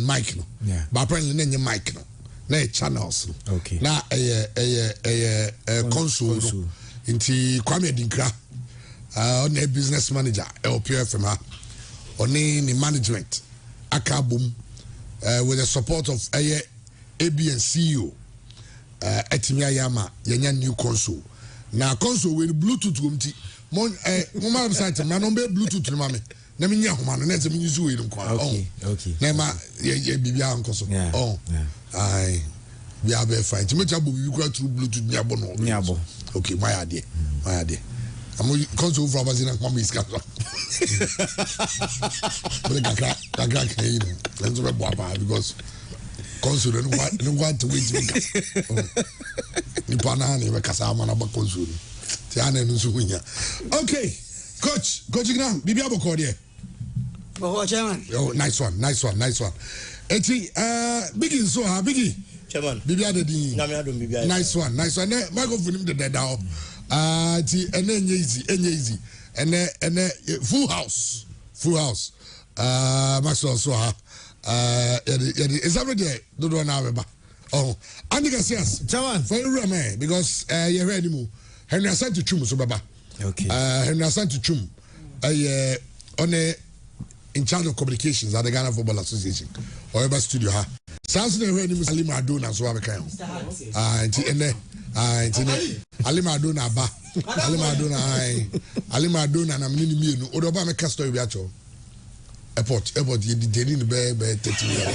mic no. Yeah. But apparently nenye mic no. Na channels no. Okay. Na console no. Inti Kwame Dinkra on a business manager LPFM ha. On the management akabum with the support of AB and CEO Etimia Yama yenya new console. Na console with Bluetooth gumti mon mama website man on be Bluetooth no mame na me nya homa no na ze me use we no kwa okay na ma ye bibia ankoso ai bia be fine ti me cha bo bibi kwa through Bluetooth nya bo no okay my idea I'm console for Abazina mama is ka but kaka you know let's be boa because console no want to wait me ni pana ni be kasa ma na ba console ti ana no so hunya okay coach Gram bibi aboko there oh chairman oh nice one eti biggie so ha biggie chairman bibi adedi na me adom bibi nice one microphone him the dead down ti enye easy ene full house Maxwell so ha is already do na beba oh Andy says chairman for you man because you ready mo Henry Asante Twum so baba okay Henry Asante Twum on in charge of communications at the Ghana Football Association or ever studio ha sounds the ready Mr. Ali Madonna so we can Ali Madonna ba Ali Madonna na mini mienu o do ba me ka story bi acho airport ye di deni be 30 years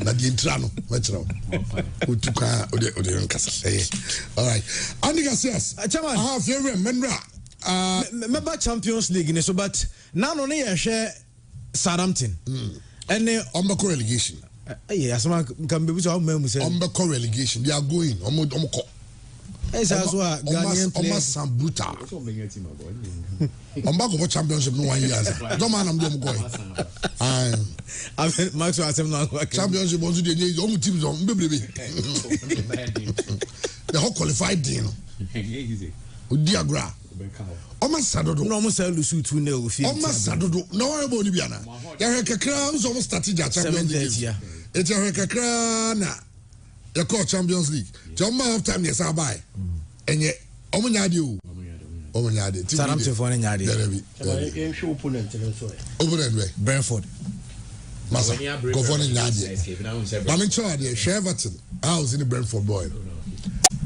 na di entrano metro utuka ode nkasa all right Andy says chairman I have favorite menra member Champions League in so but now no na share Southampton and Ombeko relegation asama can be so how many say Ombeko relegation they are going omko esa so Ghanaian players Sambuta Ombeko championship no 1 year don't man am dem go I mean Max was no championship on the dey omu teams on bebrebe the whole qualified day no Odiagra Oma sadodo no mo say lusu 2-0 ofi Oma sadodo no one bo ni bia na ya hekakra nso mo strategy Champions League it's a hekakra na the coach Champions League jomma half time yes abai enye omo nyaade o Southampton for nyaade em show opponent so opponent Brentford masa go for nyaade Mama Choa dey Everton house in the Brentford boy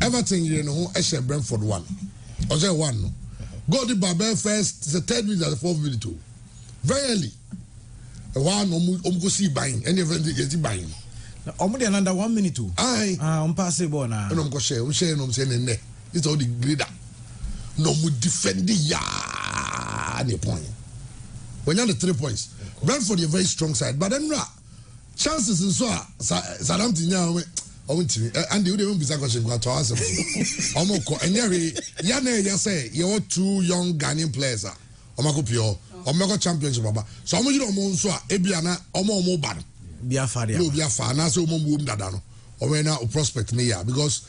Everton you know e share Brentford 1 Oje 1 no go the Babel first the third minute the fourth minute too very early one go see buying any event you buying dey under 1 minute too pass the ball na no go share no say ne it's all the grader no mu defend ya the point when you have the 3 points Brentford is a very strong side but then chances in so Southampton now and the won't be question to answer. Omoko enyewe ya na ya say you 2 young Ghanaian players omako pure omako championship baba so omo yiro omo nso a ebia na omo bad biafa dia no biafa na so omo mum dada no o na prospect me ya because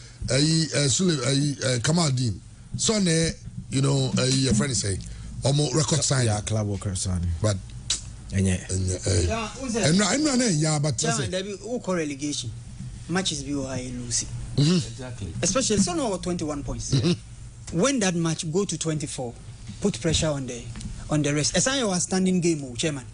Kamaldeen so ne you know your friend say omo record sign ya club worker sign but enye yeah but there be who relegation matches be high Lucy. Exactly. Especially so now 21 points. When that match go to 24, put pressure on the rest. As I was standing game, chairman.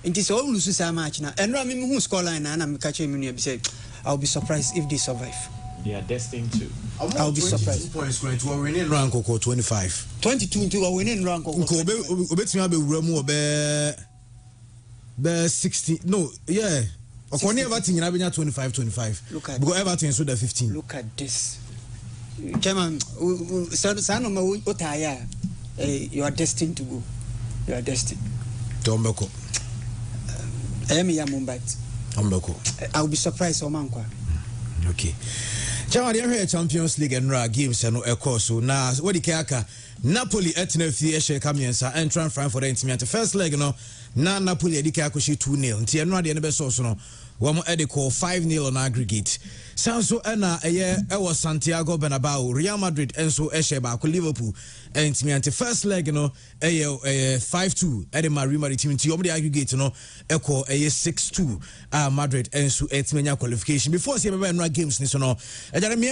It is all lose a match now. And I mean who score line and I'm catching me say I'll be surprised if they survive. They are destined to. I'll be surprised. Points going to winning rank or 25. 22 to a winning rank or be 60. No, yeah. According to Everton, you have 25. Look at because Everton is the 15. Look at this. Chairman, you are destined to go. You are destined. Tombeko. I'll be surprised, Omankwa. Okay. Chairman, you have Champions League and games and of course. So now, what the Kaka Napoli etna fie ehye kamiensa entran Frankfurt entimiante first leg no na Napoli edika akoshi 2-0 nti eno ade ne be so no wamo ediko 5-0 on aggregate sanso ena ewo Santiago Bernabeu Real Madrid enso ehye ba ko Liverpool entimiante first leg no 5-2 edema Real Madrid team nti omde aggregate no eko 6-2 Madrid enso etimenya qualification before see be no games ni so no ejare me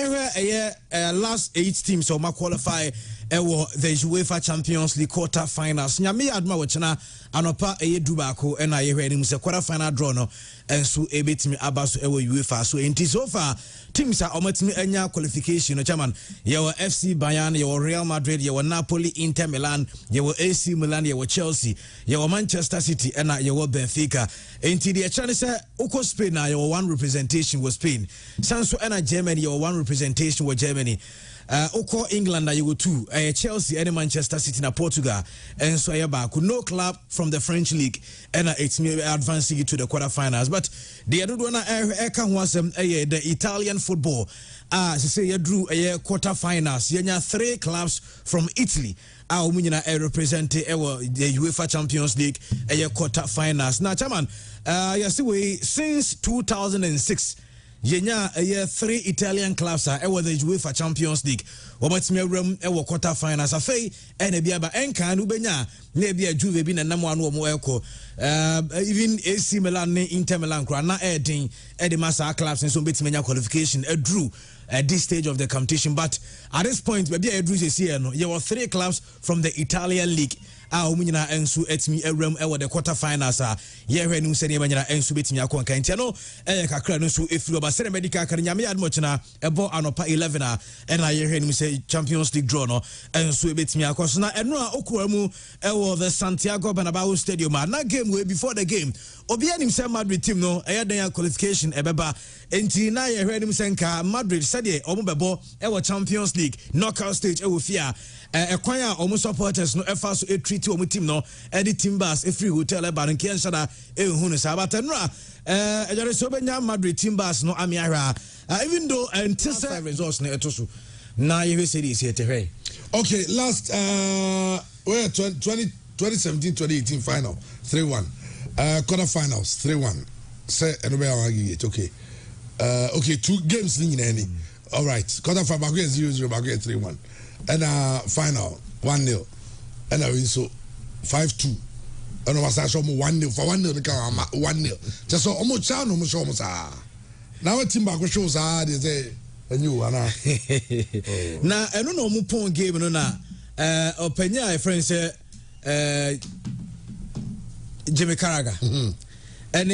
last 8 teams so ma qualify the UEFA Champions League quarter finals. Nyame adma wachana anopa dubako ena yehwe ni mse quarter final draw no enso ebetimi abaso UEFA so enti so far teams are omatimi enya qualification no chairman yewo FC Bayern yewo Real Madrid yewo Napoli Inter Milan yewo AC Milan yewo Chelsea yewo Manchester City ena yewo Benfica enti the chance say uko Spain na yewo one representation was Spain sanso ena Germany yewo one representation was Germany Oko England na you go two Chelsea and Manchester City na Portugal and so back no club from the French league and it's advancing to the quarterfinals but the other one the Italian football say you drew a quarterfinals you 3 clubs from Italy umunyina represent the UEFA Champions League quarterfinals now chairman since 2006 Yenya 3 Italian clubs are the UEFA Champions League. Wabatime rem quarter finals afei ene bia ba enka no benya na bia Juve bi na nam anu mo eko even AC Milan ne Inter Milan kra na edin ede masa clubs so betimenya qualification drew at this stage of the competition but at this point we bia drew this year no there were 3 clubs from the Italian league umunyina ensu etimi ewrem the quarter finals yehwe nu se ne banyana ensu betimi akonka ntia no kakra no so efiro ba sere medical kan nyame admo china ebo anopa 11 na yehwe nu se Champions League draw no ensu betimi akoso na eno okura mu the Santiago Bernabeu stadium na game way before the game obi anim se Madrid team no dan qualification ebeba enti na yehwe nu se nka Madrid said omubebo Champions League knockout stage fia ekwan a omo supporters no efa so treat omo team no edi team bus free hotel e baran kian shada ehunu no sabata no ejare so benya Madrid team bus no ami ahwa even though antisa results na etoso na yewe series here te okay last 2017-2018 final 3-1 quarter finals 3-1 say enobe awagi okay okay 2 games ni nyina all right quarter final 0-0 3-1 and final 1-0 and I win so 5-2 and I was actually 1-0 for 1-0 the count 1-0 just so almost down almost now a team back shows they say a new one now I don't know more point game no na openya friend say Jimmy Carragher and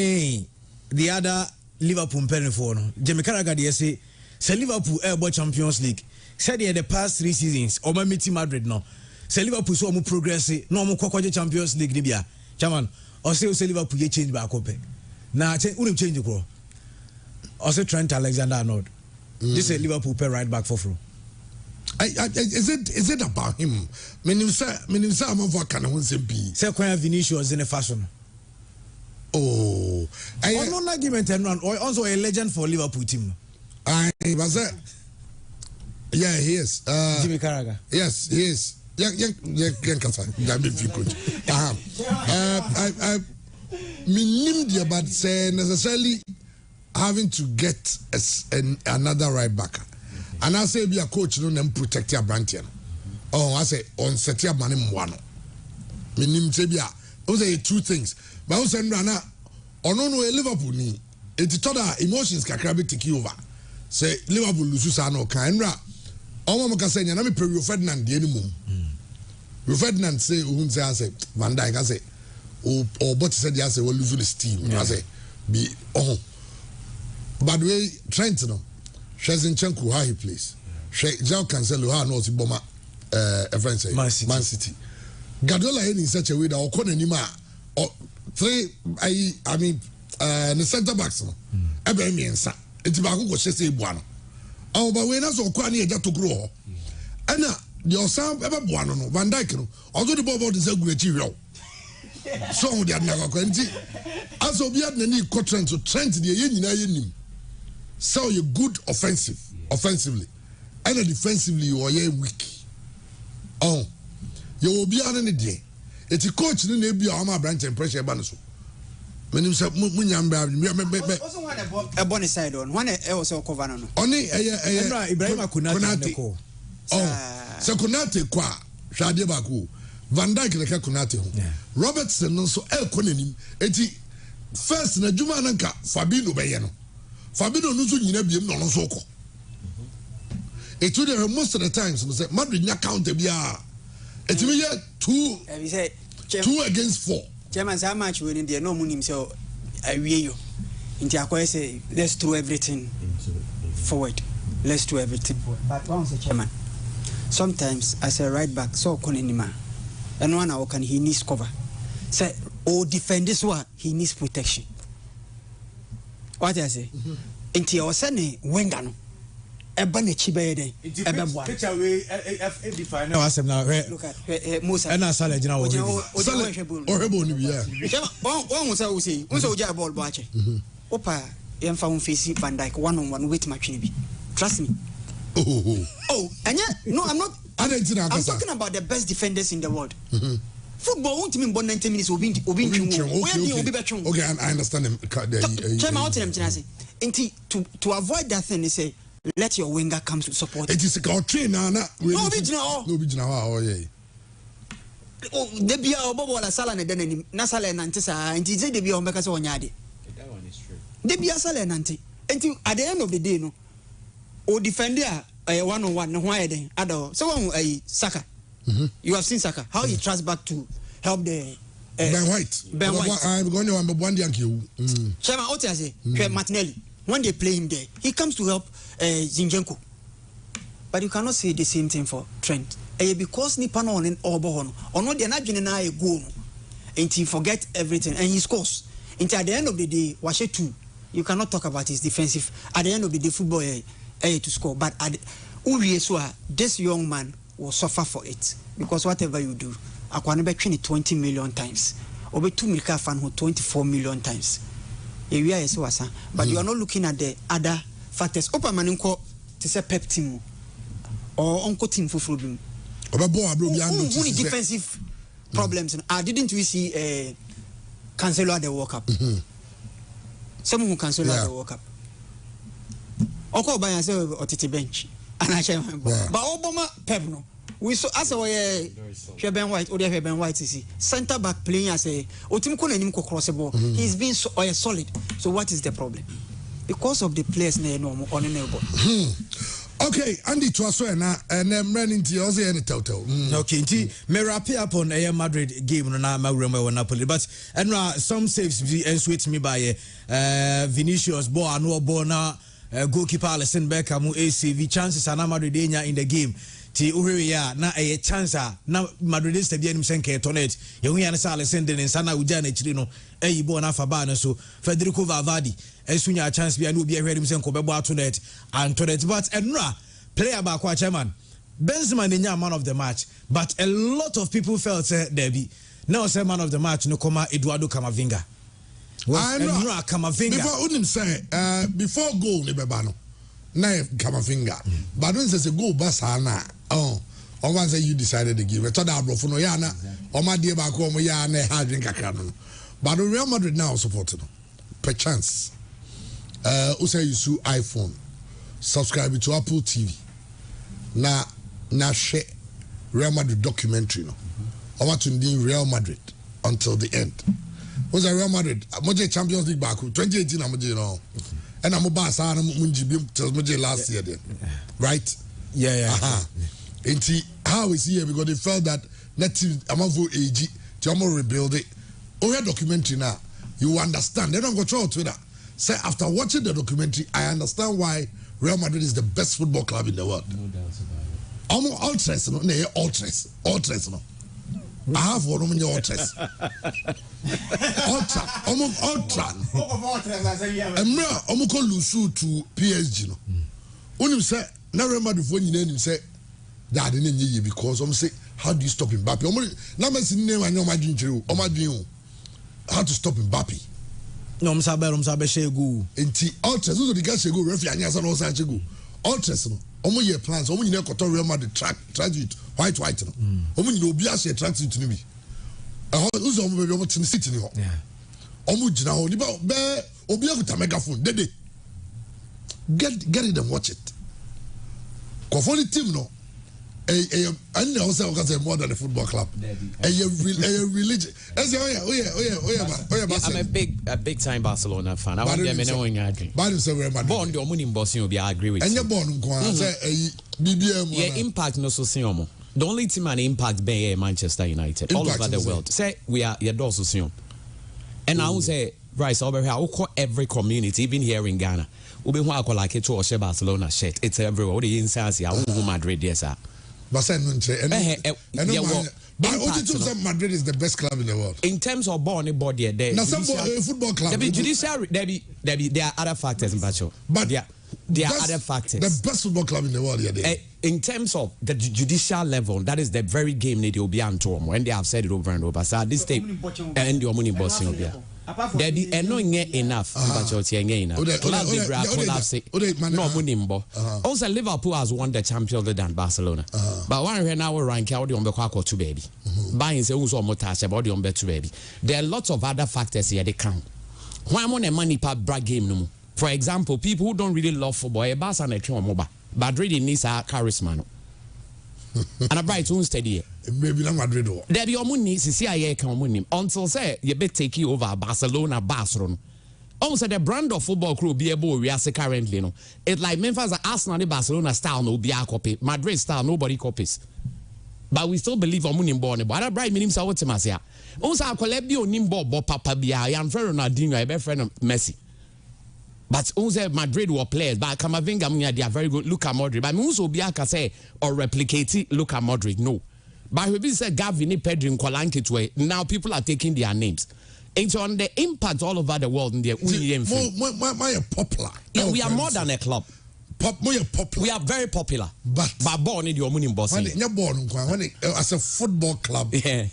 the other Liverpool penny for no Jimmy Carragher they say Liverpool airborne Champions League said the past 3 seasons o ma meet Madrid no say Liverpool so mo progress no mo kokwaje Champions League ni bia chairman o say Liverpool ye change back up na change ko o say Trent Alexander-Arnold this is Liverpool pay right back for is it about him menim say am for kan ho sem bi say Kwan Vinicius in a fashion no argument and also a legend for Liverpool team I was yeah, he is. Jimmy Carragher. Yes, he is. Yeah, but say necessarily having to get another right backer. And I say be a coach no name protect your brand. Oh, I say on set your money one. Minim say be those are 2 things. But I say no Liverpool ni. It's other emotions kakra be take over. Say Liverpool lose sa no kan ra. Omo mo ka say na me pre Ferdinand de animum. Ferdinand say ohun say Van Dijk say o but say they say we lose the steam. I say be By the way Trent no Shezinchenko how he plays. João Cancelo how no Boma friend say Man City. Guardiola in such a way that o kon anima 3 I mean the center backs no ebe miensa enti ba ko say ebuano but we na so kwa na eja to grow ana the osam ebe buano no Van Dijk no ozo the ball the say gurechi hwe so the adna ko enti aso bi adna ni ko Trent so Trent the ye nyina ye nim so you good offensively and defensively you are weak you will be on any day. It's a coach in the NBA, I'm a branch and pressure banner. When you say Munyam, also one a bonus side on one also cover on only Ibrahim Konate. Oh, so Konate qua Shadia Baku Van Dyke like Konate. Robertson also El Konenim. Eti first na Juma Nanka Fabino Bayano. Fabino Nuzu Yinabium non soko. It would most of the times say Madrid na count bia. It will be 2 against 4. Chairman, how much winning there? No money, so I wear you. Into I say, let's do everything forward. Let's do everything forward. But once the chairman, sometimes as a right back, so Konenima, and 1 hour can he needs cover. Say, oh, defend this one, he needs protection. What I say? Into your son, Wengano. Ebane chibede ebebwa picture we define now asem na look at Musa and Sale gina wo Ohebo ni bia one say we say we say ball bo ache opa yemfa won face Van Dijk 1-on-1 with match bi trust me oh no I'm talking about the best defenders in the world. Football won't mean 90 minutes obi okay I understand him Chairman what them say to avoid that thing they say let your winger come to support. It is a train now. No, oh yeah. Oh, the Bia Bobo la Sala and then Nasala and Antisa, and it's the Bia Omeka on Yadi. That one is true. The Bia Sala and Anti. Until at the end of the day, no, or defender a 1-on-1, no, why then? Ado, so a Saka. You have seen Saka, how he tries back to help the Ben White. I'm going to one Yankee. Chairman Otiase, Martinelli. When they play him there, he comes to help Zinchenko. But you cannot say the same thing for Trent. Because Nipano on Obohon, or not, they're not getting a goal. And he forget everything and he scores. Until at the end of the day, Washe 2, you cannot talk about his defensive. At the end of the day, football to score. But this young man will suffer for it. Because whatever you do, I can be 20 million times. Or 2 million fan who 24 million times. But you are not looking at the other factors. Opa maninko to say pep team or uncle team for problem. Only defensive problems. Didn't we see Cancelo at the World Cup? Someone who Cancelo at the World Cup. Oko by yourself or Titi bench. And I share but Obama pep no. We saw as a Ben White or the Ben White is center back playing as a cross the ball. He's been solid. So what is the problem? Because of the players on the ball. Okay, Andy Twaswena and then running to also any total. Okay, me wrap up on a Madrid game no na remember Napoli, but and some saves and sweet me by Vinicius ball no ball na goalkeeper Alisson Becker mu ACV chances and Madrid in the game. Ti uhiya na a chance na Madridista bi anim senke tonet ye hu ya na sale sende ne sana uja na chiri no eyi bo na fa ba na so Federico Valverde esunya chance bi na obi ehwe nim senko bebo atonet and tonet but enra player ba kwa chairman Benzema nya man of the match but a lot of people felt there be now say man of the match no koma Eduardo Camavinga enra Camavinga before unim say before goal ne beba no na Camavinga but when say goal basa na once you decided to give it to that bro no yana o ma die ba ko mo ya na ha drink kakra no but Real Madrid now supporting per chance who say you sue iPhone subscribe to Apple TV na share Real Madrid documentary no o want to do Real Madrid until the end was a Real Madrid moje Champions League back 2018 amoje no and I'm about sa na munji bi moje last year then right yeah. How is here because they felt that native amavo AG to rebuild it. Oh, your documentary now, you understand. They don't go through Twitter. Say after watching the documentary, I understand why Real Madrid is the best football club in the world. No doubts about it. Ultras, no, ultras, no. I have one of your ultras. Ultra. I'm going to to PSG. No, when say. Now remember the phone you name say that didn't you because say how do you stop Mbappe? Now my name I know my dream how to stop Mbappe. No, Msabe shegu. Enti ultra so the guy shegu referee anya so no san shegu. ultras no omo ye plans omo nyina koto Real Madrid tracksuit white no omo nyina obi ase tracksuit no bi uzo omo be omo tin city ni ho omo gina ho ni ba be obi akuta megaphone dede get it and watch it kofoni team no and also because more than a football club. A religion. I'm a big time Barcelona fan. I want them knowing I agree. Born the money in Boston will be I agree with you. And you're born impact no so same. The only team and impact be Manchester United all over the world. Say we are your doors so and I will say right over here I will call every community even here in Ghana. We be like it or Barcelona shirt. It's everywhere. What the inside I will Madrid yes sir. But Madrid is the best club in the world. In terms of born body, there. Now, some football club. There are other factors in Bacho. But there are other factors. The best football club in the world, in terms of the judicial level, that is the very game they will be on Twum. When they have said it over and over. So this thing and your money bossing will be. There be annoying enough. Also, Liverpool has won the champions than Barcelona. But one right now rank out on the Quaco to baby. Buying the also motage about the on bet to baby. There are lots of other factors here they count. Why am on a money per brag game no? For example, people who don't really love football, a bass and a trim mobile, but really needs a charisma. And a bright own steady. Maybe not Madrid. There be your money, CIA can win him until say you bet take you over Barcelona, Barcelona. Almost the brand of football crew be able we are currently no. It's like Memphis Arsenal, Barcelona style no be a copy. Madrid style nobody copies. But we still believe on money born. But I bright meaning so what's masia. Also I collect you nimbo papa be a young friend Ronaldinho, a best friend of Messi. But also Madrid were players, but Kamavinga they are very good. Luka Modric, but also Bianca say or replicate Luka Modric. No, but we say Gavini, Pedri, and Kolanke way. Now people are taking their names. And so on the impact all over the world in the more popular. Yeah, we are more than a club. More popular. We are very popular. But born in your money boss. You're born as a football club. Yeah.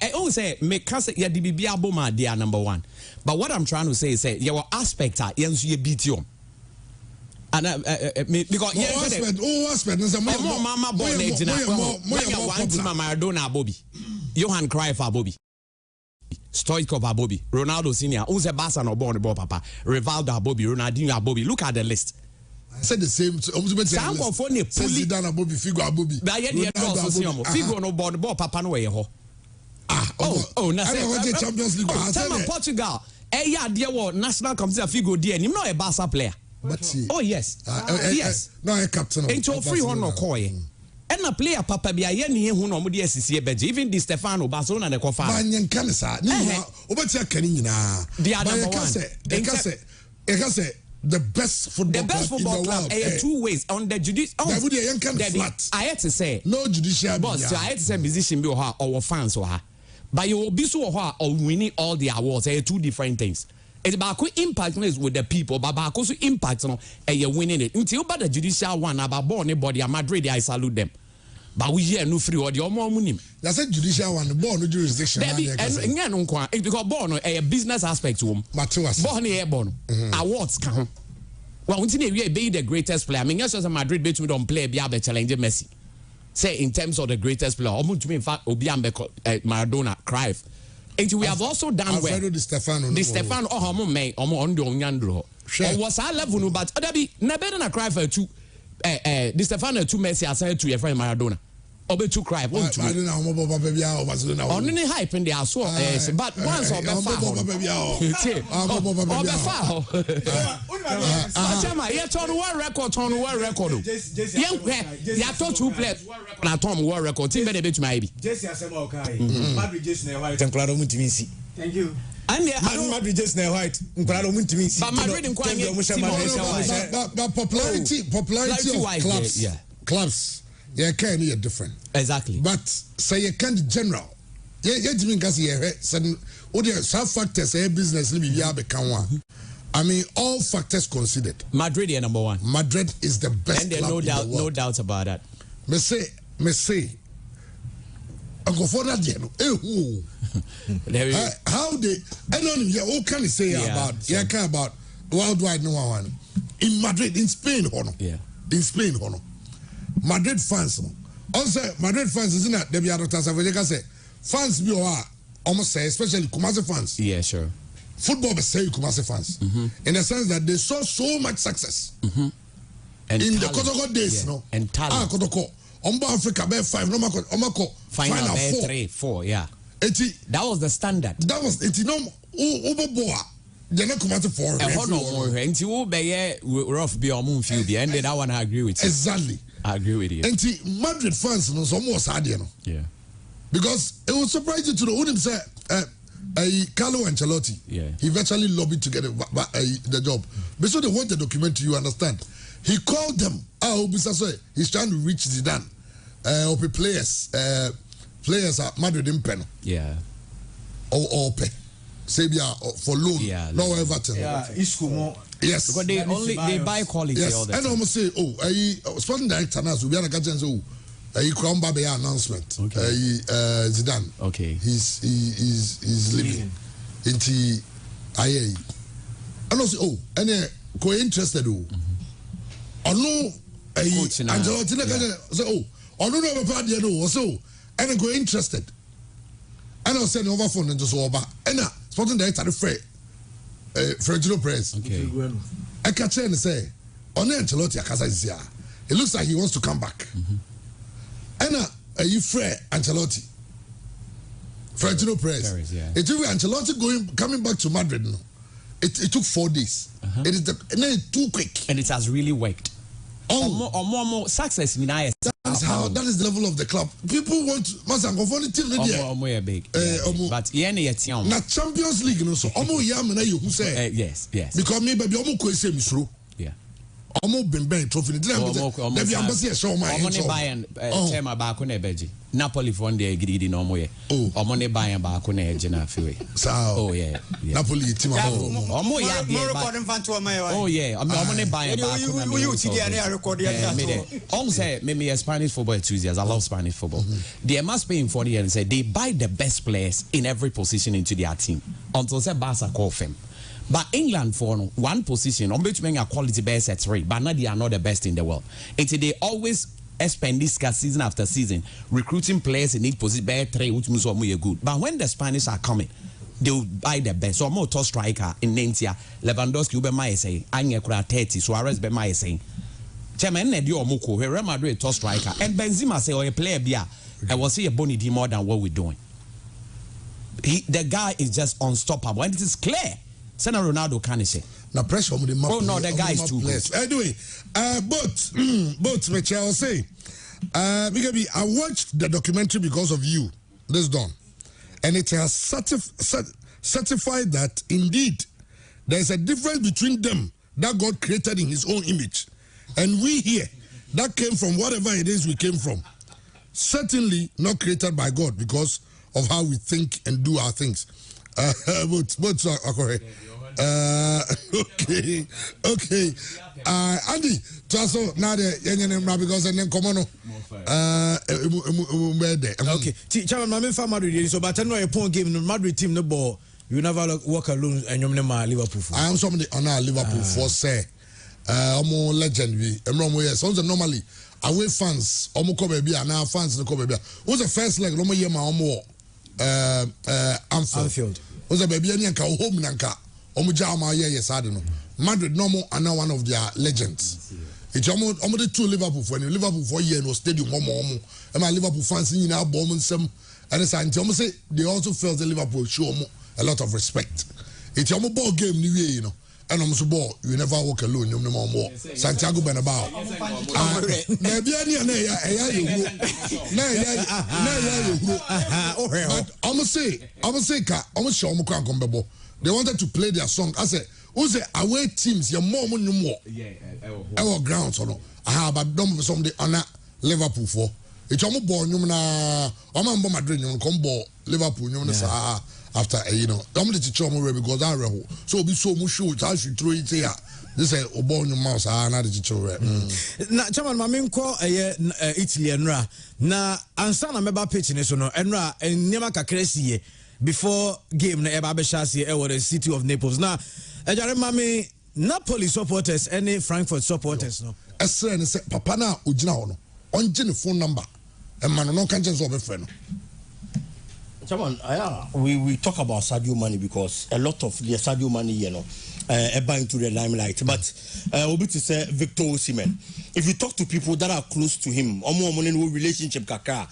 I always say make us yeah the BBA they are number one. But what I'm trying to say is your aspect are you beat you. And because aspect is a more mama born Maradona Bobby, Johan Cruyff Bobby, Stoichkov Bobby, Ronaldo Senior, who's a Barca no born the papa, Rivaldo Bobby, Ronaldinho Bobby. Look at the list. I said the same. Some of funny Zidane Bobby, Figo Bobby. But yet the also see Figo no born the ball papa no way ho. Now Champions League. Time Portugal. Yeah, dear what national committee Figo dear. Him not a Barca player. But yes. Yes. No, a captain. Into free one no coy. And a player papa be a yen who no mudi SCC beji. Even Di Stefano Barcelona the cofa. Banyan Canisa. Obatia Canina. The other one. The best football club in the world. Two ways on the judicial. I had to say no judicial. Boss, I had to say musician be or fans or her. But you will be so or winning all the awards. Two different things. It's about impact with the people, but about impact on you're winning it. Until about the judicial one about born body and Madrid, I salute them. But we hear no free or more money. That's a judicial one, born no jurisdiction. Because born a business aspect to them. Born airborne. Awards count. Well, until we be the greatest player. I mean, yes, as a Madrid bet we don't play be able to challenge Messi. Say in terms of the greatest player, almost to me in fact Obiambe Maradona, Cruyff. And we have also done well. Di Stefano on the Onyandro. Or was our level but there be never than a Cruyff to Di Stefano to Messi as to your friend Maradona. Obe to Cruyff. I don't know only hype in there so but once of the Chama, yet on one record. Yeah, told two players. Tom war record. Team better bet maybe. Jesse Madrid Jason White and Claro Muntimisi. Thank you. And Madrid Jason White and Claro Muntimisi. But Madrid in but popularity of clubs. Yeah, can be different. Exactly. But say you can't general. Yeah, because some factors business I mean, all factors considered. Madrid is number one. Madrid is the best and club no doubt about that. Me say. I go for that. How they? I don't know. What can you say about? Yeah, about worldwide no one. in Madrid, in Spain, Yeah. In Spain, Madrid fans, also Madrid fans isn't that they be out of say fans be almost say, especially Kumasi fans. Yeah, sure. Football be say Kumasi fans in the sense that they saw so much success And in talent. the Kotoko days, Yeah. And talent. Kotoko. Africa be 5, no Omako Final 4. 3, 4, yeah. Eti, That was the standard. that was eti no Oboboa. They're not Kumasi 4. And hold on more. And you be rough be on few be and that one I agree with you. Exactly. I agree with you. And Madrid fans no some more sad, you know. Yeah. Because it was surprising to know who him say Carlo Ancelotti. Yeah. He virtually lobbied to get the job. But so they want the document, you understand. He called them. He's trying to reach Zidane. Players at Madrid in pen. Yeah. Or pay. Sabia for loan. Yeah. No Everton. Yeah, Iskumo. Yes. Because they buy quality all Yes. the And time. almost say, sporting director now, so we are a catch and so Crown Babe announcement. Okay. Zidane. Okay. He's leaving. Into IA. And also, and go interested. I know Angelotti say, I don't know about the so and go interested. And I'll send over phone and just over. And sporting director the French press. Okay. I catch and say, on Angelotti Akasa, it looks like he wants to come back. And you Fred Ancelotti. Florentino Perez. Yeah. It took Ancelotti coming back to Madrid. No, it took 4 days. It is and then too quick. And it has really worked. More success in IS. That is the level of the club. People want Masango team. Big. But Now Champions League, no so. You say yes. because me baby almost say misro. Yeah. Almost been trophy. Debi embassy show my. Tema back on Beji. Napoli for one day greedy no more. Oh, money buying back on edge and Oh yeah. Napoli team. Oh yeah. I'm money buying back. On say me Spanish football enthusiast. I love Spanish football. They must pay in 40 years and say they buy the best players in every position into their team until say Barca call them. But England for one position, on which a quality best at 3, but now they are not the best in the world. They always spend this season after season recruiting players in each position, best 3, which means are good. But when the Spanish are coming, they will buy the best. So more top striker in Nantia, Lewandowski will be my say, Anya Kura 30, Suarez be my saying. Chairman Nedio Muko, Real Madrid top striker, and Benzema say, or a player bia, I will see a Bonnie D more than what we're doing. The guy is just unstoppable, and it is clear. Senator Ronaldo can say. Now pressure on the map. Oh no, the guy is too good. Anyway, both which I'll say, because I watched the documentary because of you. This done, and it has certified that indeed there is a difference between them that God created in His own image, and we here that came from whatever it is we came from. Certainly not created by God because of how we think and do our things. Both are correct. Okay. Andy, so now the because and then come on. Okay. Chairman, my main Madrid so but I know a point game no Madrid team no ball. You never walk alone and you never Liverpool. I am somebody on our Liverpool for say. Legend we. Yes. So normally away fans, baby, and our fans no come baby. What's the first leg? No year my Anfield. Was a baby and home nanka. Omujama yes, I don't know. Madrid normal are now one of their legends. It's almost 2 Liverpool for Liverpool for year no stadium and my Liverpool fans in our bomb and some and it's almost say they also felt the Liverpool show a lot of respect. It's almost ball game new year, you know. And almost ball, you never walk alone, you no more. Santiago Bernabeu. They wanted to play their song. I said, who's the away teams? Your mom no more. Our grounds or no. But don't be somebody on Liverpool for. It's almost born you na. I'm Madrid. You come ball Liverpool. You know after you know. I'm the teacher because I read. So be so much shoot. I should throw it here. This is a born your mouse. Not the teacher. Na chairman, my main call Italy Enra. Na ansana meba pitch ni so no Enra and nyama kakresi before game na eba be shasi e the city of Naples. Na ejare mami Napoli supporters any Frankfurt supporters no ɛsrɛ ne sɛ papa na ogyina hɔ no ɔngye ne phone number ɛma no no kan kyɛ sɛ ɔbɛfrɛ no. We talk about Sadio Mane because a lot of the Sadio Mane, you know, are into the limelight. But Obi to say Victor Osimhen. If you talk to people that are close to him, or more money no relationship kaka,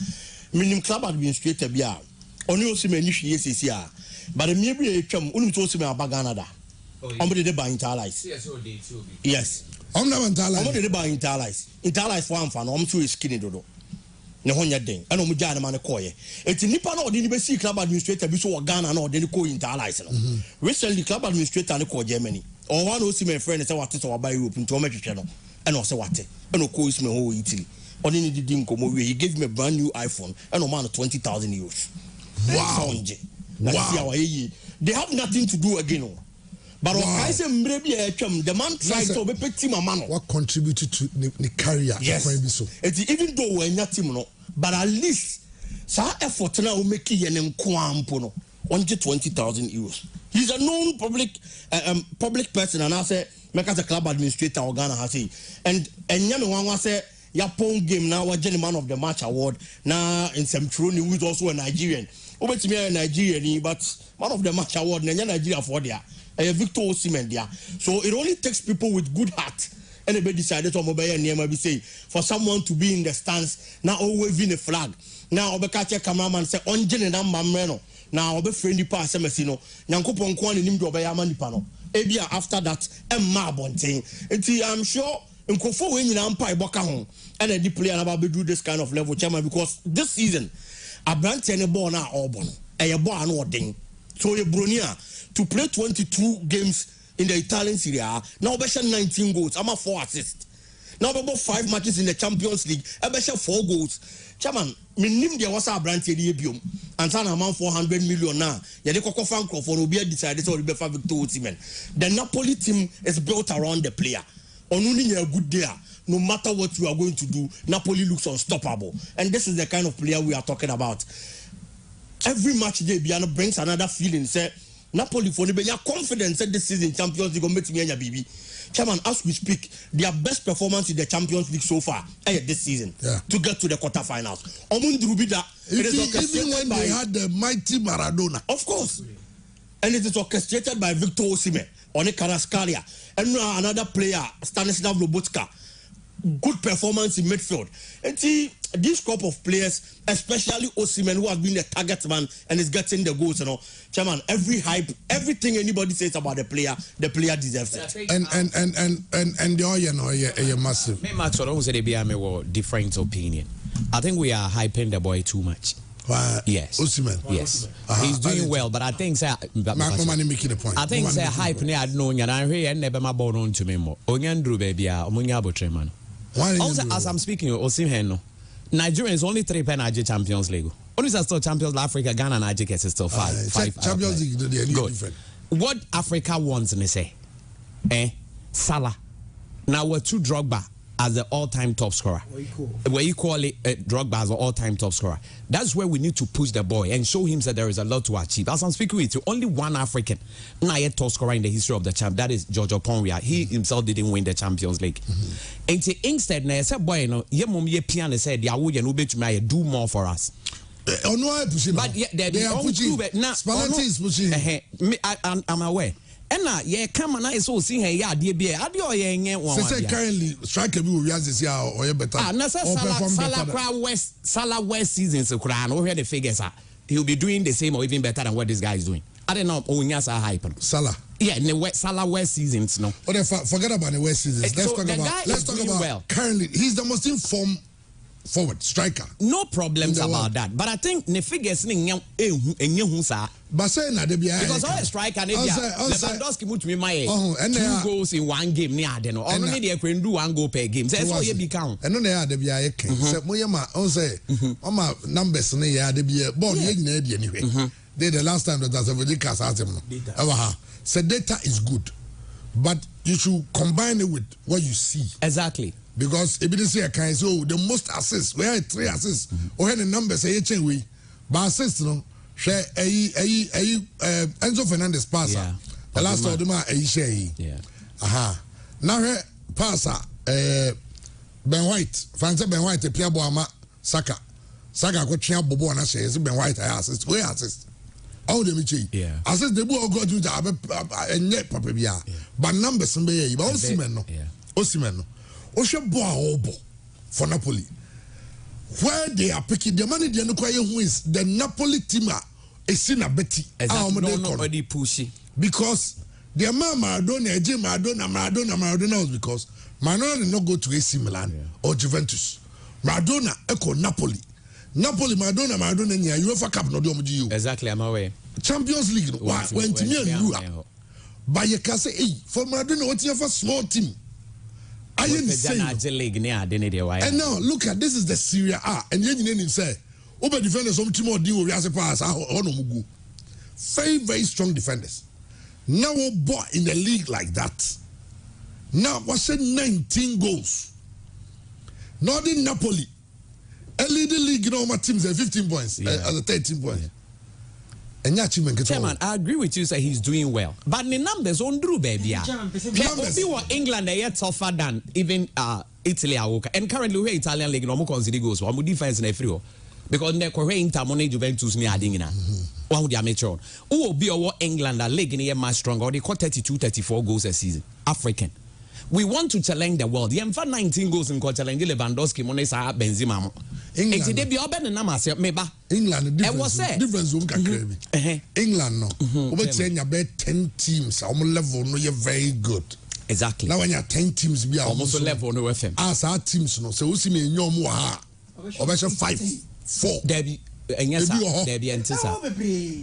meaning club administrator bia, only Osimhen if yes is here. But maybe a chum only to Osimhen about Canada. Ombre de ba interlies. Yes. Ombre de ba interlies. Interlies for fan. I'm sure is skinny dodo. Ne honya den ana omu jana ma ne koye eti nipa na odi ni be see club administrator bi so wo Ghana na odi ni ko interlies no recently club administrator ne ko Germany or one Osimhen friend say wate so ba Europe nti o metwetwe no ana o say wate ana ko Osimhen ho Italy odi ni didi nkomo we he gave me a brand new iPhone and o man 20,000 euros. Wow. Wow. They have nothing to do again. But I say the man tried to be team a man. What contributed to the career? Yes. Even though we're not team, but at least sa effort now make it an enquampo only 20,000 euros. He's a known public person, and I say make us a club administrator or Ghana has he. And one say Yapon game now a gentleman of the match award now in Semtroni, who is also a Nigerian. Over to me a Nigerian, but man of the match award Nigeria for there. Victor Osimhen there. So it only takes people with good heart. Anybody decided to mobile near maybe say for someone to be in the stands now waving a flag. Now obekache cameraman say onjene na mamreno. Now obe friendly pass mesino. Nyankopon kwani nimdo obeya manipa no. Ebia after that emma bonten. Enti I'm sure nkofo we nyina mpa iboka ho. And the player na do this kind of level chairman because this season Abrante any ball na obono. Eye ball anu odin. So ye bronia to play 22 games in the Italian Serie A. Now Besha 19 goals. I'm a 4 assists. Now about 5 matches in the Champions League. I Besha 4 goals. Chairman, minim dia wasa Abrante di ebiom. Antana amount 400 million now. Yade koko fan for will be decided to be Victor Osimhen. The Napoli team is built around the player. Only a good day. No matter what you are going to do, Napoli looks unstoppable. And this is the kind of player we are talking about. Every match day Biano brings another feeling. Say Napoli for the confidence that this season Champions League make me and BB. Chairman, as we speak, their best performance in the Champions League so far this season to get to the quarterfinals. Even when they had the mighty Maradona. Of course. And it is orchestrated by Victor Osimhen, One Karaskalia, and another player, Stanislav Lobotka. Good performance in midfield. And see, this group of players, especially Osimhen, who has been a target man and is getting the goals, you know, Chairman, every hype, everything anybody says about the player deserves it. And you're massive. Me Max, I don't say they be a different opinion. I think we are hyping the boy too much. Yes. Osimhen. Yes. He's doing well, but I think say making a point. I think say hype ne I know nya na hwe never ma born on to me more. Onyandru baby a omunya abotreman. Also, as I'm speaking, Osimhen no. Nigeria is only 3 penalty Champions League. Only still Champions League, Africa, Ghana, Nigeria is still 5. Champions League, they're different. What Africa wants, they say, Salah. Now we're two Drogba as the all-time top scorer. Where you call it Drogba as the all-time top scorer. That's where we need to push the boy and show him that there is a lot to achieve. As I'm speaking with you, only one African not yet top scorer in the history of the champ. That is Giorgio Ponria. He himself didn't win the Champions League. And instead, I said, boy, no, ye mum ye piano said, ya would you do more for us. But yeah, they are pushing. Spalletti is pushing. I'm aware. And now, yeah, come on, I saw seeing her yard, dear beer. I do one. Say currently, striker will realize this year or better. Salah West seasons of Quran, or the figures are. He'll be doing the same or even better than what this guy is doing. I don't know. Oh, yes, I hype. Salah. Yeah, in the Salah West seasons, no. But forget about the West seasons. Let's talk about currently. He's the most informed forward striker. No problems about that. But I think the figures but say na because all the striker Lewandowski put me my 2 goals in 1 game near den or maybe they can do 1 goal per game. So that's you become. And no na dey bia yek. Say moyema on say mama numbers na ya dey bia ball ye nyina dey anyway. The last time that was a very cast at him. So data is good. But you should combine it with what you see. Exactly. Because if you say I can say the most assists, we have 3 assists. Or the numbers say we, but assists no. Share Enzo Fernandez pass. The last of them are share. Aha. Now he passa Ben White. Fancy Ben White Pierre Boama Saka. Saka ko tria bobo na say Ben White assist. We assist. All the michi. Yeah. Assist the boy go to enye papa bia. But numbers mbe ye. But Osimhen no. Osimhen no. Ohwe bo a obo for Napoli. Where they are picking the money they no kwai who is the Napoli team is in a betty. Nobody pushy. Because the man Maradona was because Maradona did not go to AC Milan or Juventus. Maradona echo Napoli. Napoli Maradona in UEFA Cup no do exactly, I'm aware. Champions League when to me and you but you can say hey for Maradona what you for small team. I ain't saying. And now look at this is the Serie A and you say over defenders some team or deal we as a pass very strong defenders. Now we're born in the league like that. Now what's said 19 goals. Not in Napoli. A leading league, you know, my teams are 15 points, 13 points. And Chairman, I agree with you, say he's doing well. But the numbers on Drew, baby. England, they are tougher than even Italy. And currently, we Italian league, no more consider goals. One would defense in every because they're Korean Tamone Juventus near Adingina. One would amateur. Who will be our England league in a much stronger? They got 32-34 goals a season. African. We want to challenge the world. The 19 goals in challenge Lewandowski, Monesa, Benzema. England. England difference England no. Over 10 teams, almost level no you're very good. Exactly. Now when you 10 teams be almost level no FM. As our teams no. So we see me nyom wa. Over 5, 4. Debbie. Debbie Antissa.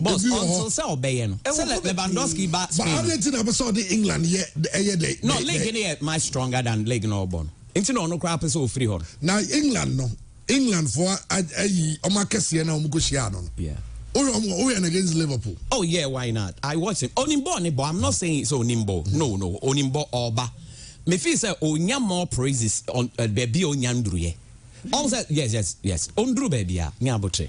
Boss until say obey no. Say Lewandowski back. But I didn't think I saw the England here. No, league here much stronger than league no born. Into no crap so free hon. Now England no. England for Omakesi na Omugoshia. Yeah. Oh, against Liverpool. Oh yeah, why not? I watch it. Onimbo, I'm not saying it's Onimbo. No, Onimbo Oba. Me feel say Onya more praises on baby Onyandruye. Also, yes. Ondru baby ya Nyabotre.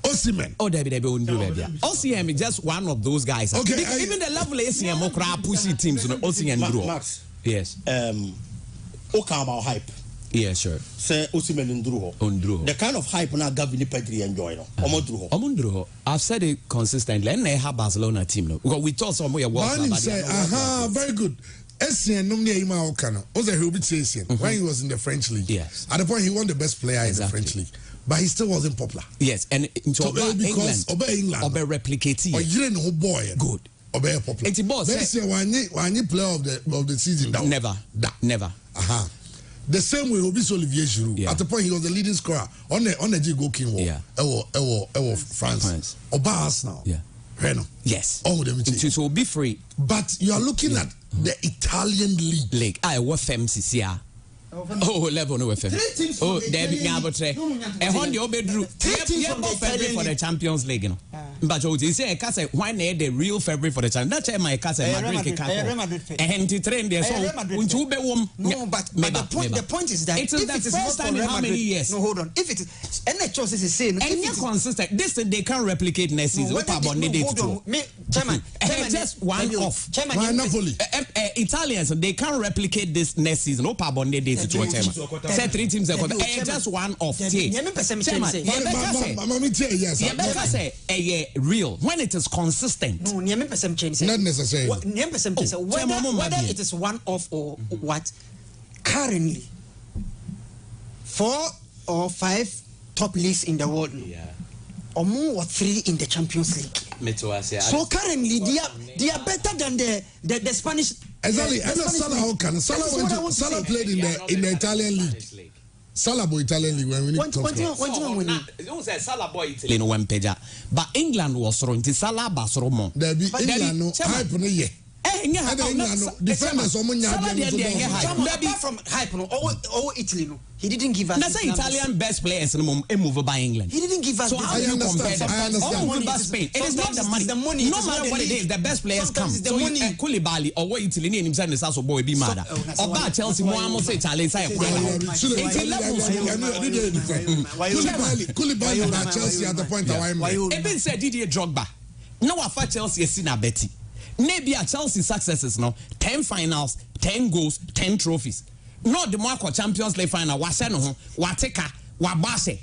Osimhen. Oh, Debbie Ondru baby. Osimhen is just one of those guys. Okay. Even the level ACM okra pussy teams, you know, Osimhen Max. Yes. Okama hype. Yeah, sure. Say Osimhen Ndruho. The kind of hype now Gavin Pedri enjoy no. Omondruho. I've said it consistently. And they have Barcelona team no. Because we thought some way world say, very good. Essien nomne ima okano. Oze he obi Essien when he was in the French league. Yes. At the point he won the best player in the French league. But he still wasn't popular. Yes, and so because England. Obe replicate. Or you know boy. Good. Obe popular. It's boss. Essien one player of the season down. Never. The same way Obiso Olivier Giroud. At the point he was the leading scorer on the goal king war. Ewo France. Oba Arsenal. Yeah. Reno. Yes. All of them. So be free. But you are looking at the Italian league. I what FMCCA. Oh, level no FM. Oh, Debbie Nyabotre. And on your bedroom. 3 teams from February for the Champions League. You know. But you say, why not the real February for the Champions? That's my cousin Madrid. And to train there. So, no, but the point is that it is the first time in how many years? No, hold on. If it is, and the choice is the same. And you're consistent. This they can't replicate next season. What about Chairman, just one off. Why Napoli? Italians, they can't replicate this next season. No problem. Say 3 teams. Just one off. Say real when it is consistent. No, not necessarily. Whether it is one off or what, currently 4 or 5 top leagues in the world. Or more or 3 in the Champions League. So currently they are better than the Spanish. Exactly. Salah played in the Italian league. Salah boy Italian league when we need to Salah boy Italy no peja. But England was wrong. Salah Basromo. There be England no hype no ye. Defenders from hype no or Italy no. He didn't give us. That's Italian best players move by England. He didn't give us. So how do you compare them? I understand. Spain. It is not the money. No matter what it is, the best players come. So Koulibaly or what Italy and himself is also boy be mad. Or bad Chelsea more almost say Italy say Koulibaly at Chelsea at the point why even said Didier Drogba. No afa Chelsea is na Betty. maybe a Chelsea successes no 10 finals, 10 goals, 10 trophies. Not the Marco Champions League final. Waseno, Wateka, Wabase.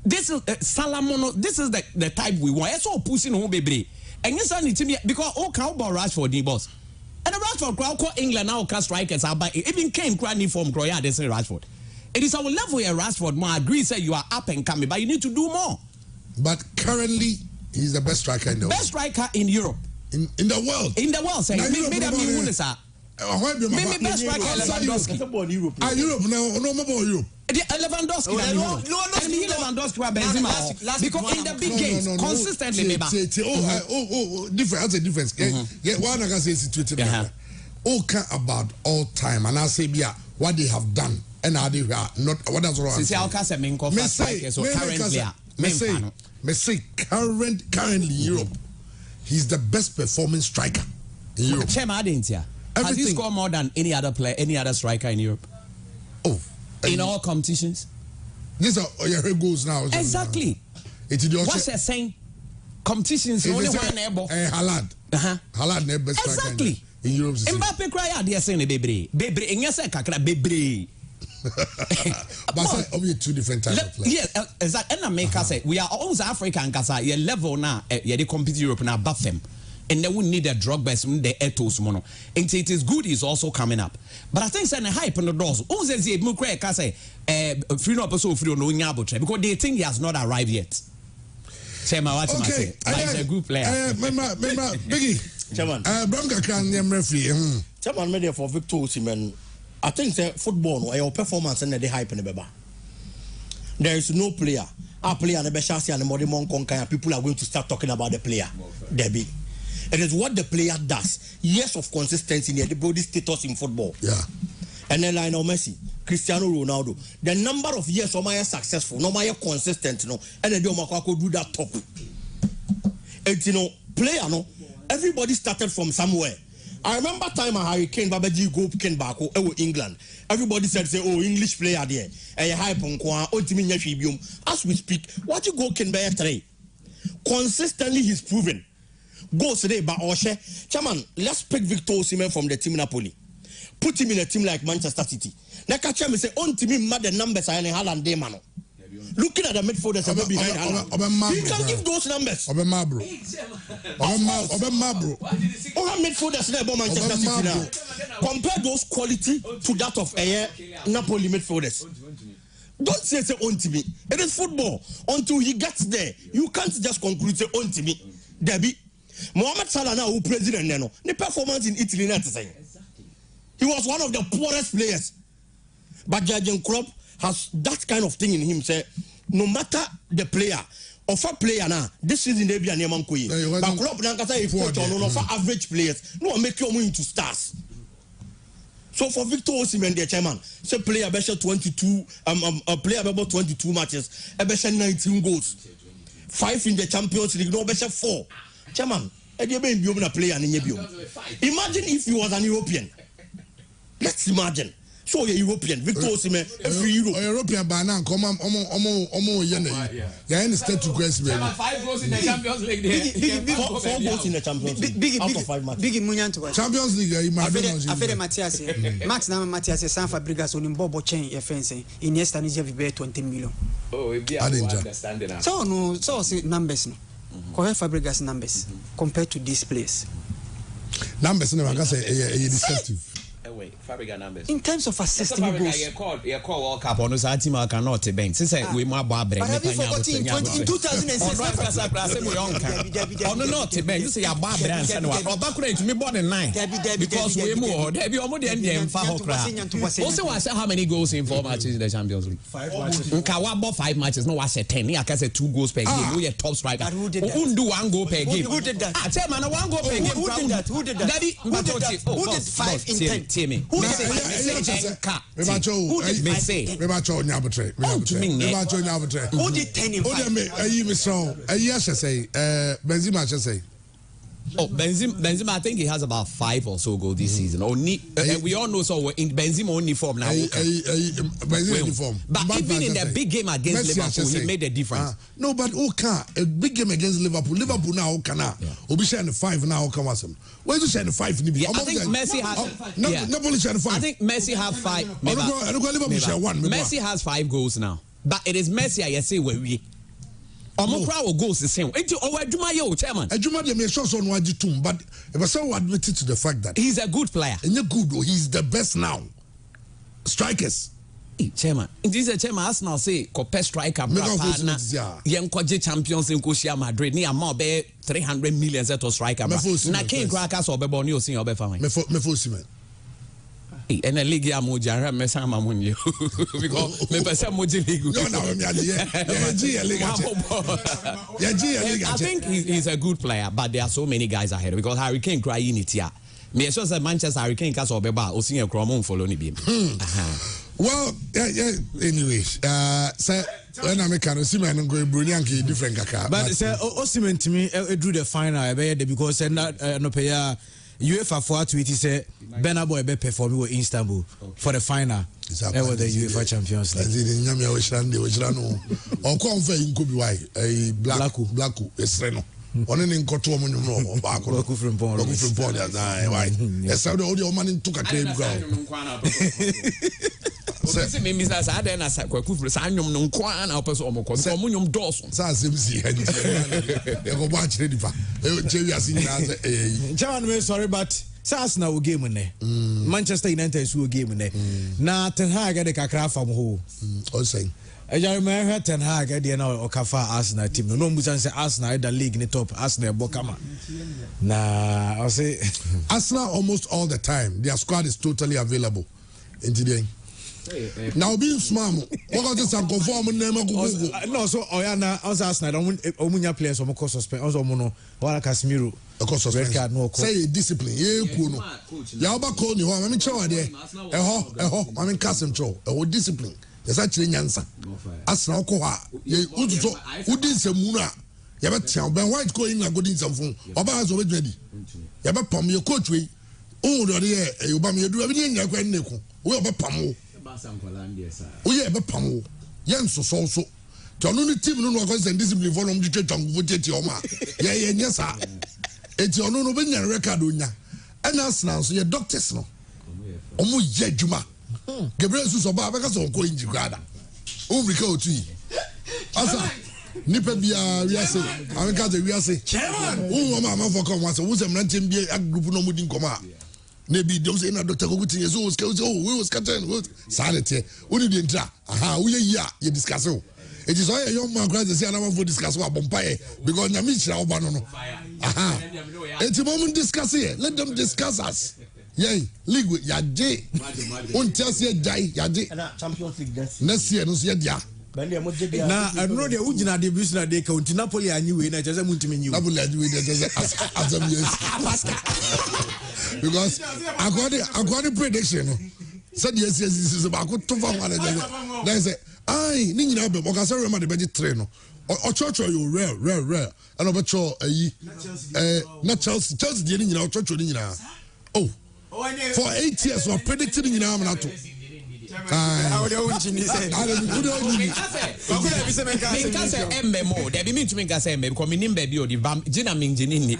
This is Salamono. This is the type we want. It's all pushing home, baby. And you say to me because all cowboy Rashford the boss. And the Rashford crowd call England now can strikers are by even Kane crying from Croya. They say Rashford. It is our level here, Rashford. I agree, say you are up and coming, but you need to do more. But currently, he's the best striker in the world. Best striker in Europe. In the world. In the world, say. Maybe best striker Lewandowski. Europe, no more Europe. Lewandowski. Lewandowski or Benzema. Because in the big games, consistently, different. That's a difference. Yeah, one I can say situated. All about all time, and I say, yeah, what they have done. And how they are not what does wrong. Currently Europe, he's the best performing striker in Europe. Has he scored more than any other player, any other striker in Europe? Oh, in all competitions. These are your goals now. Exactly. What's he saying? Competitions only one able. Haaland. Haaland the best striker exactly in Europe. Mbappe cry out there saying bebre. Bebre. Engese kakra bebre. But only two different types of players. Yes, exactly. And America say we are always African kasa. Your level now, they compete Europe now above them, and they will need a drug base, the ethos mono. And it is good is also coming up. But I think saying a hype on the doors. Who says he mukre kasa free no person free no nyabo because they think he has not arrived yet. Say my what say. He's a good player. Biggie. Chairman. Bronca can referee. Chairman media for Victor Osimhen. I think football or performance and the hype in the beba. There is no player. Our player and the Beshasi and the Modimon Konka, people are going to start talking about the player. Debbie. It is what the player does. Years of consistency in the body status in football. Yeah. And then Lionel Messi, Cristiano Ronaldo. The number of years no more successful, no more consistent, no, and then Omako do that top. And player no, everybody started from somewhere. I remember time a Hurricane Babaji go Ken Bako England. Everybody said, say, oh, English player there. And hype on Kwa, as we speak, what you go Ken Bayer 3? Consistently he's proven. Goes today by Oshe. Chairman, let's pick Victor Osimhen from the team Napoli. Put him in a team like Manchester City. Now catch him and say, on to me mad the numbers are in Haaland day man. Looking at the midfielders behind Haaland. He can give those numbers. Obemabro. Midfielders never Manchester City now. Compare those quality to that of Napoli midfielders. Don't say on to me. It is football. Until he gets there, you can't just conclude say on to me. Debbie. Mohamed Salah now who president Neno. The performance in Italy not the same. He was one of the poorest players. But Jurgen Klopp has that kind of thing in him. Say, no matter the player, of a player now, this season they be a name But Klopp now can say if coach on for average players, no make you into stars. So for Victor Osimhen, the chairman, say player better 22, a player about 22 matches, a better 19 goals, 5 in the Champions League, no better 4. Chairman, imagine if he was an European. Let's imagine. So you're European, Victor Osimhen, every Europe. European by now, come on, you're in the state to grace, baby. 5 goals in the Champions League. 4 goals in the Champions League. Out of 5 matches. Big Munyanto. Champions League, you might After Matias, Max Nama Matias, San Fabrigas, on Bobo chain, your fencing. In yesterday, you have 20 million. Oh, I didn't understand. So, no, so numbers. Correct Fabregas numbers compared to this place. Numbers, no, I can say, deceptive. Fabregas numbers. In terms of assisting goals. You call World Cup on the team I cannot bank. Since we more Barbara. But have you forgotten in 2006? On the not bank, you say a Barbara and Sanwa. Back to me born in 9. Because we more. There be almost the end for also, I said how many goals in 4 matches in the Champions League? 5 matches. Nkawabo 5 matches. No, I said 10. I can say 2 goals per game. We are top striker. Who did that? Who do 1 goal per game? Who did that? I tell man 1 goal per game. Who did that? Who did that? Who did 5 in 10? Me. Who did Who did 10 in 5? Benzema say Oh, Benzema, I think he has about 5 or so goals this season. Only, we all know so in Benzema only form now. Benzema uniform. But even in the big game against Liverpool, he made a difference. No, but a big game against Liverpool now Obi share 5 now come was him. Where you share 5? Yeah, I think Messi has. Napoli share 5. I think Messi have 5. Liverpool share 1. Messi has 5 goals now, but it is Messi I say where we. Omokra will goals the same. Into our Juma yo chairman. Juma de me shots on Wajitum, but if I say admitted to the fact that he's a good player. And you're good, he's the best now. Strikers. Chairman, this is a chairman Arsenal say compare striker partner. Young Koji champions in Kushia Madrid. Ni amount be 300 million set of striker. Na King Crackers or Beboni or sing or Befame. Me for and a league ya moja ra mesa mamunye because me pesa moji league. No na me I think he's a good player, but there are so many guys ahead because Harry Kane cry in it here. Me sure say Manchester Harry Kane cast obeba o sin e kromo follow ni bi. Well, anyway, say when I make an Osimhen go Brunianki different kaka. But say Osimhen to me drew the final because no pay UEFA for tweet say Benaboy be perform in Istanbul for the final. Ever the UEFA Champions League. Nyame we shira no. O ko onfa yin ko bi wai Blacku esreno. One in nkoto omo nyum no ba ko. Blacku from Paul. Ya wai. Esa de o man to kakra bi go. Se me misa sa da na kwaku furu sa nyum no nkwa na opeso omo ko omo nyum doso sa asem si ha e go ba chire dipa e chewi asin na say Chairman me sorry but Arsenal will game ne Manchester United will game ne na Ten Hag de kakra fam ho o say Jeremy Ten Hag de na o kafa Arsenal team no mbusan say Arsenal the league ne top Arsenal bokama na I say Arsenal almost all the time their squad is totally available in today. Now being smart, what got this and conform name no so Oyana also Arsenal omunya players omo suspend also mono wala Casemiro red card no say discipline ye ku no ya oba call ni ho me chewa de eho ma me Casemiro cho eho discipline yes actually nyansa Arsenal ko ha ye ututo udi nsemu na ya betia ben white ko in na godin nsamfun oba ha so be dwadi ya be pam ye coach we o do de e oba me edu abi ni nya kwa nneku we oba pam wo oye be pam yen so to no team no go send discipline for them to twetwa tete o ma ye nyesa eti ono no be nya record onya and Arsenal so ye doctors no omo ye djuma Gabriel so ba be ka so ko inji grada o brika otu yi asa nipa bia wi ase ameka ze wi ase o ma for come once wo sem na tem bia group no mudi nkoma maybe those in a doctor go tin so we was cutting sanity only the entra we you discuss it is all a young man cries say na for discuss what bompaye because nyame chira oba no it's moment discuss here let them discuss us league yaje on tell say jai yaje Champions League next year no say dia na no de ugina de business de count Napoli anyi we na chese muntimi nyi Napoli anyi we de asem yes because according prediction said yes is about to find one then say ai ni nyina be o ka say Rema de be 3 no o church you rare and oba cho ayi na Chelsea de ni nyina o church ni nyina oh for 8 years we predicted ni nyina am na to I don't say MMO. They be mean to me say MMO because me name baby or the Jina Minjini.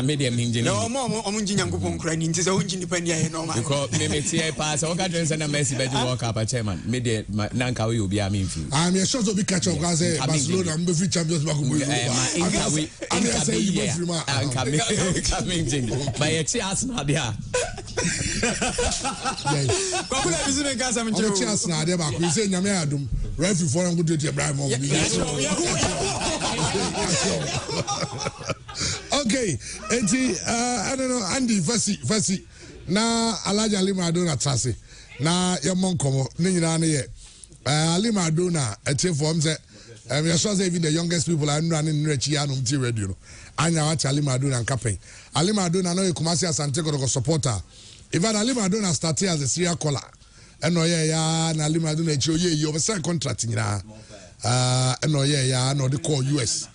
Media Minjini. No more Omunjinango Pon into the Unjini no because me see pass. I can't send a message by the walk up a chairman. Media Nanka will be a mean few. I'm a short of the catch of Gaza, Barcelona, and the free champions. I'm coming. My ex Arsenal there. Chance na dey back we say nyame adum referee for am go do Ibrahim okay enti I don't know Andy Fasi na Alhaji Ali Madona trase na ye monkomo ne nyina na ye Ali Madona etie form say we sure say even the youngest people are running rechi anum ti radio no anya wa Ali Madona campaign Ali Madona no e Kumasi Asante Kotoko supporter even Ali Madona started as a serial caller eno ye ya na Ali Madona echi oye yi obesan contract nyina eno ye ya na odi call US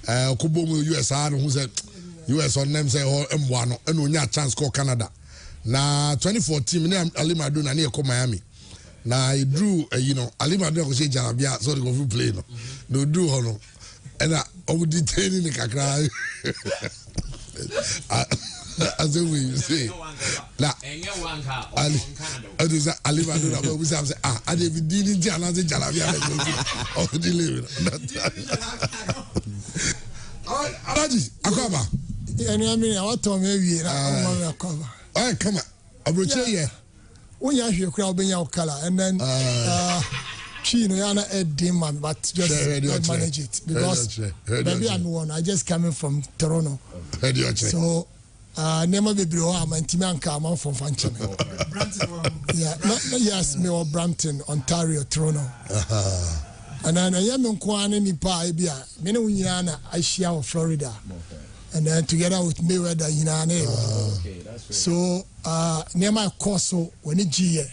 okobom US no hu say US on them say M1 and we have chance call Canada. Na 2014 me Ali Madu na near Miami. Na he drew Ali Madu ko say Janabia so they go play no. No do hono. And I would detain in the kakra. As we say. Na Ali Madu na we say I dey be dealing Janabia. Oh delay. Alaji akoma. I mean, I want to maybe I cover. All right, come on. Abroche here. When you have your crowd being your color, and then she no yana head man, but just manage it because maybe I'm one. I just coming from Toronto, so never be below. I'm Timanka. I'm from Fancham. Yeah, yes, me or Brampton, Ontario, Toronto. And then I am in Kwan Nipa, many Wiana, I share Florida. And then together with Mayweather, so near my course, when it's G,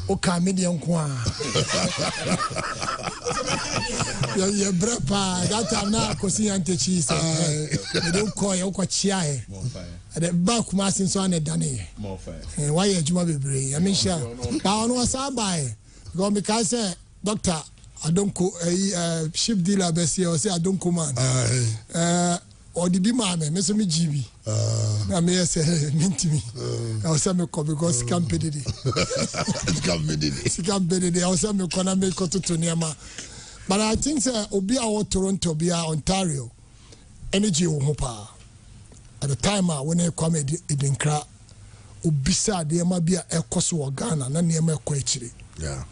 okay, medium Kwan. Your brepa, that time now, Cosi and Techi, they don't call you Chia. At the back, Martin Son and Danny. And why you might be brave? I mean, sure. Now, no, I buy. Go because, doctor, I don't go a ship dealer, Bessie, or say I don't command. Or the be man, Miss me GB. I may say, mean to me. I was saying, because he can't pay it. He can't pay it. I was saying, I make to Niama. But I think, Obi, our Toronto, be Ontario, energy hopa. At the time, when I come, it didn't crack. Ubisa, there might be a cost of Ghana, and near my quetry. Yeah.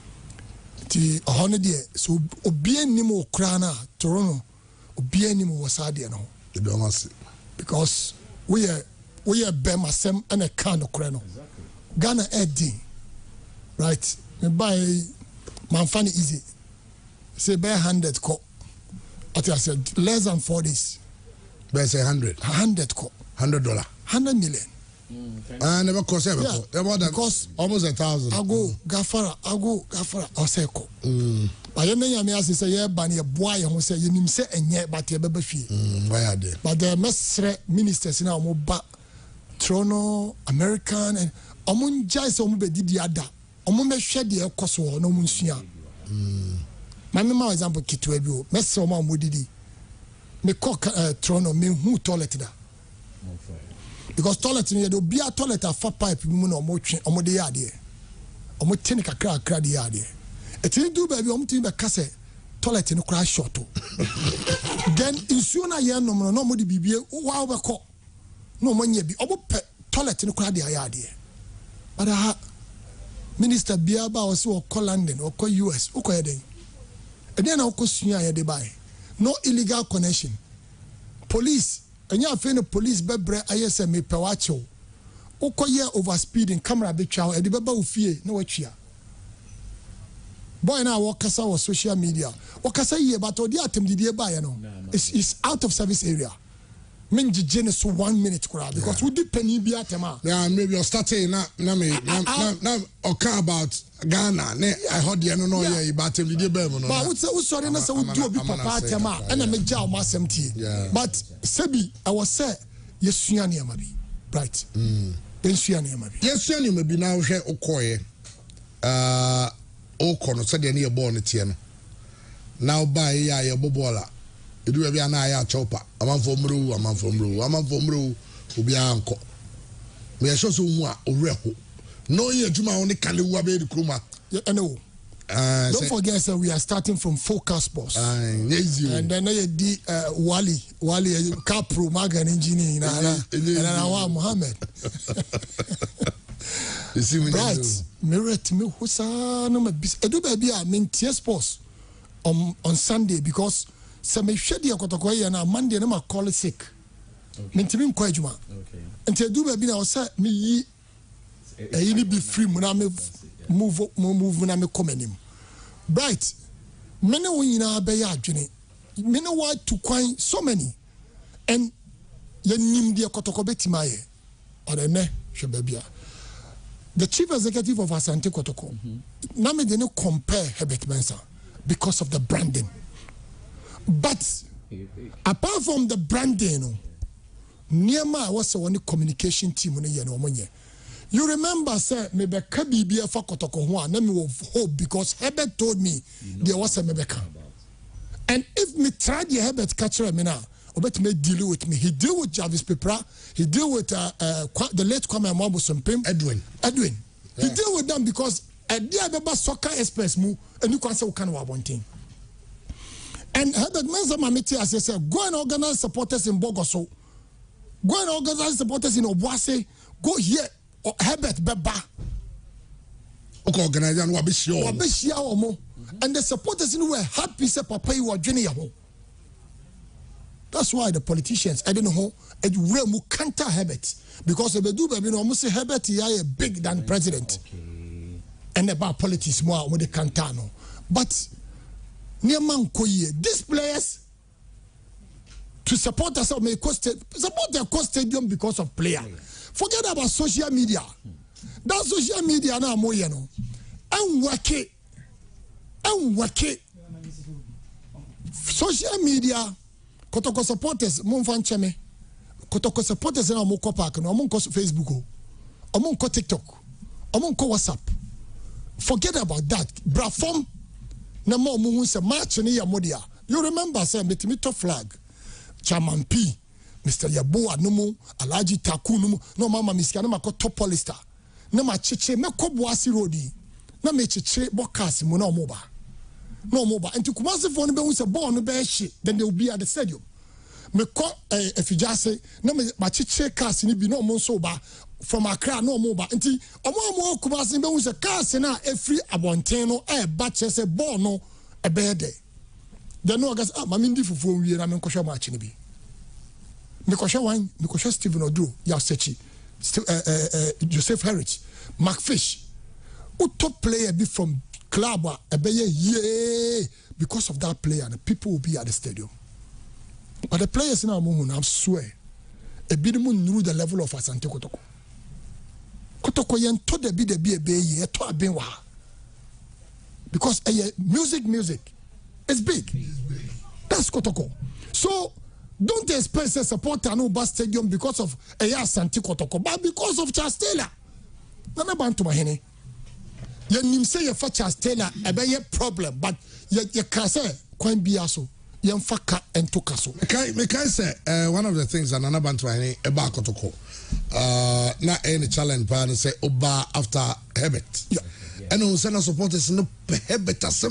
The 100 years, so Obi Nimo Krana, Toronto, Obi Nimo was Adiano. Because we are Bema Sem and a can of Crano. Ghana Eddie, right? Me buy Manfani easy. Say bare 100 co. I said less than 4 days. Bear say 100. 100 co. $100. 100 million. I never cost ever. Yeah, because almost 1,000. I go Gafara. I'll say co. But you may say, yeah, Banny, a boy, who say, you say, and yet, but your baby fee. Why are they? But the ministers now more back Toronto, American, and Omun Jais Ombe did the other. Omun shed the Kosovo, no Munsia. My member example, Kitwebu, Messoma Mudidi. Me cock Toronto, me who toilet that. Because toilet in the be a toilet a fat pipe, moon or more the idea. Or more tenica crack the idea. It will do baby to the cassette toilet in a crash shot. Then in sooner year no more the BB wow call. No money be over toilet in a crowd idea. But Minister Biaba was so call London or call US or call day. And then I'll cost you a buy. No illegal connection. Police and you have found a police bebre ISM pewacho. Oko year over speeding camera big chow and the baba fear no chia. Boy now Wakasa was social media. Wakasa ye but the atom did you buy no. It's out of service area. Minji Genesis 1 minute because we did penny be at yeah, maybe you're starting now okay about Ghana. I heard you know yeah but him did be no. But we sorry na say we do be papa tema and I make jaw masem but Sebi I was say yesua ne amabi right yesua ne amabi yesua ne amabi na wo hwe okoye okono so de ne ye ball ne tie no now buy ya ye bobola edu bia na ya chopa amanfo mru obi anko me yesho so hu a owereko no ye adwuma ho ne kalewu be de kroma no don't forget sir, we are starting from focus boss and then the Wally Capro Magan engineer and Mohammed you see me right mirate me husa no me edu baby a mentie sports on Sunday because some shady akotokoye na Monday na ma call sick mentimi nkwa adwuma enti edu baby na o say me yi ni be free mu na me move na me komanim right many wonyina be ya adwene many want to kwan so many and yenim de akotoko betimaye odene hwe babia the chief executive of Asante Kotoko na me de no compare Herbert Mensah because of the branding. But apart from the branding, Niema was one communication team on the year. You remember, sir, maybe Kabibia for Kotoko one, let me hope because Herbert told me there was a Mebeka. And if me tried the Herbert catcher me now, or bet me deal with me. He deal with Jarvis Pepra, he deal with the late Kwame Amabo Pim. Edwin. Yeah. He deal with them because at the Ababa soccer express move and you can say kind of one thing. And Herbert Mensa Mamiti, as I said, go and organize supporters in Bogoso. Go and organize supporters in Obuase. Go here. Herbert Beba. Okay, organization Wabishia Omo. And the supporters who were happy say Papa you are Jenny Yamo. That's why the politicians, I don't know, it will counter Herbert. Because if they do, you know, almost say Herbert is big than president. Okay. And about politics more with the Cantano. But near Mankoye, these players to support us may support their cost stadium because of player. Forget about social media. That social media now more you know. And work it. Social media Kotoko supporters Monfan Cheme. Kotoko supporters na Moko Park no Monko Facebook. Monko TikTok. Monko WhatsApp. Forget about that. Brafom na mo mu se match ni ya modia. You remember say metimito flag. Chairman P. Mr. Yabo Anumu, Alaji Taku Numu, no mama miska, no mako top polista. No ma cheche, me kobuasi rodi. No me cheche, bokasi, mo no moba. No moba. And to Kumasi phone be who's a born no be shit, then they will be at the stadium. Me ko if you just say, no me ma cheche cast ni be no monsoba from Accra, no moba. Until Omo Kumasi be who's a cast na every abonteno, batch se born no a bed. Then no guys, mamindi fufu, we are a kosha match ni be. Mikosha wine, Mikosha Stephen Odro, Yasechi, Joseph Harris, McFish, who top player be from club, yeah, because of that player, the people will be at the stadium. But the players in our movement, I swear, a bit knew the level of Asante Kotoko. Kotoko yen to the be a to a benwa. Because music is big. That's Kotoko. So, don't expect a supporter no bus stadium because of a Asante Kotoko, but because of Charles Taylor. Nana bantu mahene. You nim say you for Charles Taylor a be problem, but you can say Kwan Biaso, Yamfaka and Tokaso. Me can say one of the things that Nana bantu mahene about Kotoko. Not any challenge, but say Oba after Herbert. Yeah. And who send supporters no Herbert as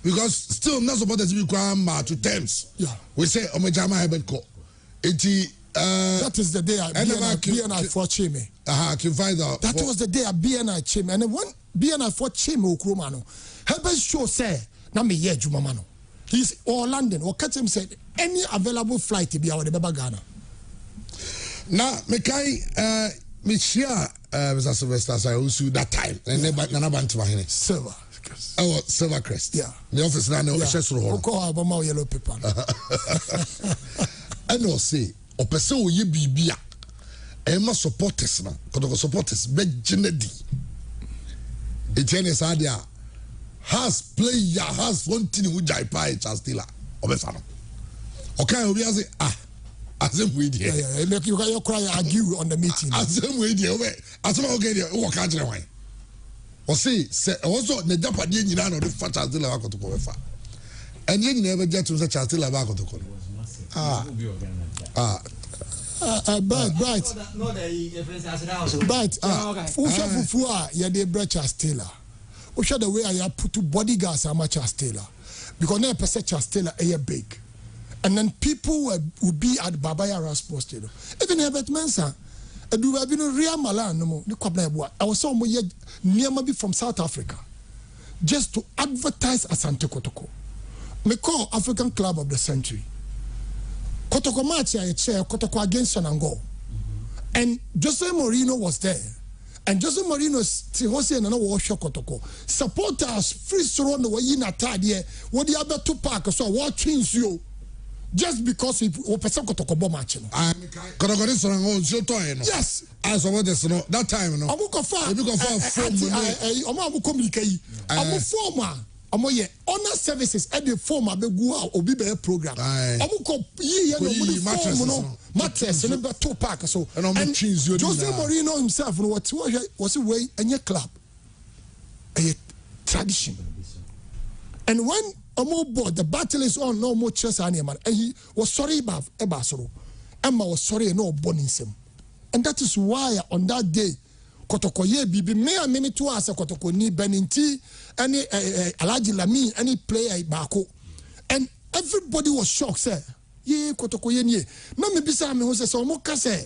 because still not supporters to be to terms. Yeah. We say Omejama Herbert ko. That is the day BNI for Chime. That was the day BNI Chime. And when BNI for Chime Ukrumano, Herbert show say, na me ye Jumamano. He's or London or catch him said any available flight to be our Baba Ghana. Now, Mekai Michia Mr. Sylvester I also that time and never Nanabantu Silver. Oh, Silver Crest. Yeah. The office now no access to Call yellow paper. And no say Opeso ye bibia. Emma supporters now. Kotoko supporters be genedi. Etienne Sadia has player has one thing with Jai Pai Chastila. Obefano. Okay, we say Asem we there. Yeah. Make you cry argue on the meeting. Asem we there. Asem okay there. Wo ka jere wan. O say also the Japanese nyina no the fat Chastila ba Kotoko wefa. Enye nyina be get to say Chastila ba Kotoko. Bright. Fufu ya de Charles Taylor. Usha the way I put to bodyguards are much Charles Taylor. Because now person Charles Taylor are big. And then people would be at Babaya Sports Stadium. Even Herbert Mensah, do have been real Malan no more. I was so near maybe from South Africa. Just to advertise Asante Kotoko. Me call African Club of the Century. Kotoko match I chair Kotoko against Sonango. And Jose Mourinho was there. And Jose Mourinho Jose and another show Kotoko. Supporters free surround the way in a tadie. What the other two parks so what change you just because we person Kotoko match. Kotoko is on show toy. Yes. I saw this no that time no. Amuko fa. Amuko communicate. Amu former omo ye honor services at the form abegu a obi be program omo ko yi no mattress no be to park so and Jose Mourinho himself no what was way any club a tradition and when omo board the battle is on no more chess and he was sorry about ebasoro Emma was sorry no bonism and that is why on that day Kotoko ye bibi me a mimi to asa Kotoko ni Beninti any Alaji Lami any player bako and everybody was shocked say ye Kotoko ye nie na me bisa me ho say so mo ka say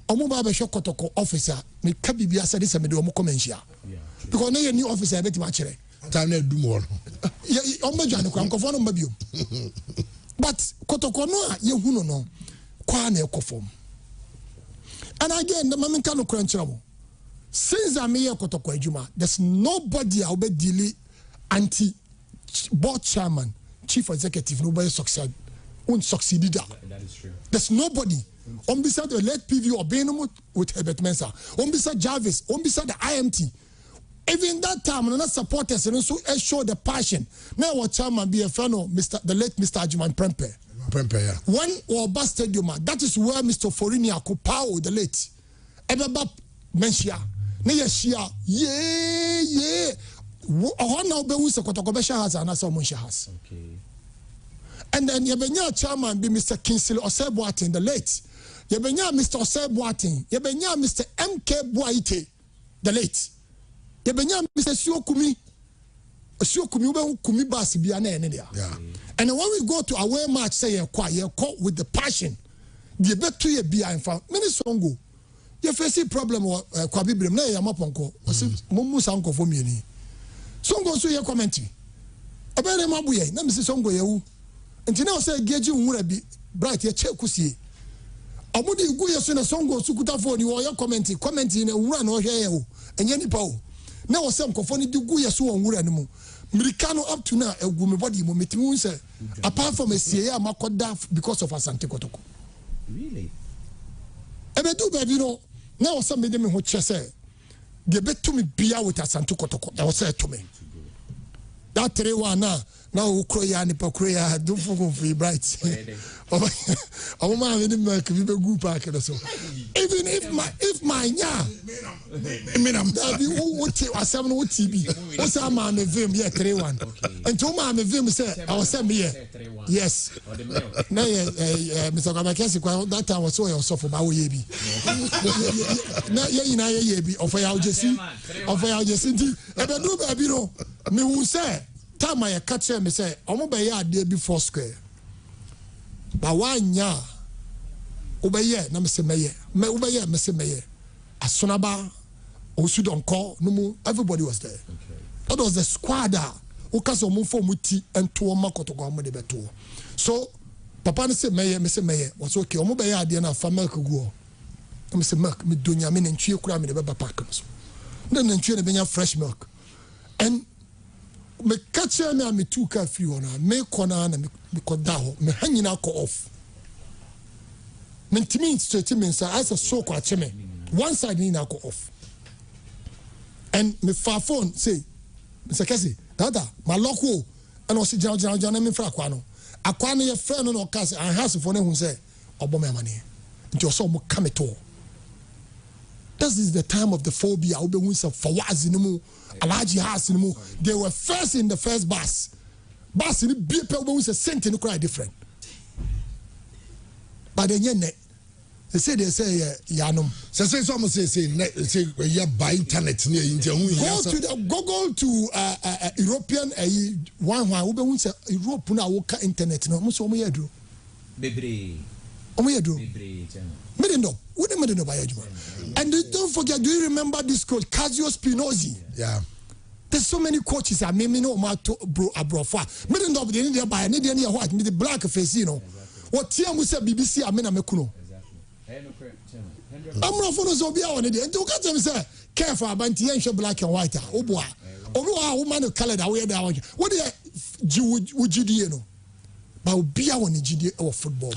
omo ba be shock Kotoko officer me ka bibia say this me do omo come nhia because na ye new officer be ti ma kire time na du mo ye omo dwane kwa nkofo no mabio but Kotoko no a ye hu no kwa na ekofom and again the mamenta no kranchira since I'm here Kotoko Ejuma, there's nobody I'll be dealing board chairman, chief executive, nobody succeeded. That is true. There's nobody. On beside the late PV or Benham with Herbert Mensah, on beside Jarvis, on beside the IMT. Even that time, not supporters and also show the passion. Now what chairman be a fellow, the late Mr. Ajuman Prempe. Yeah. One or bus stadium, that is where Mr. Forini Akupao, the late. Ebeba Menshia. Na yeshia yeah now be who se Kotoko be has and so much has okay and then yebenya chairman be Mr. Kinsley Oseboatin the late yebenya Mr. Oseboatin yebenya Mr. MK Boaite the late yebenya Mr. Siokumi ube kumi bas bia na ene dia and when we go to away match say ye kwa with the passion the betu ye bia in fact many songo you face problem kwa bibrem na ya maponko mumu sanko fo mieni songo so ye comment abere mabuye na misi songo yewu nti na o say geji nwura bi bright ye che kusie amudi igu ye so na songo sukuta fo ni wo ye comment na nwura na o hwe ye o enye nipa o na o say nkofo ni digu ye so wo nwura ni mu mirikano up to now egu me body mo metimu say apart from a sie ya makoda because of Asante Kotoko really ebedu baby no now was some me who say they bet to me bia with Asante Kotoko. I was said to me that 3-1 now Ukroya ni Pokroya do for bright. Oh man, we be good park so. Even if my that be what asem no TB. O say man me vim here 3-1. And to man me vim say I was say me here. Yes. Na Mr. Kamakesi kwa that time was so yourself ba wo ye bi. Na ye bi of ya ojesi. Of ya ojesi nti e be do ba bi no me hu say time I catch me say omo be ya ade before square. Ba wanya obeye na me se meye me obeye me se meye asonaba osudonko no mu everybody was there that was the squad o kaso mo fo muti ento ma Kotoko mo de beto so papa ne se meye me se meye was okay omo be ya ade na fa milk guo me se milk me donya me ntwie kura me de beba pack so na ntwie ne benya fresh milk and me catch me me two ka free ona me kona na me koda ho me hanyina ko off me ntimi straight me say as a so kwa cheme one side ni na ko off and me fa phone say Mr. Kesi dada ma loko and o si jana me fra kwa no akwa no ye friend no ka say an house for ne hu say obo me amane nti o so mo come to this is the time of the phobia obe hu say for wazi no mu alaji house no mu they were first in the first bus ni be pe obe hu say sent no cry different but then ne they say yanom say some say ya by internet near inter go to European one obe hu say Europe na wo ka internet no mo so mo yadro bebre omo yadro bebre no by Ajuma. And don't forget, do you remember this coach Casio Spinozzi? Yeah. There's so many coaches I mean no matter bro abrofa. Me don't be any by any what me the black face you know. What team we say BBC I mean amekuno. I'm not for no be on it. And to get them say careful about the black and white. Oh boy. Oh woman color that we that one. What would you know? But be on the GD or football.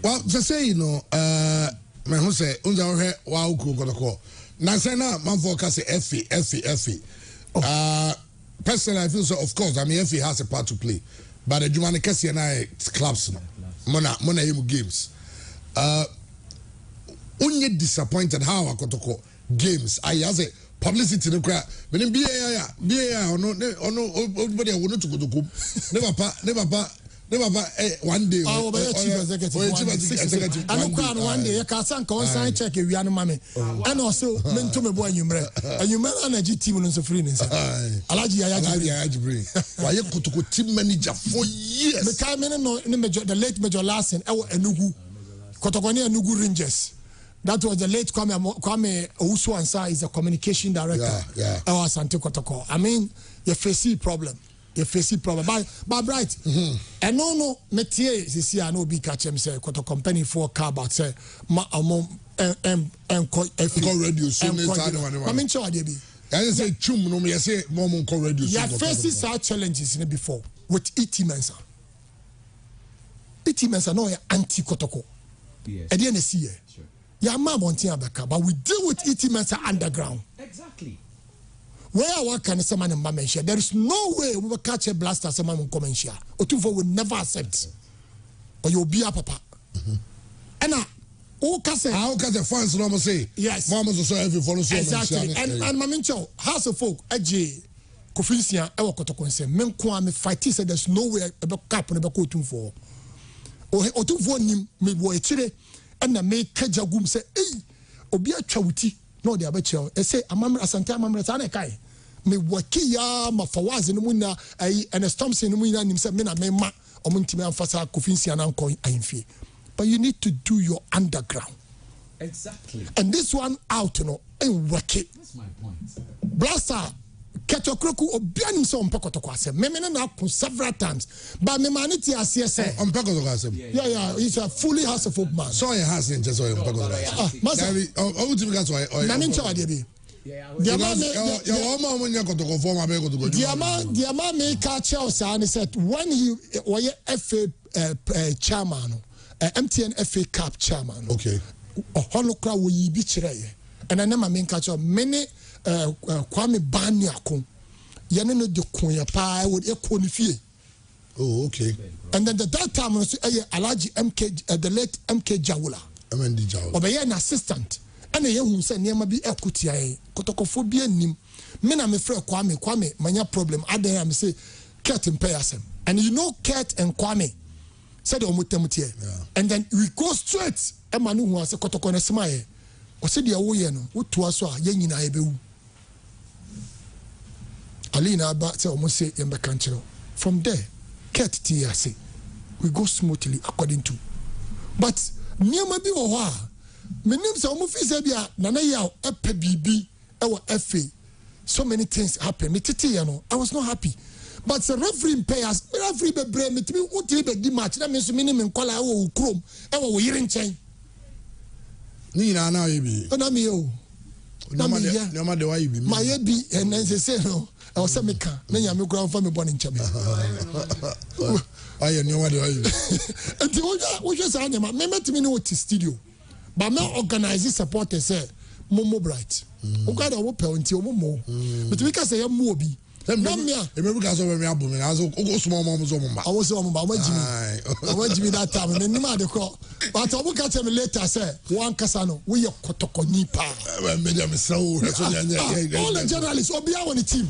Well, to say you know me who say unza ohwe wa ukru Kotoko na say na manfo ka say FA personally, I feel so. Of course, I mean, FA has a part to play, but the Jumani Kessi and I clubs no, mona emu games. Only disappointed how I got to call games. I has a publicity no crap. But in BAI or no, everybody want to go to coop. Never one day. Oh, but chief executive. I don't cry one day. You can't sign check if you are no money. And also, men to me boy you and you man energy team on the free. Alaji bring. Why you go to go team manager for years? The time no the late major last and Enugu Kotokoni Enugu Rangers. That was the late Kwame Owusu-Ansah is the communication director. Yeah. Our Asante Kotoko. I mean, you face a problem. You face a problem. But right. And no, Metier is here. No big catch him say Kotoko company for car but say ma radio so I mean, show be. I say chum no me say mom radio. You faced such challenges before with ET Mensa. ET Mensa no anti Kotoko. Yes. At the end of the year. Yeah, but we deal with ET Mensa underground. Exactly. Where I work can someone in Mamenshia, there is no way we will catch a blaster someone in Comenshia. Otuvo will never accept. Or you'll be a papa. And now, how can the fans normally say? Yes. Mama so every follow. Exactly. And Mamincho, House of Folk, AJ, Kofinsia, Ewa Kotokonse, Menkwa, me fight said there's no way about cap on the Bakotum for. Or Otuvo nim me boy chile. And I make Kajagum say, hey, Obia Chauti, no, the Abacho. I say, Amam Asante, Amam Rasanekai. Me Wakia, Mafawaz in the Muna, and a storms in the Muna, and himself, Mena, Mema, or Muntima Fasa, Kofinsi, and Uncle, I'm fee. But you need to do your underground. Exactly. And this one out, you know, and work it. That's my point. Blaster. Ketokroku obianim so mpekotoko asem memene na several times but me maniti asese mpekotoko asem yeah he's a fully House of Folk man so he has in just mpekotoko asem masa o ti because why na me nchawa de bi the man me ka Chelsea and said when he was FA chairman MTN FA Cup chairman okay holokra wo yi bi kire ye and na me ka cho many Kwame Banyako, Yanino de Kunya Pai would equal fee. Oh, okay. And then that time was Alaji MK, the late MK Jawula. MND Jawula. Or by an assistant. And a young who said, Nema be equity, Kotokophobia nim. Men I'm afraid Kwame, mania problem. I dare am say, Kurt and Payasem. And you know, Kurt and Kwame said, Omutemutia. And then we go straight. Emanu was a Kotokona Smaye. Or said, the away, what to us are yen in Ibew. Alina about almost say in the country. From there, Ket TRC, we go smoothly according to. But near my be or my name's almost Fizabia, Nanaya, FPBB, our FA. So many things happen. I was not happy. But the referee payers, referee be brave me to be what the match. That means minimum call our chrome, our hearing chain. Nina now you be. And I'm you. No matter why you be. My be and then they say no. I was a maker. Then you are from a born in Chami. I know what you and what you say, I met me know what studio. But now organizing supporters say Momo Bright. Who got a whoop until Momo. But we can say a Mobi. Remember, because of me, I was small mom's on my. I was on my way. I went to me that time and then you might call. But I will catch him later. I said, one Casano, we are Kotokonipa. All the journalists will be on the team.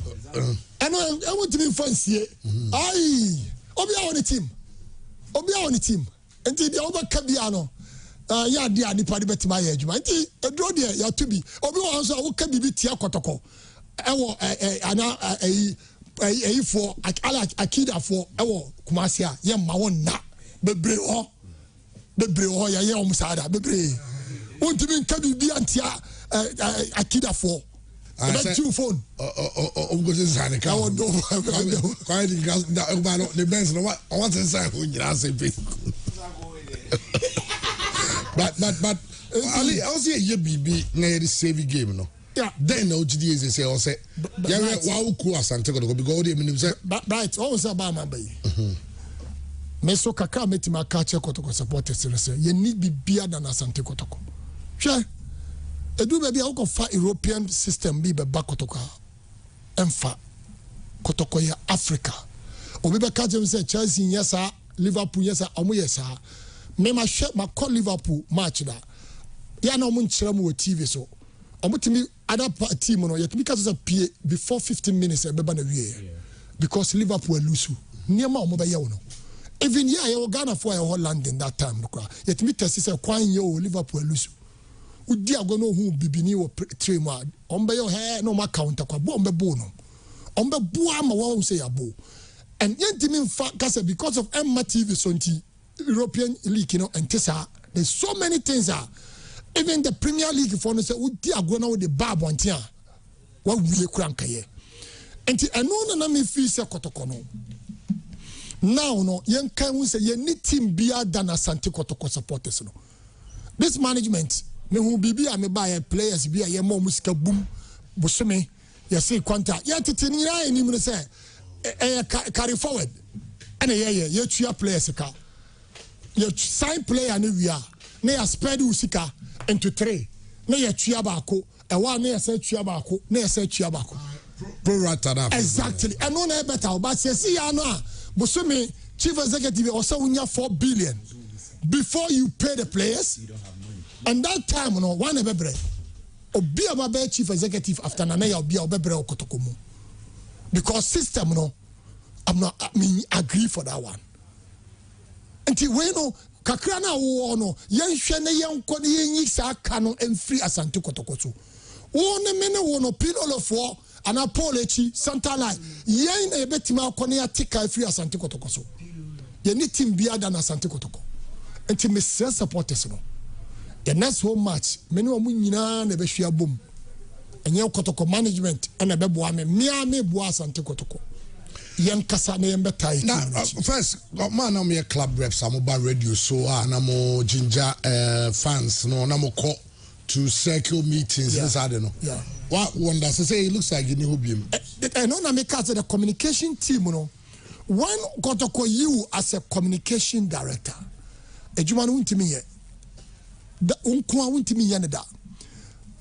And I want to be fancy. Aye, Obia on the team. Obia on the team. Until the over Cabiano. Yeah, dear, the party bet my age. My tea, a draw there, you have to be. Obia also, I will can be Tia Kotoko. Ewo for akida for ewo kumasia ye ma won na bebre ho ya omusada bebre wontimi nka bibi antia akida for the two phone go to Sanika quite the best no what inside who you say but Ali I was here bibi na ye save game no. Yeah, then no GDS say or say yeah wow cool asante ko because they mean say right always about my baby me so kaka meti ma ka che kotoko support say you need be bigger than asante kotoko sure edu be bia ko fa European system bi be ba kotoko emfa Kotokoya Africa. Obi be catch him say Chelsea yes sir, Liverpool yes sir, omo yes sir. Me ma share ma call Liverpool match da. Ya na omo nkyere mu TV so. Omo timi other team no yet because of PA before 15 minutes e beba na wie. Because Liverpool lose. Niema omo be ye no. Even here you Ghana for your London that time yet me test say kwan ye o Liverpool lose. Udi agono hu bibini wo three ma. Ombe yo he no ma counter kwa bo ombe bo no. Ombe bo ama wo say abo. And yentimi mfa kase because of Emma TV sonti European League, you know, and Tessa, there's so many things are. Even the Premier League for no say udi agona with the bab one tia. What we crank ye. And I know na me feel say Kotoko no. Now no yen kan say ye need team bia than Asante Kotoko supporters no. This management me who bibi a me buy players bia ye more musika boom bosome ye say kwanta ye titini ya eni me say carry forward and ye tua players ka ye sign player ne wia na ya spread usika into 3 na ye tua baako e wa na ye say tua baako na ye say tua baako pro rata that exactly and no na better but see ya no bosome chief executive also unya 4 billion before you pay the players. You don't have money. And that time no one ebebre obi amabe chief executive after na ya obi obebre okotokomu because system no I mean agree for that one. Until we no kakra na wo no yen hwe na yen ko ne yen yi sa ka no emfiri Asante Kotoko so wo ne me ne wo no pilolofo ana polechi center line yen e betima ko ne atika efiri Asante Kotoko so ye ni team bia da na Asante Kotoko until me supporters no the next home match me ne wo nyina na be hwia bom enye Kotoko management na be boa me me boa Asante Kotoko. Young Kasane and Betai. Now, first, man, I'm a club reps. I'm about radio, so I'm ginger fans. No, I'm call to circle meetings. Yes, I don't know. Yeah. What one does say? It looks like you know him. I know. I'm the communication team. You know, when Kotoko you as a communication director, a Juman won't me yet. The unkwa won't me yet.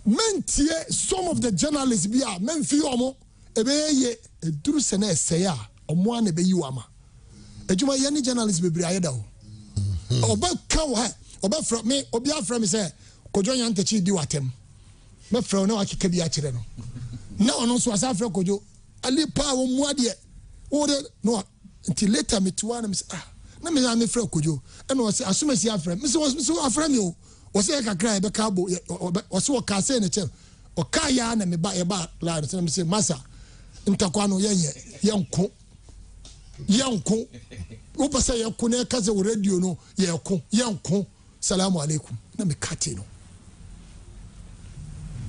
Men tie some of the journalists be a men feel ebe ye duru sene eseya omo an ebe yiwama ejuma ye ni journalist bebre ayeda o oba kan wa oba from me obi afra me say kojo nya ntachi di watem me fra na wakeka bi a kire no na ono so asa fra kojo ali pa wo mu ade o de no until later me tuwa na me say na me fra kojo e no say asumasi afra me say afra me o say kakra e be ka bo o say o ka say ne che o ka ya na me ba e ba la na me say masa ntakwano yanko wo pasa yanko na kaze wo radio no yanko salamu alaikum na me kate no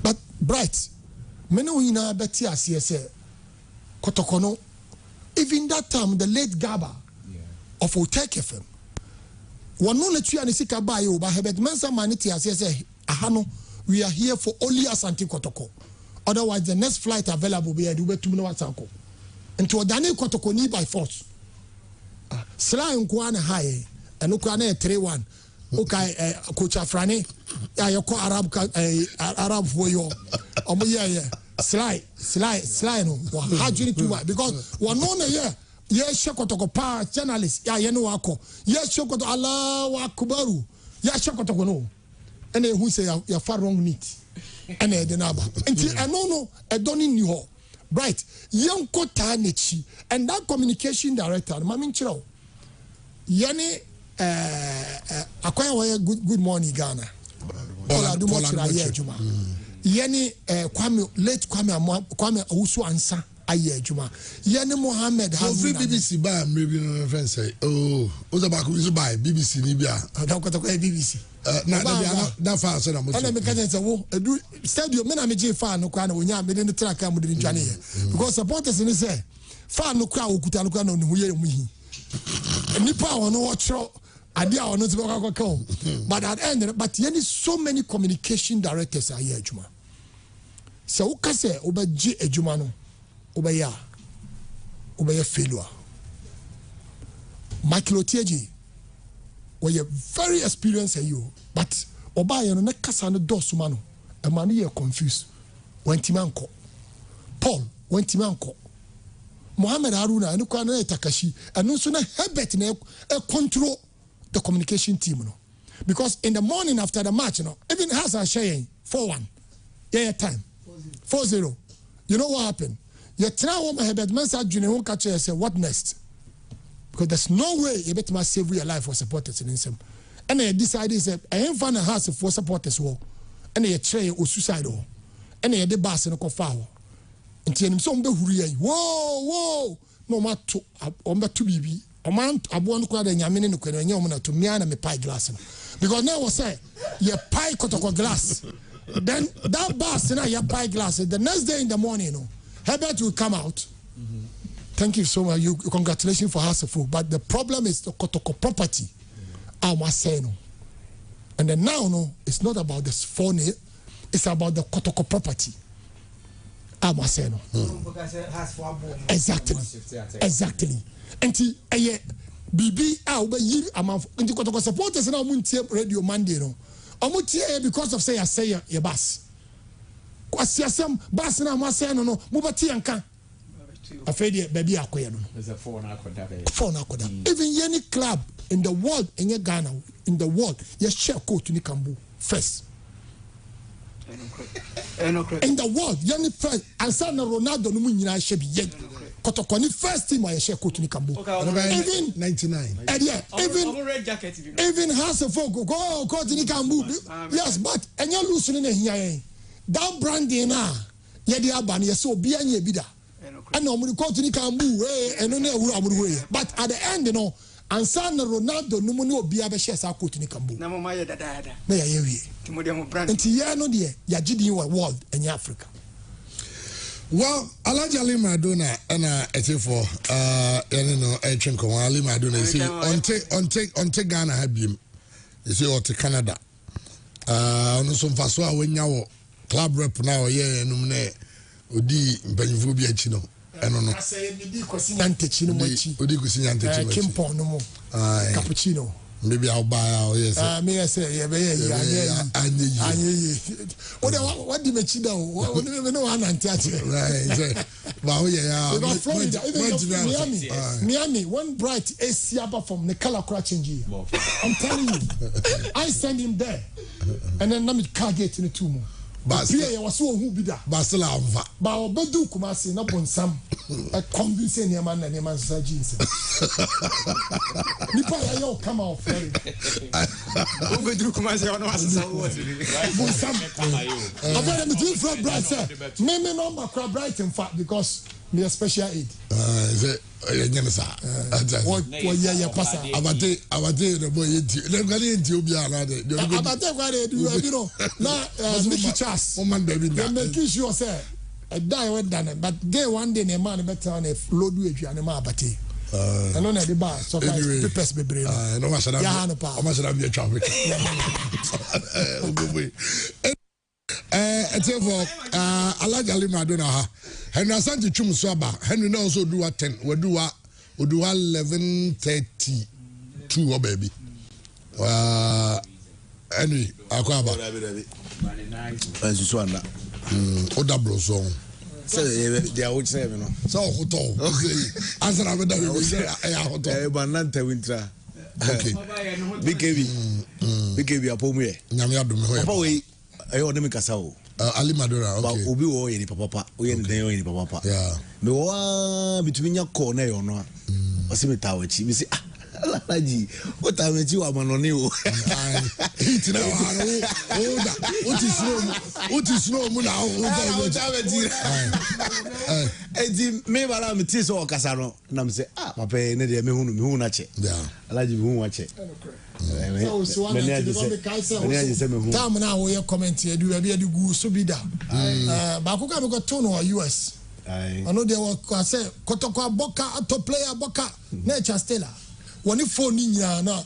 but bright me no hina beti asese Kotoko no even that time the late Gaba of Otek FM wano na tua ne sika ba ye oba hebet mensa maniti asese ahano we are here for only Asante Kotoko. Otherwise, the next flight available be able to know what's uncle. And to Dani Kotoko ni by force. Sly Nkwana high and Ukane 3-1. Okay, Coach Afrani, you call Arab for you. Sly, no. How do you do that? Because one on a year, yes, Shakotoko pa journalist, Yanuako, yes, Shokoto Allah Wakubaru, yes, Shakotoko no. And then who say you're far wrong meat. And the number. Until I know I don't need you. Right. Young Kota Nichi and that communication director, Mamin Chiro. Yani acquire good morning, Ghana. Yani Kwame Usu Ansa Aye Juma. Yani Mohammed has BBC by maybe no friend say, oh, what's about buy BBC Libya? Don't go to BBC. That far so and then because do stadium me na me fan no kwa na onya me dey track am dey ntwane here because supporters ni say fan no kwa okuta no kwa na hu ye mu hi nipa wono wo chro ade a wono tiba kwa kwa but at end but you need so many communication directors are here adwuma so ukase obaji adwuma no obaya failure Michael Otieji we are very experienced at you, but Obaya no kasa no dos mano, a man here confused. When Timanko, Paul, when Timanko, Mohamed Haruna and Kwana Takashi and also na Herbert control the communication team no. Because in the morning after the match, even has a share 4-1. Yeah, time 4-0. You know what happened? You try one Herbert Mensah Junior won't catch and say what next? Because there's no way you better save your life for supporters in him. And they decided say I ain't find a house for supporters war. And they try or suicidal. And they did bass and a foul. Until him some be whoa no matter on the 2BB. A man I want to call the Yamin to me and me pie glass. Because now was say your pie kotoko glass. Then that bass in your pie glass. The next day in the morning, Herbert will come out. Thank you so much. Congratulations for House of Food. But the problem is the kotoko property. I must say no. And then now it's not about the phone. It's about the kotoko property. I must say no. Exactly. And BB and the supporters now radio Monday because of say your bus. Kwasiasem bus na ma say no mubati anka. Afedi baby akoye no. There's a phone akoda. Even any club in the world in Ghana in the world you share code to Nikambu first. In the world, yani first and say na Ronaldo no mu nyina hye bi Kotokoni first team I share coach Nikambu. Even 99. Even House of Folk go coach Nikambu. Yes, but and you lose in here. That branding na ye dey aba na so bia nya bi da. And no mu coach Nikambu and no na ewura amuru we. But at the end and say na Ronaldo no mu na obi aba share sa coach Nikambu. Na mo ma ye dada. Na ye wie. Timodi am brand. Nti ye no de ya gidi world in Africa. Well, Alaji Ali Madonna and for Chinko Ali Madonna say on take Ghana have him. You see or to Canada. No some faswa when you club rep now numne odi mpanyifu bi achino eno no. Say midi kwesi nyantechino machi. Odi kwesi nyantechino machi. Kimpon no mo. Cappuccino. Maybe I'll buy yes. Me I say yeah what the mechi da o no one antiache. Right. Wow yeah. Miami one bright Asiaba from the color crack change. I'm telling you. I send him there. And then let me car gate in the two more. But here was so who be that. Basila amfa. Ba obedu Kumasi na bonsam. A convince any man and man say jeans. Nipa ya yo come out free. Obedu Kumasi ono asesa wo. Bonsam. Avoid me to from bright sir. Me no makra bright in fact because me a special aid. What yeah passa. Abate the boy the gari enti obi ara de. Abate kware do you know. Na Mickey Charles. Woman baby na. Make sure say a die when done but gay one day na man better on a load we aduane ma abate. I know na the bar so papers be brain. No ma shada. Ya no pa. O ma shada be traffic. For Alaji Ali Madonna ha Henry Asante Twum so aba Henry na also do 10 we do 11:32 o baby Henry akwaba so anda o double so say they are say me no so hoto answer na me da we say hoto but nanta winter okay BKB apomu ye nyame adom ho papa we ayo de me kasa o Ali Madonna okay obi wo ye ni papa o ye den yo ye ni papa yeah me wo bitumi nya ko na yo no a o se me tawachi me say Alaji o tawachi wa manoni o itina wa no o ti snow mu na o tawachi edi me bala me ti so kasa no na me say papa ne de me hu na che yeah Alaji me hu wa che time now we comment here do be go so be that ba ko ka me go to no US I know they were say kotoko boka to player boka nature stella woni phone nya na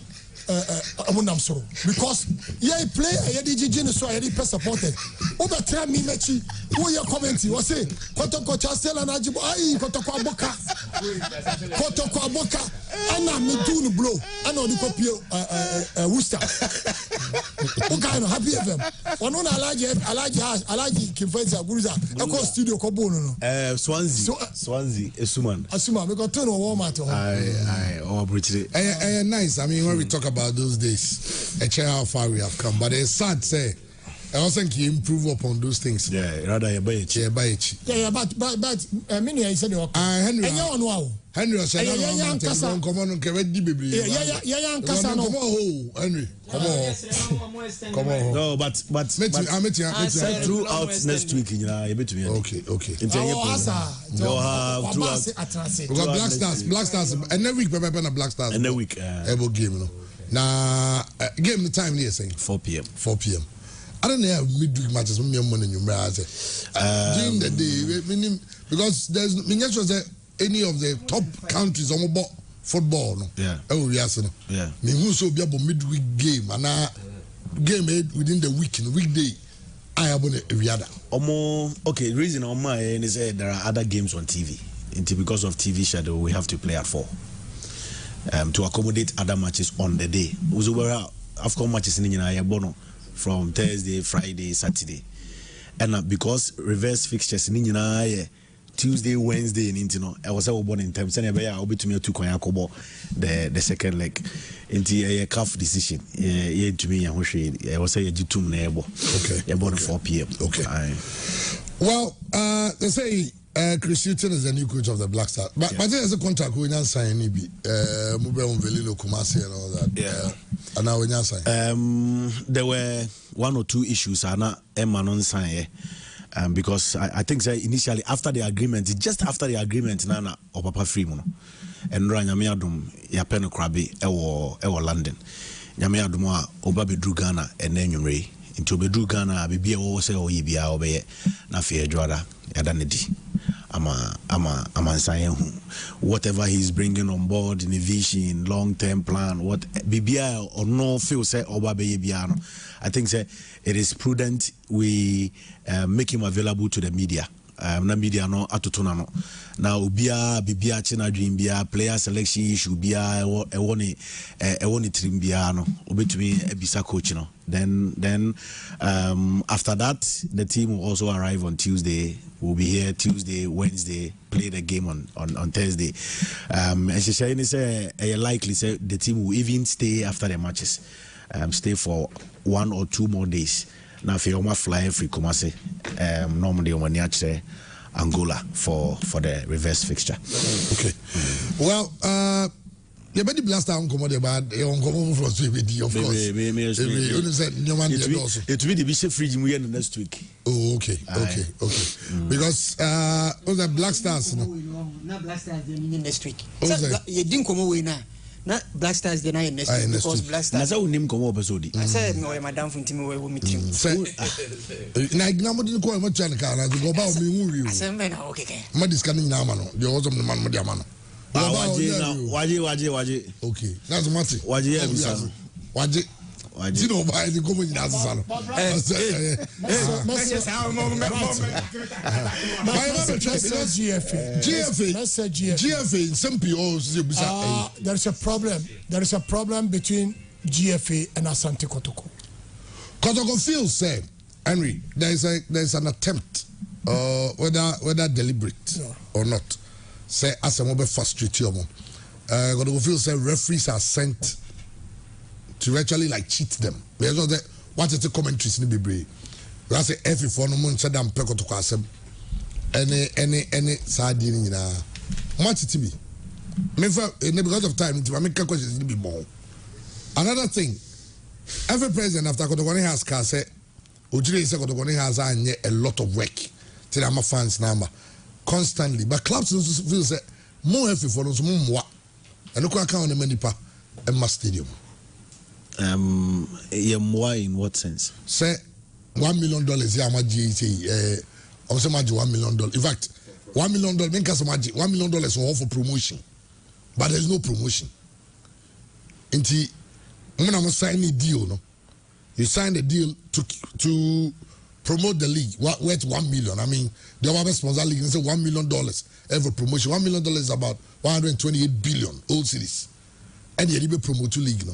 amunam so because yeah play a DJ so I dey supported over tell me mechi who you comment you say kotoko stella na jibo ai kotoko boka ana me do no blow ana odi copy Worcester o guy no Happy FM ono na alaji Kimfenza Guruza e studio ko bo no Swansea Asuma me go turn on Walmart nice. I mean, when we talk about those days, how far we have come, but it's sad say I also think you improve upon those things. Yeah, rather you buy it. Yeah, but many I said Henry said come on, baby. Yeah, come on. No, but throughout next week, you know, you bet me. Okay. Because Black Stars, and every week, Black Stars. And every week, every game, no. Now, game the time here saying 4 p.m. I don't know midweek matches when you're money in your during the day, because there's any of the top countries on about football, no? Yeah. Oh, yes, no. Yeah. Me who so be a midweek game and game within the week, in the weekday. I have on a riada. Okay, the reason on my end is there are other games on TV. Because of TV schedule, we have to play at 4 to accommodate other matches on the day. After matches in Bono from Thursday, Friday, Saturday, and because reverse fixtures in Tuesday, Wednesday, and Intino, I was born in time. I'll be to me to Koyakobo the second leg into a calf decision. Yeah, to me, I was say a G2 neighbor. Okay, you're born at 4 p.m. Okay. Well, they say Chris Hutton is the new coach of the Black Stars, but there's a contract with Nyansa and Nibi, Mubel Velino Kumasi and all that. Yeah. And now Nyansa. There were 1 or 2 issues. Ana Emma non sign. Because I think initially after the agreement, just after the agreement, Nana or Papa Freeman and Ranyamiadum Yapeno Krabi ewo London. Yamiadumwa Obabe Drew Ghana and then you ray into Bedru Ghana, Bibia Ose or Ibia Obe, Nafia Joada, Yadanedi. I'm saying whatever he's bringing on board in the vision, long-term plan, what BBI or no feel say Obabe Biano. I think say it is prudent we make him available to the media. Na media no atutuna no. Now ubia bibia chena dream bia player selection issue bia e woni trim bia no obetumi ebisa coach no. Then after that the team will also arrive on Tuesday. We'll be here Tuesday, Wednesday, play the game on Thursday. And she say likely say the team will even stay after the matches. Stay for 1 or 2 more days. Now if you want to fly free Kumasi, normally on Niache Angola for the reverse fixture. Okay. Well, the body blaster on commode bad on commode for CBD, of course. It will be the Bishop Fridge next week. Oh, okay. Because the Black Stars, no, Black Stars next week. You didn't come away now. Not Black Stars the night next week because Black Stars. Nasa unim komo episode. I said no, madam from Timi we meet you. Na ignamo didn't call much and car and go about me who you. I said man okay. Madis coming now man. The awesome man Madiamano. Waji. Okay. That's Mati. Waji ebisa. Waji. Dino buy the go in as salon. GFA in some POs. There is a problem between GFA and Asante Kotoko. Kotoko feels say, Henry, there's an attempt, whether deliberate or not. Say as a mobile frustrate you. Kotoko feels say referees are sent to actually like cheat them. Because what is the commentaries in the Bible? We say every for no month said I'm peko to kwasem. Any sardine in much it be. Because of time, I make questions to be more. Another thing, every president after Kotokoni has car say, Ujiri say Kotokoni has a lot of work. Till I'm a fans number constantly. But clubs feel say more effort for us more. And look at on the many pa Emma Stadium. Why in what sense? Say $1 million yeah, my GFA. Also, my $1 million. In fact, $1 million make us $1 million for promotion, but there's no promotion. When I'm signing a deal, no, you sign the deal to promote the league worth $1 million. I mean, the other sponsor league is $1 million every promotion. $1 million is about 128 billion old cities. And you even promote to league, no.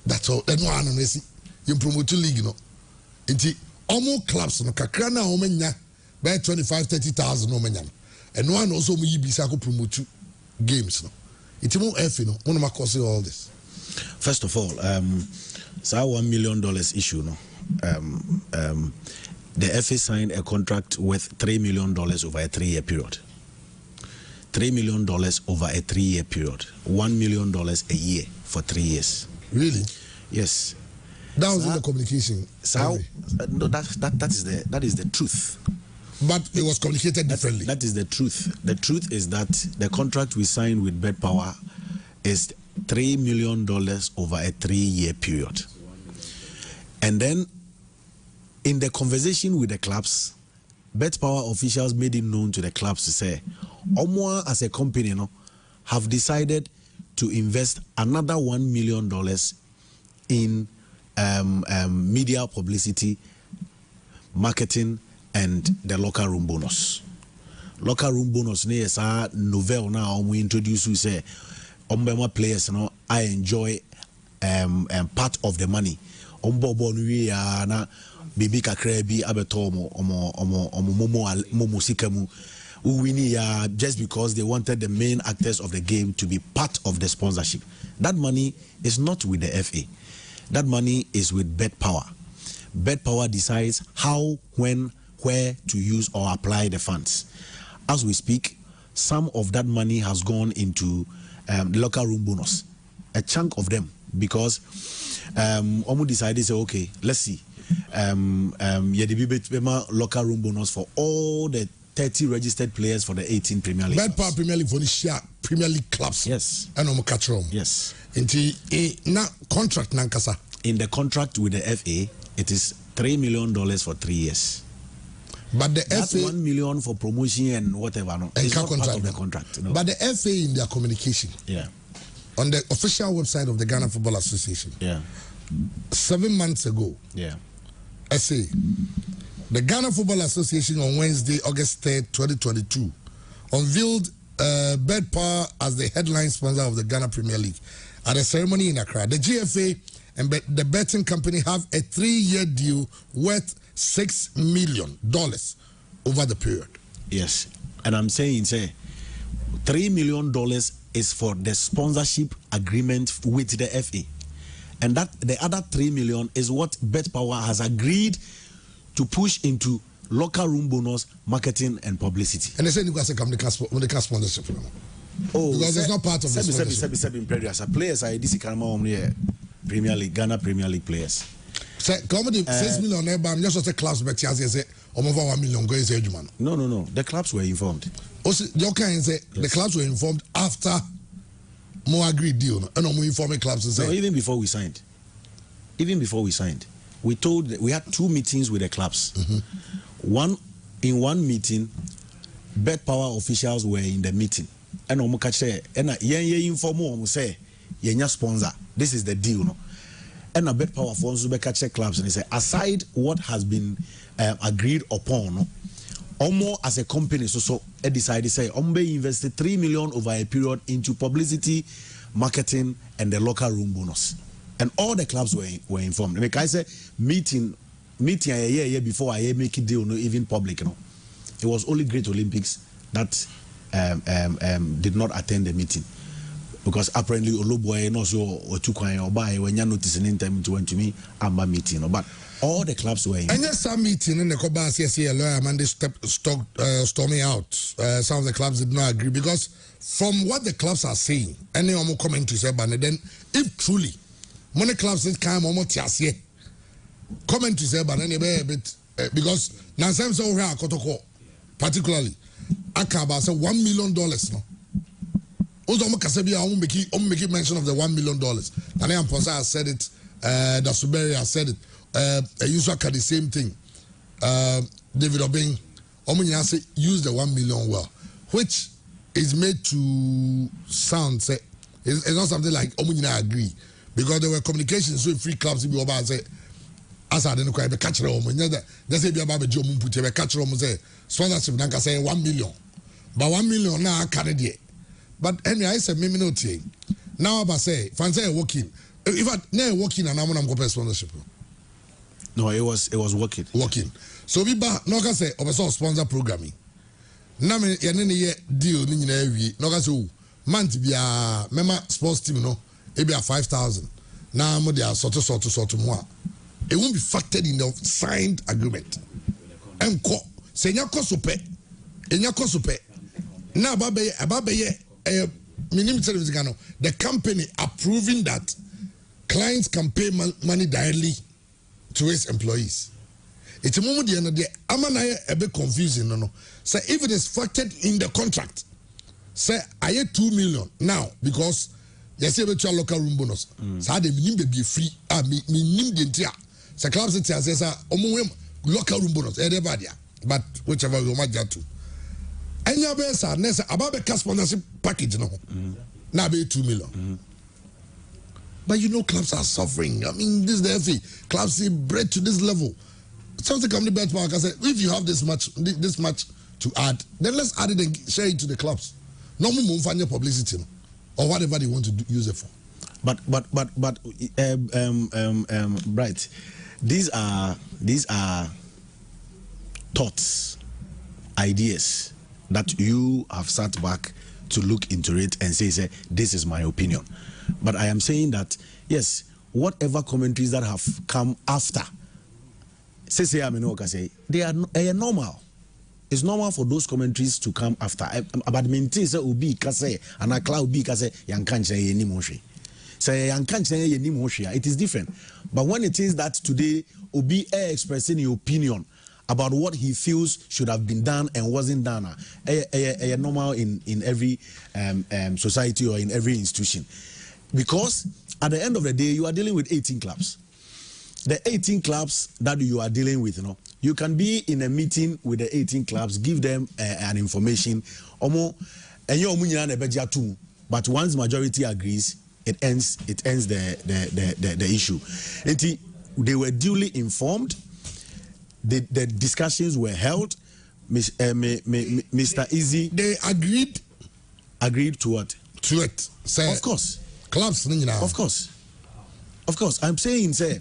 That's all. Then one you promote to league, no. Inti almost clubs, no. Kakrana omenya by 25-30,000 omenya. And one also me bisa ko promote to games, no. It's more F, no. One of my causes all this. First of all, so $1 million issue, no. The FA signed a contract worth $3 million over a 3-year period. $3 million over a 3-year period. $1 million a year for 3 years. Really? Yes. That was in the communication. So no, that is the truth. But it was communicated differently. That is the truth. The truth is that the contract we signed with Bet Power is $3 million over a 3-year period. And then in the conversation with the clubs, Bet Power officials made it known to the clubs to say, Omwa as a company, have decided to invest another $1 million in media publicity, marketing, and the locker room bonus. Locker room bonus is a novel now we introduce you say Ombema players I enjoy part of the money. Ombobo na bibi kakra bi abeto momo sikamu uwini just because they wanted the main actors of the game to be part of the sponsorship. That money is not with the FA. That money is with Bet Power. Bet Power decides how, when, where to use or apply the funds. As we speak, some of that money has gone into the locker room bonus. A chunk of them, because Omu decided, say, okay, let's see. Locker room bonus for all the 30 registered players for the 18 Premier League. Bet Power Premier League for the share Premier League clubs. Yes. And Omu catch room. Yes. Na contract nankasa. In the contract with the FA, it is $3 million for 3 years. But the That's FA $1 million for promotion and whatever. No, it's not part of the contract. No. But the FA in their communication, on the official website of the Ghana Football Association, 7 months ago, say the Ghana Football Association on Wednesday, August 3rd, 2022, unveiled Bet Power as the headline sponsor of the Ghana Premier League at a ceremony in Accra. The GFA and the betting company have a 3-year deal worth $6 million over the period. Yes. And I'm saying, $3 million is for the sponsorship agreement with the FA. And that the other $3 million is what Bet Power has agreed to push into locker room bonus, marketing, and publicity. And they say you guys come the sponsorship. Oh, because it's not part of the sponsorship. Players are this Premier League, Ghana Premier League players. Say, comedy 6 million, I'm just a clubs, but you say, over 1 million go is man. No. The clubs were informed. Also, you can say the clubs were informed after more agreed deal, and more informing clubs to say. No, even before we signed. We had 2 meetings with the clubs. In one meeting, Bet Power officials were in the meeting. And inform say, sponsor. This is the deal. No? And a Bet Power for clubs and they say, aside what has been agreed upon, no? Omo as a company so decided say invested $3 million over a period into publicity, marketing, and the locker room bonus. And all the clubs were informed. Like I said, meeting a year before I make it deal, no, even public. You know, it was only Great Olympics that did not attend the meeting because apparently Oloboy no so or Tukwan or by when you notice in time to went to me Amba meeting. But all the clubs were in. And yes, some meeting in the Cobas CSA lawyer Monday storming out. Some of the clubs did not agree because from what the clubs are saying, any more comment to say, but then if truly money clubs is kind of tiasie comment to say, but any bit because now some so here Kotoko particularly Akaba say $1 million no. Also, I'm making mention of the $1 million. And I am I said it. Dasuberi has said it. Usually the same thing. David Obeng, say use the 1 million well, which is made to sound say it's not something like I agree because there were communications with free clubs. People say as I didn't quite be catch them. There's a baba job put a catch them say sponsorship nanka say 1 million. But 1 million now Canadian. But anyway, I said me no tea. Now I say fancy working. If I never working and I'm going sponsorship. No, it was working. Working. So we ba no can say over sponsor programming. Na me ye deal ni nyina wi. No can say month bia mema sports team no e bia 5,000. Na mo dia sort mo a. It won't be factored in the signed agreement. Enko se nya kosope. Enya kosope. Na ababe the company approving that clients can pay money directly to its employees. It's a moment the end of the day, a bit confusing. No. So if it is factored in the contract, say I get 2 million now because you say about your local room bonus. So they need to be free. Need the entire. So clubs it says local room bonus. But whichever you might get to. And your best are about the sponsorship package. No, now be 2 million. But you know, clubs are suffering. I mean, this is the FA. Clubs say bread to this level. Something company benchmark. I said, if you have this much to add, then let's add it and share it to the clubs. No more find your publicity or whatever they want to use it for. But right. These are thoughts, ideas that you have sat back to look into it and say this is my opinion. But I am saying that yes, whatever commentaries that have come after, they are normal. It's normal for those commentaries to come after. But maintain say obi kase and a cloud be kase yankanche yeni moshi. Say yankanche yeni moshi. It is different. But when it is that today obi expressing your opinion about what he feels should have been done and wasn't done, normal in every society or in every institution. Because at the end of the day, you are dealing with 18 clubs. The 18 clubs that you are dealing with, you can be in a meeting with the 18 clubs, give them an information, but once majority agrees, it ends the issue. They were duly informed. The discussions were held. Mr. Easy, they agreed to what? To it. Say, of course. Clubs, of course. I'm saying, say,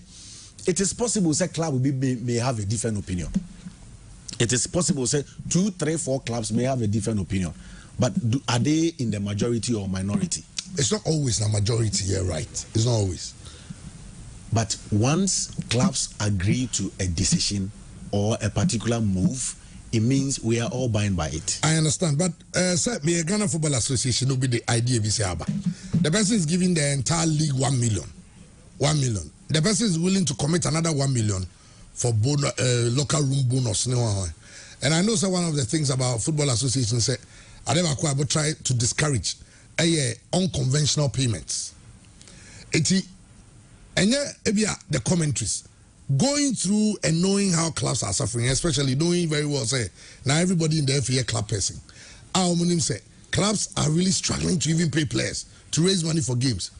it is possible, say, club may have a different opinion. It is possible, say, 2, 3, 4 clubs may have a different opinion. But are they in the majority or minority? It's not always the majority. Yeah, right. It's not always. But once clubs agree to a decision or a particular move, it means we are all bound by it. I understand, but me Ghana Football Association will be the idea. The person is giving the entire league 1 million. 1 million. The person is willing to commit another 1 million for local room bonus. And I know one of the things about Football Association say I never quite try to discourage unconventional payments. The commentaries. Going through and knowing how clubs are suffering, especially knowing very well, say, now everybody in the FA club person. Our Munim say, clubs are really struggling to even pay players to raise money for games.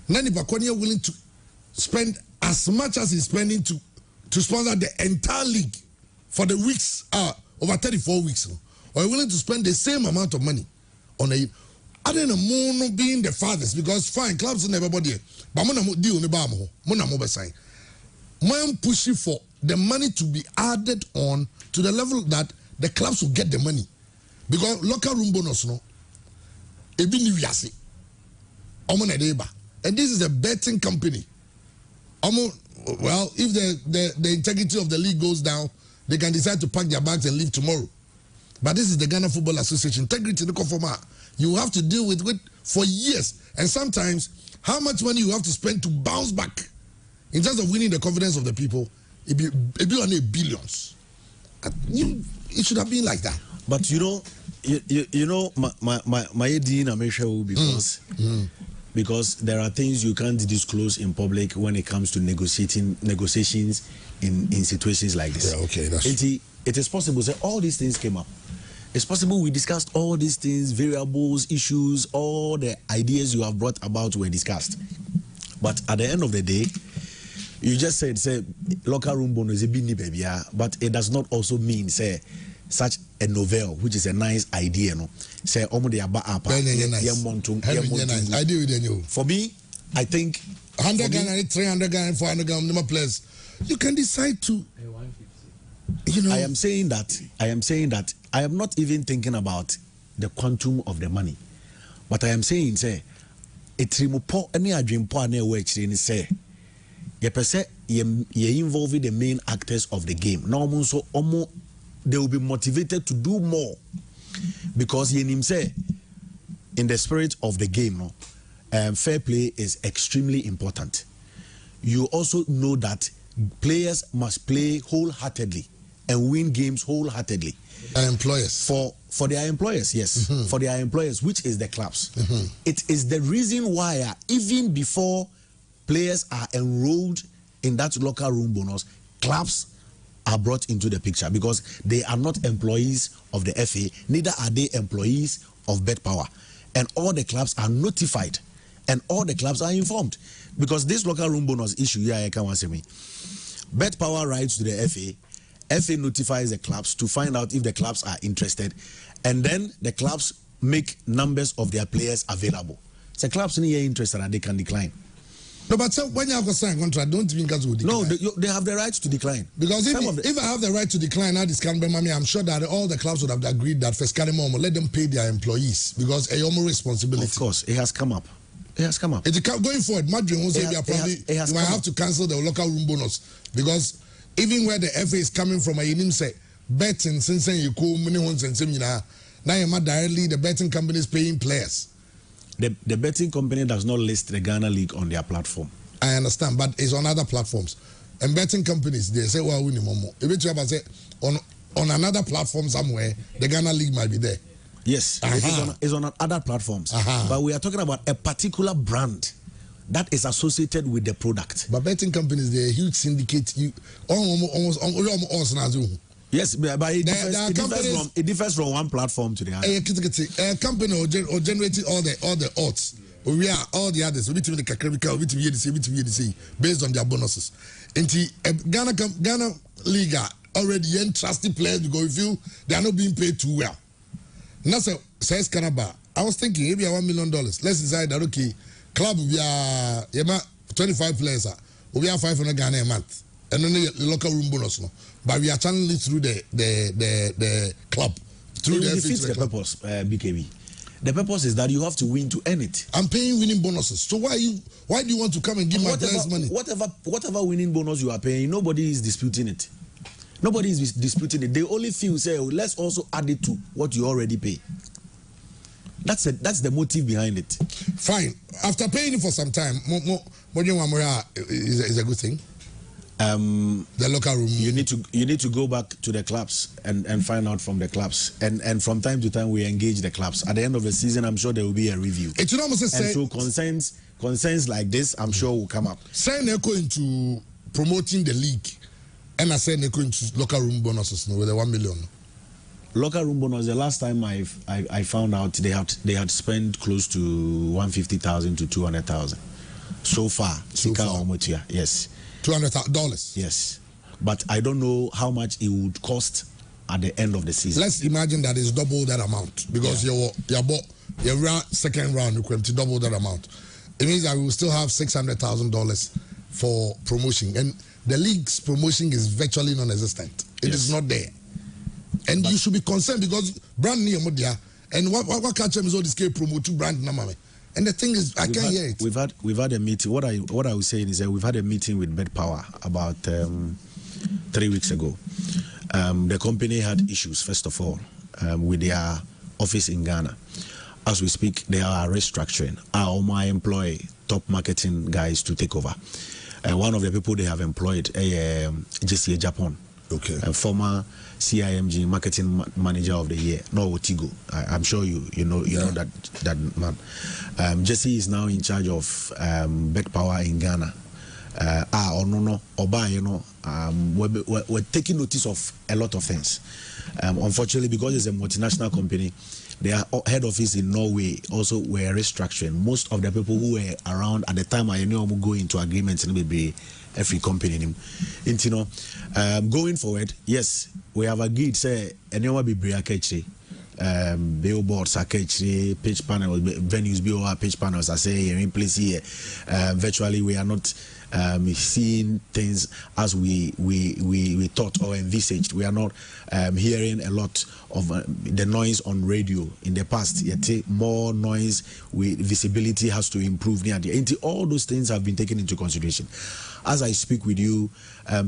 Nani Bakwani are willing to spend as much as he's spending to sponsor the entire league for the weeks, over 34 weeks, or willing to spend the same amount of money on a. I don't know, more being the fathers, because fine, clubs and everybody, but Mona deal Mona sign. Man pushing for the money to be added on to the level that the clubs will get the money. Because local room bonus, and this is a betting company. Well, if the integrity of the league goes down, they can decide to pack their bags and leave tomorrow. But this is the Ghana Football Association. Integrity, the conformer. You have to deal with it for years. And sometimes, how much money you have to spend to bounce back in terms of winning the confidence of the people, it be on a billions. It should have been like that. But my Dean Amesha because there are things you can't disclose in public when it comes to negotiations in situations like this. Yeah, okay, that's it is possible. Say all these things came up. It's possible we discussed all these things, variables, issues, all the ideas you have brought about were discussed. But at the end of the day, You just said say locker room bonus is bini baby, but it does not also mean say such a novel, which is a nice idea, no. Say omo de aba apa. Nice. I do with you. For me, I think 100 Ghana, 300 Ghana, 400 Ghana number players. You can decide to. You know. I am saying that I am not even thinking about the quantum of the money, but I am saying say etirimupo any adwimpo na ewe chire ni say ye pese ye involve the main actors of the game. Now so they will be motivated to do more because ye nim say in the spirit of the game, no, fair play is extremely important. You also know that players must play wholeheartedly and win games wholeheartedly. Employers. For their employers, yes. Mm-hmm. For their employers, which is the clubs. Mm-hmm. It is the reason why even before players are enrolled in that locker room bonus, clubs are brought into the picture because they are not employees of the FA, neither are they employees of Bet Power. And all the clubs are notified and all the clubs are informed. Because this locker room bonus issue, I can't say me. Bet Power writes to the FA. FA notifies the clubs to find out if the clubs are interested, and then the clubs make numbers of their players available. So clubs are interested and they can decline. No, but so when you have a signed contract, don't think guys will decline. No, they have the right to decline. Because if I have the right to decline, now this can be money. I'm sure that all the clubs would have agreed that first let them pay their employees because a more responsibility. Of course, it has come up. It has come up. Going forward, Madrid won't say you might have to cancel the local room bonus because even where the FA is coming from, I say betting since you call money ones and seminar. Now you're not directly the betting companies paying players. The betting company does not list the Ghana League on their platform. I understand, but it's on other platforms. And betting companies, they say, well, we need more. If it's about say on another platform somewhere, the Ghana League might be there. Yes, it's on other platforms. But we are talking about a particular brand that is associated with the product. But betting companies, they're a huge syndicate. Almost yes, but it differs from one platform to the other. A company will generate all the odds. We are all the others. We based on their bonuses. And Ghana League already entrusted players because they are not being paid too well. Now says Canaba. I was thinking maybe $1 million. Let's decide that okay, club we are 25 players. We have 500 Ghana a month. And then the local room bonus, no. But we are channeling it through the club. Through it defeats the purpose, BKB. The purpose is that you have to win to earn it. I'm paying winning bonuses. So why do you want to come and give my players money? Whatever winning bonus you are paying, nobody is disputing it. Nobody is disputing it. They only feel say, oh, let's also add it to what you already pay. That's the motive behind it. Fine. After paying it for some time, is a good thing. The local room. You need to go back to the clubs and find out from the clubs. And from time to time we engage the clubs. At the end of the season, I'm sure there will be a review. And so concerns like this, I'm sure will come up. Saying they're going to promoting the league, and I said they're going to local room bonuses with the 1 million. Local room bonus. The last time I found out they had spent close to 150,000 to 200,000 so far. Yes. $200,000. Yes, but I don't know how much it would cost at the end of the season. Let's imagine that it's double that amount because your second round you can double that amount. It means that we will still have $600,000 for promotion, and the league's promotion is virtually non-existent. It is not there, and you should be concerned because brand new media and what catch them is all this promote to brand namame. And the thing is, I can't hear it. We've had a meeting. What I was saying is that we've had a meeting with Bet Power about 3 weeks ago. The company had issues, first of all, with their office in Ghana. As we speak, they are restructuring. I employ top marketing guys to take over. One of the people they have employed, GFA Japan. Okay. A former CIMG marketing manager of the year, no Otigo. I'm sure you know that man. Jesse is now in charge of Bet Power in Ghana. or no oba, you know, we're taking notice of a lot of things. Unfortunately, because it's a multinational company, their head office in Norway also were restructuring. Most of the people who were around at the time I know go into agreements and be every company. You know, going forward, yes, we have agreed. Say, anyone be breakage. Billboards, pitch panels, venues, BOR pitch panels. I say in place here. Virtually, we are not seeing things as we thought or envisaged. We are not hearing a lot of the noise on radio in the past. Yet more noise, visibility has to improve near the end. All those things have been taken into consideration. As I speak with you,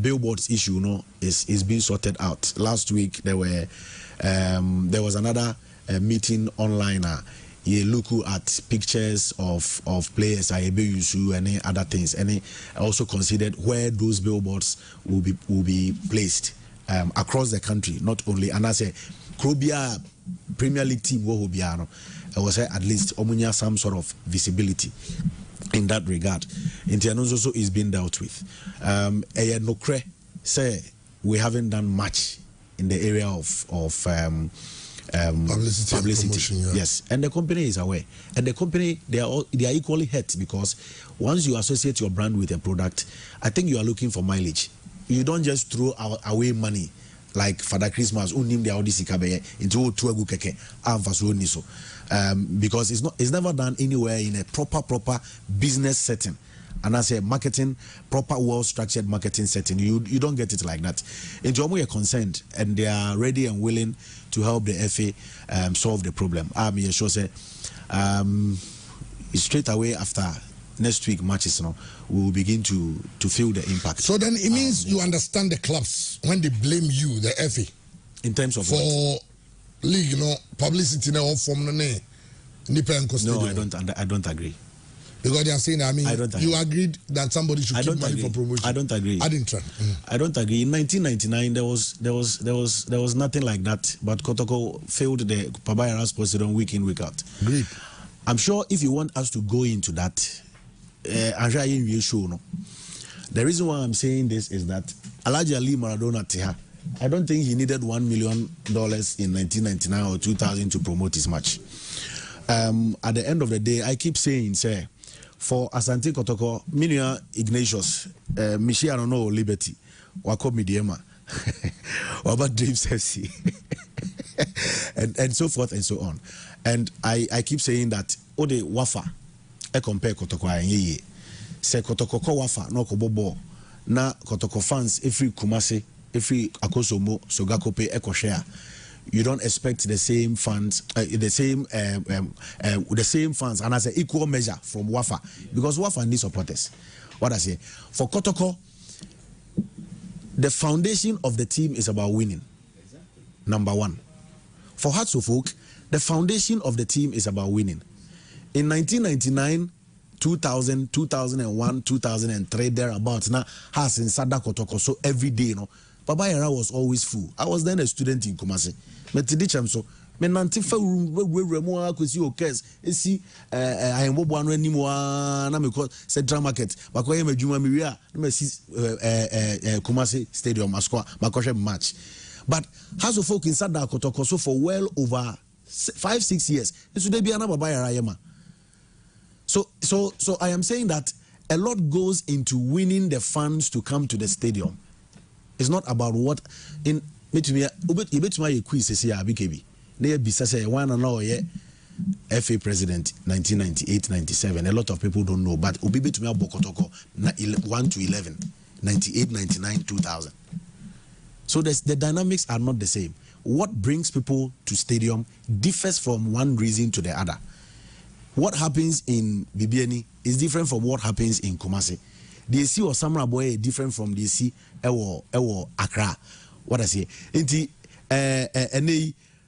billboards issue, you know, is being sorted out. Last week there was another meeting online. You look at pictures of players, Ayebeyusu, and other things, and also considered where those billboards will be placed across the country, not only. And I say, Krobia Premier League team will be I was at least omunya some sort of visibility in that regard. Internos also is being dealt with. Nokre say we haven't done much in the area of publicity. Promotion, yeah. Yes, and the company is aware, and the company they are equally hurt, because once you associate your brand with a product, I think you are looking for mileage. You don't just throw away money like Father Christmas unim the audisi kabe into tuagu keke niso, because it's never done anywhere in a proper business setting. And as a marketing, proper, well-structured marketing setting, you don't get it like that. Into are concerned, and they are ready and willing to help the FA solve the problem. I'm sure say straight away after next week matches, we will begin to feel the impact. So then it means you understand the clubs when they blame you, the FA, in terms of for what? League, publicity now from the name. No, I don't agree. Because they are saying, I mean, you agreed that somebody should keep money for promotion. I don't agree. I didn't try. I don't agree. In 1999, there was nothing like that. But Kotoko failed the Pabayara Sports Stadium week in, week out. Great. I'm sure if you want us to go into that, the reason why I'm saying this is that Alhaji Ali Maradona Teha, I don't think he needed $1 million in 1999 or 2000 to promote his match. At the end of the day, I keep saying, say, for Asante Kotoko, Minia Ignatius, Michi, I don't know, Liberty, Wako Midiema, about Dreams FC, and so forth and so on. And I keep saying that, Ode Wafa, I compare Kotoko and Ye, say Kotoko Wafa, no Kobobo, na Kotoko fans, every Kumase, every Akosomo, Sogakope, Eko share. You don't expect the same fans, the same fans, and as an equal measure from Wafa, because Wafa needs supporters. What I say for Kotoko, the foundation of the team is about winning. Number one. For Hearts of Oak, the foundation of the team is about winning. In 1999, 2000, 2001, 2003, thereabouts, now has in Sada Kotoko, so every day, Babayara was always full. I was then a student in Kumasi. Metidichem so menante fa remu akosi okes esi ayembo anu animu na me ko Central Market bakoye madwuma me wi a na me si Kumasi Stadium asko makoshe match. But House of Folk in Sada Kotoko so for well over 5-6 years. Eso dey bia na Babayara yema. So I am saying that a lot goes into winning the fans to come to the stadium. It's not about what in betumi quiz say BKB. They be say one and all FA president 1998-97. A lot of people don't know, but obi betumi abokotoko 1 to 11, 98, 99, 2000. So the dynamics are not the same. What brings people to stadium differs from one reason to the other. What happens in Bibiani is different from what happens in Kumasi. The AC or Samra Boy is different from the AC Ewo Accra. What I say? Inti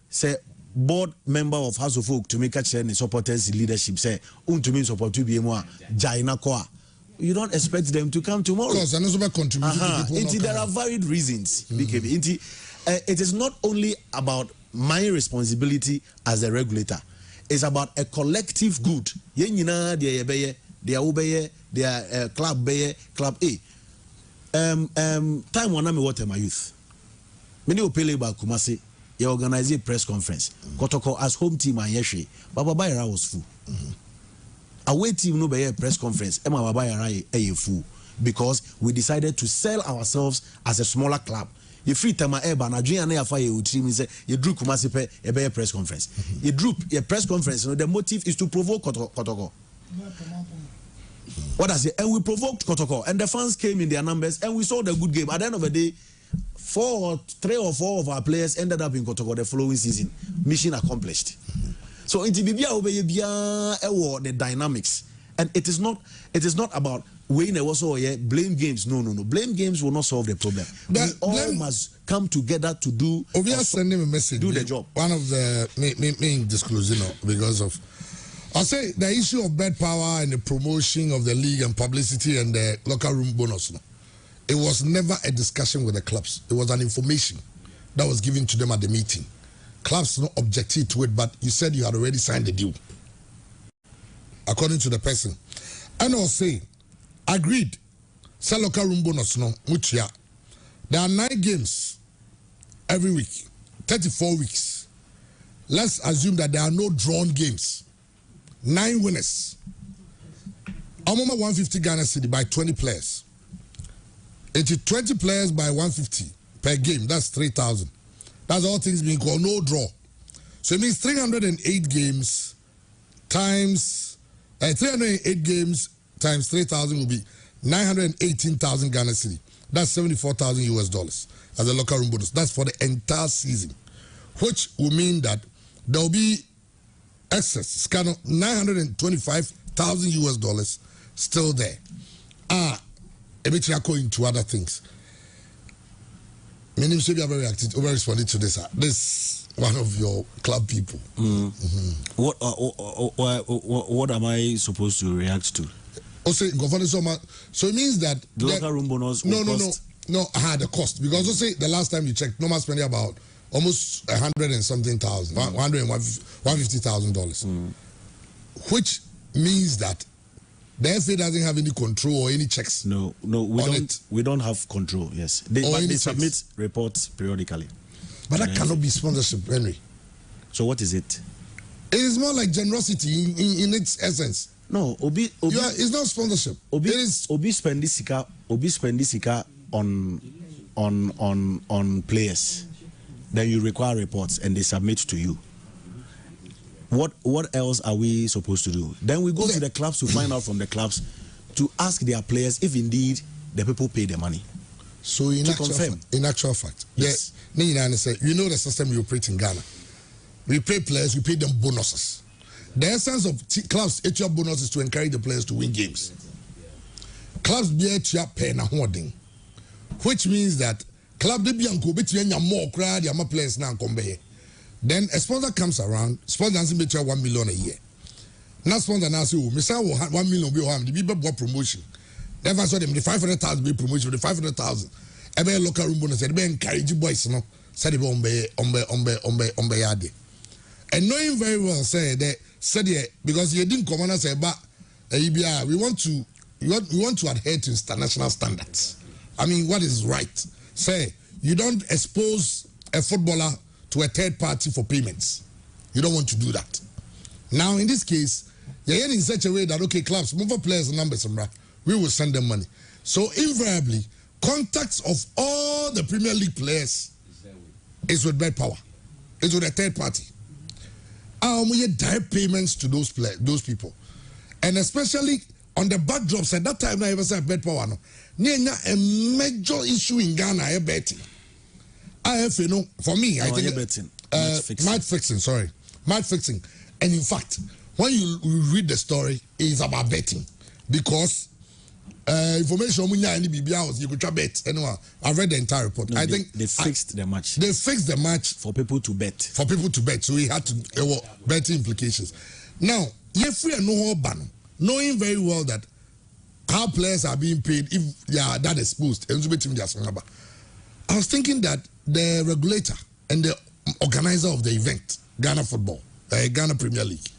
say board member of House of Folk to make a change in supporters leadership say to mean support to be more Jaina Koa. You don't expect them to come tomorrow. Because there are varied reasons. It is not only about my responsibility as a regulator. It's about a collective good. their obey, their club bay, club A. Time one me water my youth. Many opele ba Kumasi, you organize a press conference. Kotoko as home team and Yeshe, Baba Bayara was full. Away team no be a press conference, Emma Babayara a full because we decided to sell ourselves as a smaller club. You free time eba na dwen na yafa ye team say you drew Kumasi pe a press conference. You drew a press conference, the motive is to provoke Kotoko. What I say? And we provoked Kotoko, and the fans came in their numbers, and we saw the good game. At the end of the day, 3 or 4 of our players ended up in Kotoko the following season. Mission accomplished. So in the dynamics, and it is not about winning also blame games. No. Blame games will not solve the problem. We all must come together to do. We are sending a message. Do the job. One of the main disclosure because of. I'll say the issue of bed power and the promotion of the league and publicity and the locker room bonus. It was never a discussion with the clubs. It was an information that was given to them at the meeting. Clubs not objected to it, but you said you had already signed the deal. According to the person. And I'll say, agreed. Say locker room bonus no, mutia. There are 9 games every week, 34 weeks. Let's assume that there are no drawn games. 9 winners. Amoma 150 Ghana City by 20 players. 20 players by 150 per game. That's 3,000. That's all things being called no draw. So it means 308 games times 308 games times 3,000 will be 918,000 Ghana City. That's $74,000 as a locker room bonus. That's for the entire season, which will mean that there will be excess, kind of $925,000 still there. A bit into other things. Many should be very active, over responded to this. This one of your club people. What am I supposed to react to? So it means that the locker room bonus. The cost, because say the last time you checked, normal spending about almost 100 and something thousand, $150,000, which means that the FA doesn't have any control or any checks. No, we don't have control. Yes, but they submit reports periodically. But that cannot be sponsorship, Henry. So what is it? It is more like generosity in its essence. No, it's not sponsorship. It is spendisika on players. Then you require reports and they submit to you. What else are we supposed to do? Then we go to the clubs to find out from the clubs to ask their players if indeed the people pay the money. So in actual fact, yes. You know the system we operate in Ghana. We pay players, we pay them bonuses. The essence of clubs HR bonus is to encourage the players to win games. Clubs be HR pay na holding, which means that club de bianco between more crowd the players now come here. Then a sponsor comes around, sponsor doesn't bet you 1 million a year. Now sponsor now say, Mr. 1 million be harm, the people bought promotion. Never saw them the 500,000 be promotion, the 500,000. Every local room bonus, they encourage boys, no, said the ombe yard. And knowing very well, say that said because you didn't come on and say, but we want to adhere to international standards. I mean, what is right? Say you don't expose a footballer to a third party for payments. You don't want to do that. Now, in this case, you're in such a way that, okay, clubs, move up players' numbers, we will send them money. So, invariably, contacts of all the Premier League players is with bad power. It's with a third party. We get direct payments to those people. And especially on the backdrops, at that time, I ever said bad power. No, a major issue in Ghana, betting. IFA, no, for me, I think match fixing. And in fact, when you read the story, it's about betting because information you could try bet. Anyway, I read the entire report. No, I think they fixed the match. They fixed the match for people to bet. So we had to betting implications. Now, if we are knowing very well that how players are being paid if they are that exposed, I was thinking that the regulator and the organizer of the event, Ghana Football, Ghana Premier League,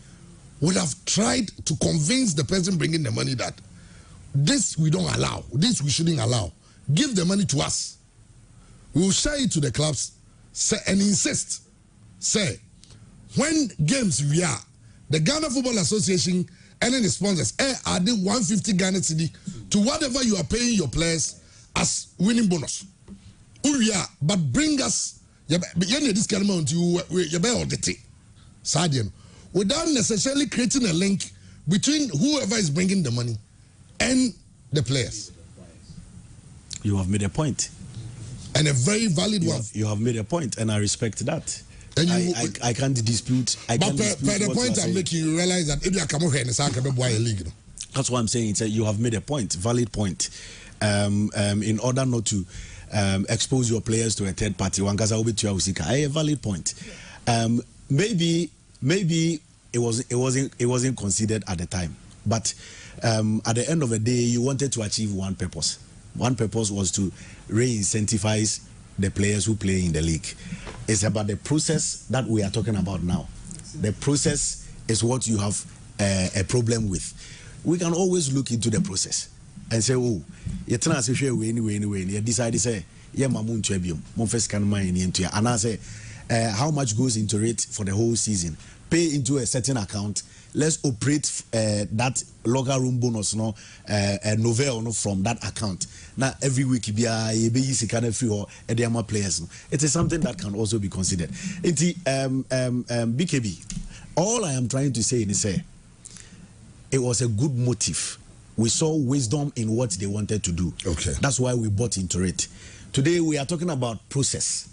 would have tried to convince the person bringing the money that this we don't allow, this we shouldn't allow. Give the money to us. We will share it to the clubs, say, and insist. Say, when games we are, the Ghana Football Association and any sponsors are the 150 Ghana cedi to whatever you are paying your players as winning bonus. But bring us this kind of amount you audit without necessarily creating a link between whoever is bringing the money and the players. You have made a point. And a very valid one. You have made a point, and I respect that. And I can't dispute. But the point I'm making, you realize that if you come here and say a league. That's what I'm saying. It's you have made a point, valid point. In order not to expose your players to a third party, a valid point. Maybe it wasn't considered at the time, but at the end of the day, you wanted to achieve one purpose. One purpose was to re-incentivize the players who play in the league. It's about the process that we are talking about now. The process is what you have a problem with. We can always look into the process and say, oh, you decide to say, yeah, and I say, how much goes into it for the whole season? Pay into a certain account. Let's operate that locker room bonus, novel from that account. Now every week be free or players. It is something that can also be considered. BKB, all I am trying to say is it was a good motive. We saw wisdom in what they wanted to do. Okay, that's why we bought into it. Today we are talking about process,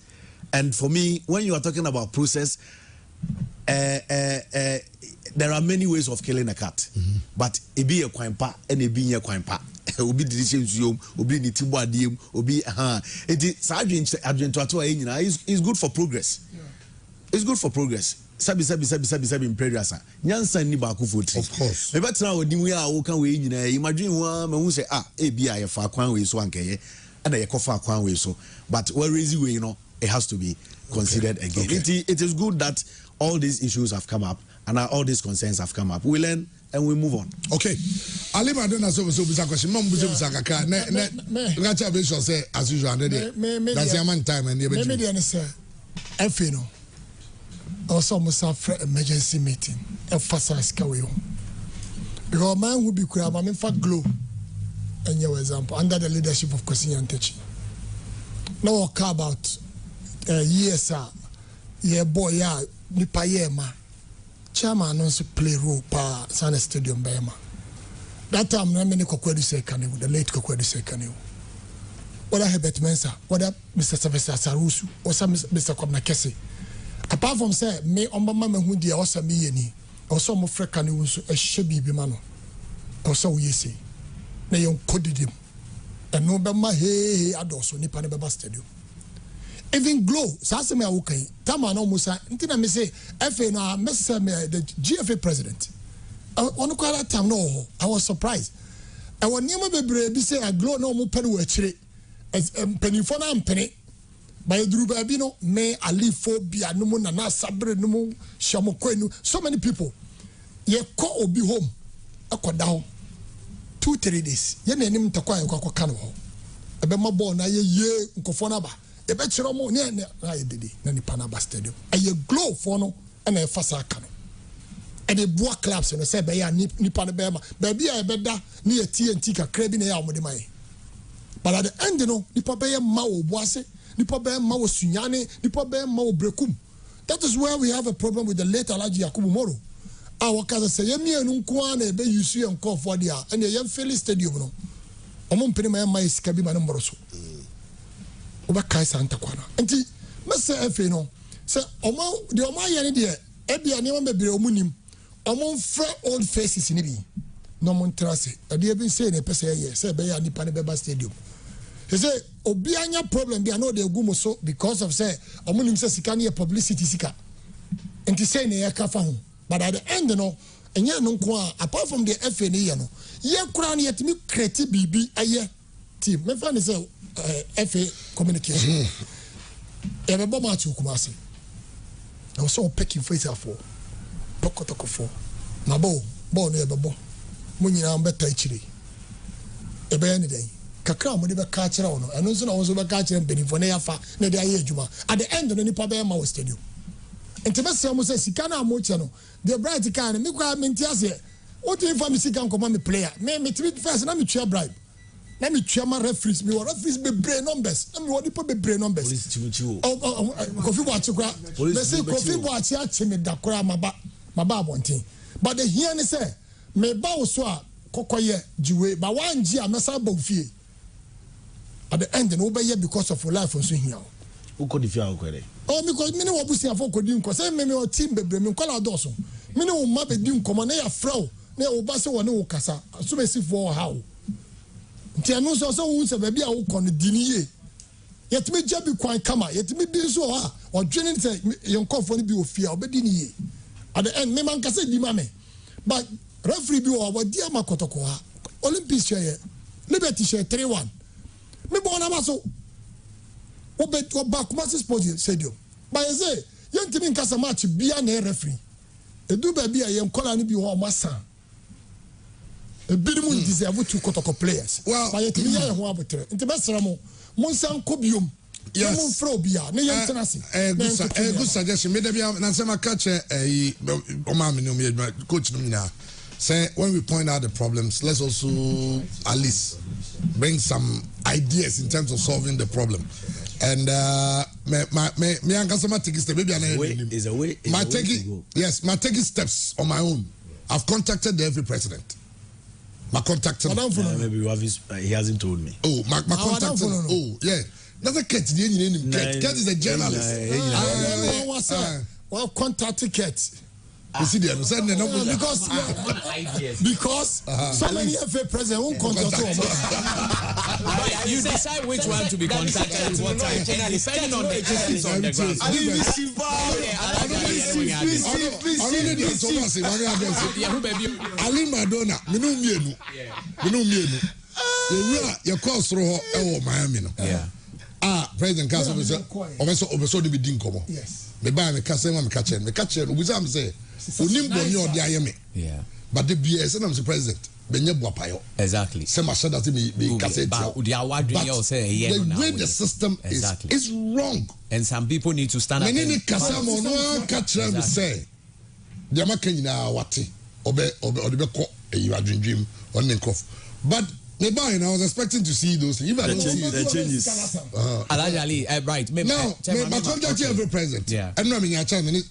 and for me, when you are talking about process, there are many ways of killing a cat, but it be a quimpa and it be a quimpa. Obi decision obi ni tibo adiem obi it is is good for progress. It's good for progress. Sabi in prayers. Nyansa ni ba ku foti. Of course. Me betra odi we a wo kan we nyina imagine one me hu say e bia ye fa kwan we so ankeye and ye kofa kwan we so, but where is we it has to be considered again. Okay. It is good that all these issues have come up and all these concerns have come up. We learn and we move on. Okay. Ali Madonna so bisa question. Mom bisa kaka. Ne ngacha be sure say as usual. That's the man time and maybe the say FA no. Also must have emergency meeting. Emphasize kawe. Because man who be kura ma me fa glow. And your example under the leadership of Kwesi Nyantechi. Now talk about years yeah boy yeah nipa yeah ma. Chairman announced play role pa Sana Stadium Bema. That time, I mean, the late Kokwedi Sekane. Whether Herbert Mensah, whether Mr. Sylvester Sarusu, or some Mr. Kwabena Kese. Apart from say, me on my mama who dear also me any, or some of Frekani was a shabby bimano. Or so we say. They coded him. And no Bama hey, Adoso, Nipaneba Stadium. Even glow, Sasame okay. Tama no Musa, Intina me say, FA no, the GFA president. On that time, no, I was surprised. I was never be say a glow no more penny were as penny for am penny. By Drubabino, may Ali phobia, no more, na sabre, no more, Shamokwenu, so many people. Ye call or be home. I got down 2-3 days. Ye name to quiet Cano. I bet my born, I ye, Kofonaba. The better more near Nani Panaba Stadium. A glow for no and a fasa cano. And the bois clubs and a say, Nipanabema, baby, I bet that near TNT crabbing a with the money. But at the end, Nipabea Mao Boise, Nipabea Mao Sunyane, Nipabea Mao Brekum. That is where we have a problem with the late Alaji Yakubu Moro. Our cousin say, Yemi and Unkwane, be you see and call for the and the young Philly Stadium. Among Penima, my Scabima Moroso. Obakai Santa Kwana. And Mr. FA no. Say, Omo, the Oma Yanni dear, Ebby and Yaman be Omunim, among fresh old faces in Ibi. No Montrase. A dear been saying a person, yes, say Bayani Panabeba Stadium. He said, Obianya problem, they are not the Gumoso because of say, Omunim says he can't hear publicity sika. And to say, Nea Kafahum. But at the end, no, and yet no qua, apart from the FA, no, ye crown yet me creative BB a year team. My friend is FA communication. Everybody match you Kumasi. I was so pecking for it for Pokotoko for Mabo, born near Babo. Munya better chili. A baby day. Kakra mo de be ka kire wono eno nso na wo so be ka kire benifo na yafa na de aye adwuma at the end no nipa be ma wo stadium enti be se mo se sika na mo che no the bright car me kwa menti ase o ti inform sika nkoma me player me timi first na me tua bribe na me tua ma referees me referees be brain numbers na me wo nipa be brain numbers police chimuchi o kofi bo achikwa me se kofi bo achi achi me dakora maba abonten but the here ne say me ba wo so a kokoye jiwe ba wanji a mesa ba ofie at the end no be here because of your life so here who could if you are kwere oh because me no obusia for kodi nko say me o team bebre me nkola doso me no ma be di nkomo na ya frau na o ba se woni wo kasa so be si for how nti anu so wo se ba bia wo kon di ni ye yetime gya bi kwan kama yetime bi so ha o dwene se yonkofo ni bi ofie obedi ni ye at the end me man kasa di ma me but referee bi o di amakotoko ha Olympics share Liberty share 3-1 me born amaso o back Kumasi Sports Stadium but you say yentimi nkasa match bia na referee edu ba bia yen kola ni bi ho masa e bidimu deserve to kotoko players well but yetimi ya ho abotre nti besra mo monsan kobiom yes mo fro bia na yentena se good suggestion me da bia na say maka che o ma me no me coach no nyina say when we point out the problems let's also at least bring some ideas in terms of solving the problem and me ankasama take step maybe is a way my taking yes my taking steps on my own. I've contacted the every president. My contacted maybe you have he hasn't told me. Oh my contacted oh yeah that's a cat Cat is a journalist. Well contacted Cat. You see there, because so many FA president won't contact you decide which one to be contacted at what time, depending on the agencies on the ground. Ali Madonna, minu mienu. You call through Miami no. President Council obeso de be din komo. Yes. Me buy me kase me catch no we say Onimbo ni odi ayeme. Yeah. But the BS and the president benye boapayo. Exactly. Say my shada to be cassette. But the way the system is wrong. And some people need to stand up. Many kasamo no catch them say. The makanyina wate obe ko you are dream on the cough. But I was expecting to see those things. The changes. Right. Now, my contact every president. Yeah. And no, I tell me,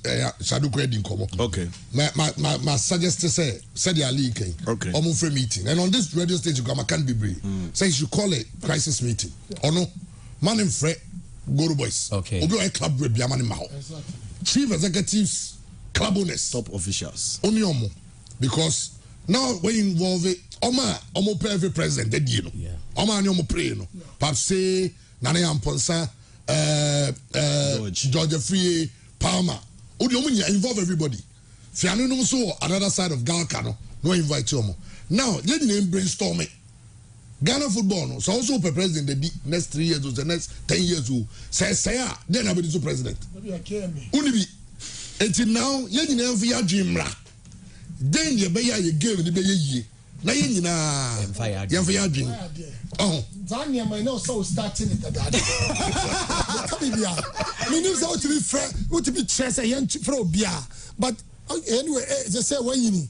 Shadu Credit Komo. Okay. My suggestion said the Ali came. Okay. Almost free meeting. And on this radio station, I can't be brave. Say you should call it crisis meeting. Or no, man and Fred, Guru Boys. Okay. Obi club with Biamani Mao. Chief executives, club owners. Top officials. Only Omo. Because now when you involve it, Omo pay every president dead you know. Yeah. Oma ni omo pray no. Perhaps say Nana Yamponsa, George Free, Palmer. Odi omo involve everybody. Fianu no so another side of Galkano no invite you omo. Now let name brainstorming. Ghana football no so also per president the next 3 years or the next 10 years who say then I be the president. Unibi. Until now ye nyina fi adwimra. Then ye be ya ye game ni be ye. Na ye nyina yemfa adwin. Oh. Zania may know so starting it that. Come bia. Me know how to be fair, what to be chess yen for bia. But anyway, just say when you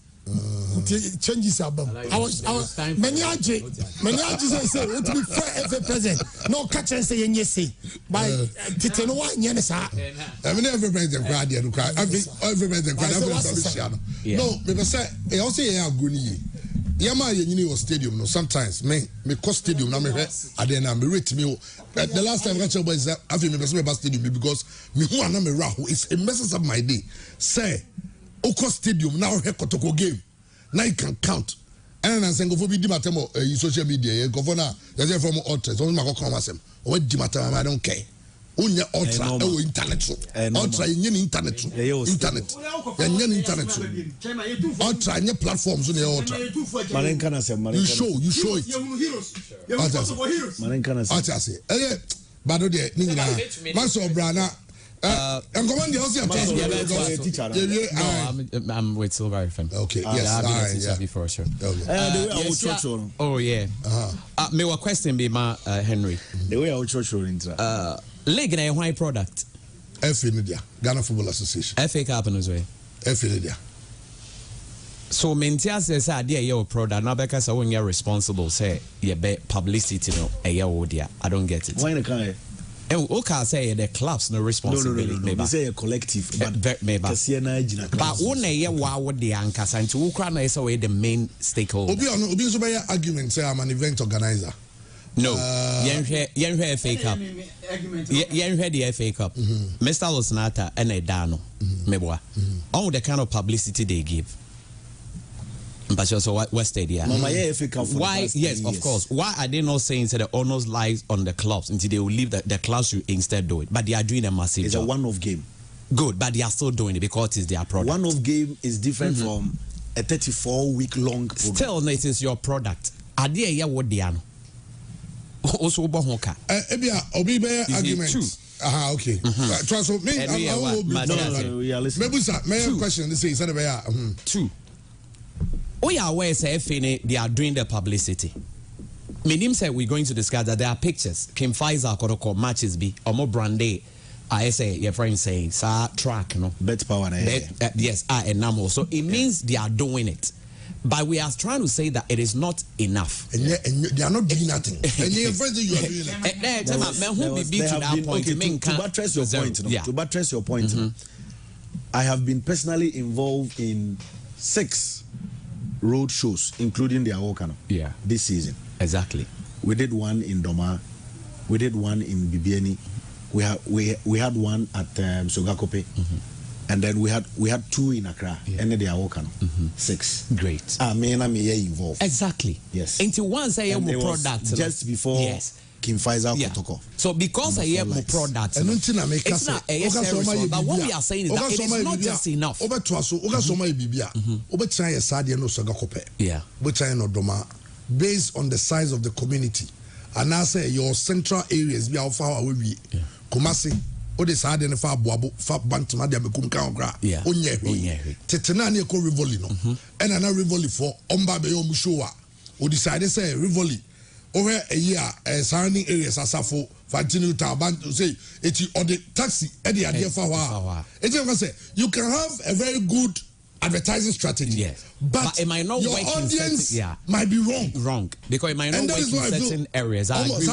changes about. I was many say what to be fair as a president. No catch and say yes say. By Titano one yen sa. I mean every president cried there to cry. Every president cried. No, me say e also e agoni. Yama yini was stadium no sometimes me cost stadium na me ade na me rate me the last time I got boys I feel me be stadium because me who na me raho it messes up my day say o cost stadium now he kotoko game now you can count and I say go for be di matter social media go for na just from ultra so ma go come asem o di matter I don't care unya ultra e internet so ultra yen internet ultra yen platforms so ultra you show it but de ni nyina maso brana And command the also No, I'm with Silver FM. Okay, I've been a teacher yeah. before, sure. Okay. Oh yeah. Me wa question be ma Henry. The way our church intra. League na why product. FA Media, Ghana Football Association. FA Cup no way. FA Media. So mentia say idea your product na beka say when you responsible say you be publicity no dia. I don't get it. Why na kan? Okay, say the clubs no responsibility. No. They say a collective, but but when they wow the anchors and to Ukraine is away the main stakeholder. Obi so be argument say I'm an event organizer. No, yen FA Cup. Yen the FA Cup. Mr. Losnata and Edano, meboa. All the kind of publicity they give. But also West Area. Why? Yes, of course. Why are they not saying that the honors lies on the clubs until they will leave the clubs should instead do it? But they are doing a massive It's job. a one-off game. Good, but they are still doing it because it's their product. One-off game is different from a 34-week-long program. Still, it is your product. Idea ya what they are. Also, Bohoka. Obi be argument. Aha, okay. So me, No, maybe sir, my question is say two. We are aware say they are doing the publicity. Minim said we're going to discuss that there are pictures. Kim Pfizer Koroko matches be or more brandy. I say your friend saying sa track no bet power yes enamel. So it means they are doing it. But we are trying to say that it is not enough. And they are not doing nothing. And your friends you are doing it. To buttress your point, to buttress your point, I have been personally involved in 6 road shows, including the Awokano. Yeah. This season. Exactly. We did one in Doma. We did one in Bibiani. We had one at Sogakope. And then we had 2 in Accra. And then the Awokano. 6. Great. I'm involved. Exactly. Yes. Until once I have more products. Just before Kim Pfizer Kotoko. So because I have more products, it's not a serious. But what we are saying is that it is not just enough. Yeah. Based on the size of the community, and I say your central areas, we are far away. Kumasi, o de sa de ne fa aboabo fa bantama de abekum kan okra onye tetena na ko Rivoli no and na Rivoli for omba be yo show a o decide say Rivoli over a year surrounding areas asafo fantinu ta bantu say eti or the taxi e de ade fa wa eti go say you can have a very good advertising strategy, but it might not your work audience might be wrong because it might not work in certain areas. I agree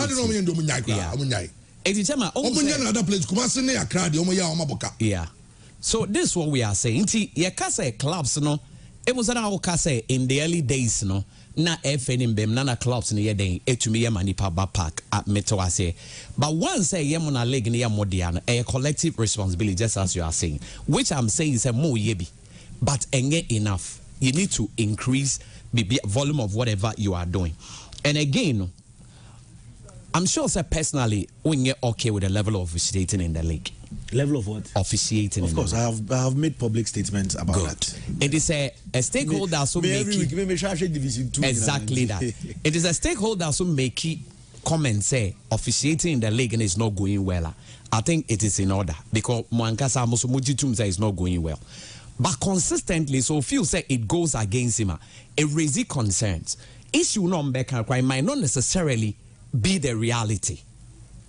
yeah. So this is what we are saying. Clubs, no, it was an hour in the early days, no. Na FN bem na clubs ni yeden etumi ye manipa ba park at metawase. But once a yemona leg ni yamodiano a collective responsibility, just as you are saying, which I'm saying is a more yebi. But ain't enough. You need to increase the volume of whatever you are doing. And again, I'm sure, sir, personally, when you're okay with the level of officiating in the league. Level of what? Officiating. Of course, I have made public statements about that. It is a stakeholder so make exactly that. It is a stakeholder so make comment say officiating in the league and it's not going well. I think it is in order because Mwankasa Mujitum say it's not going well. But consistently, so few say it goes against him. It raises concerns. Issue no might not necessarily be the reality.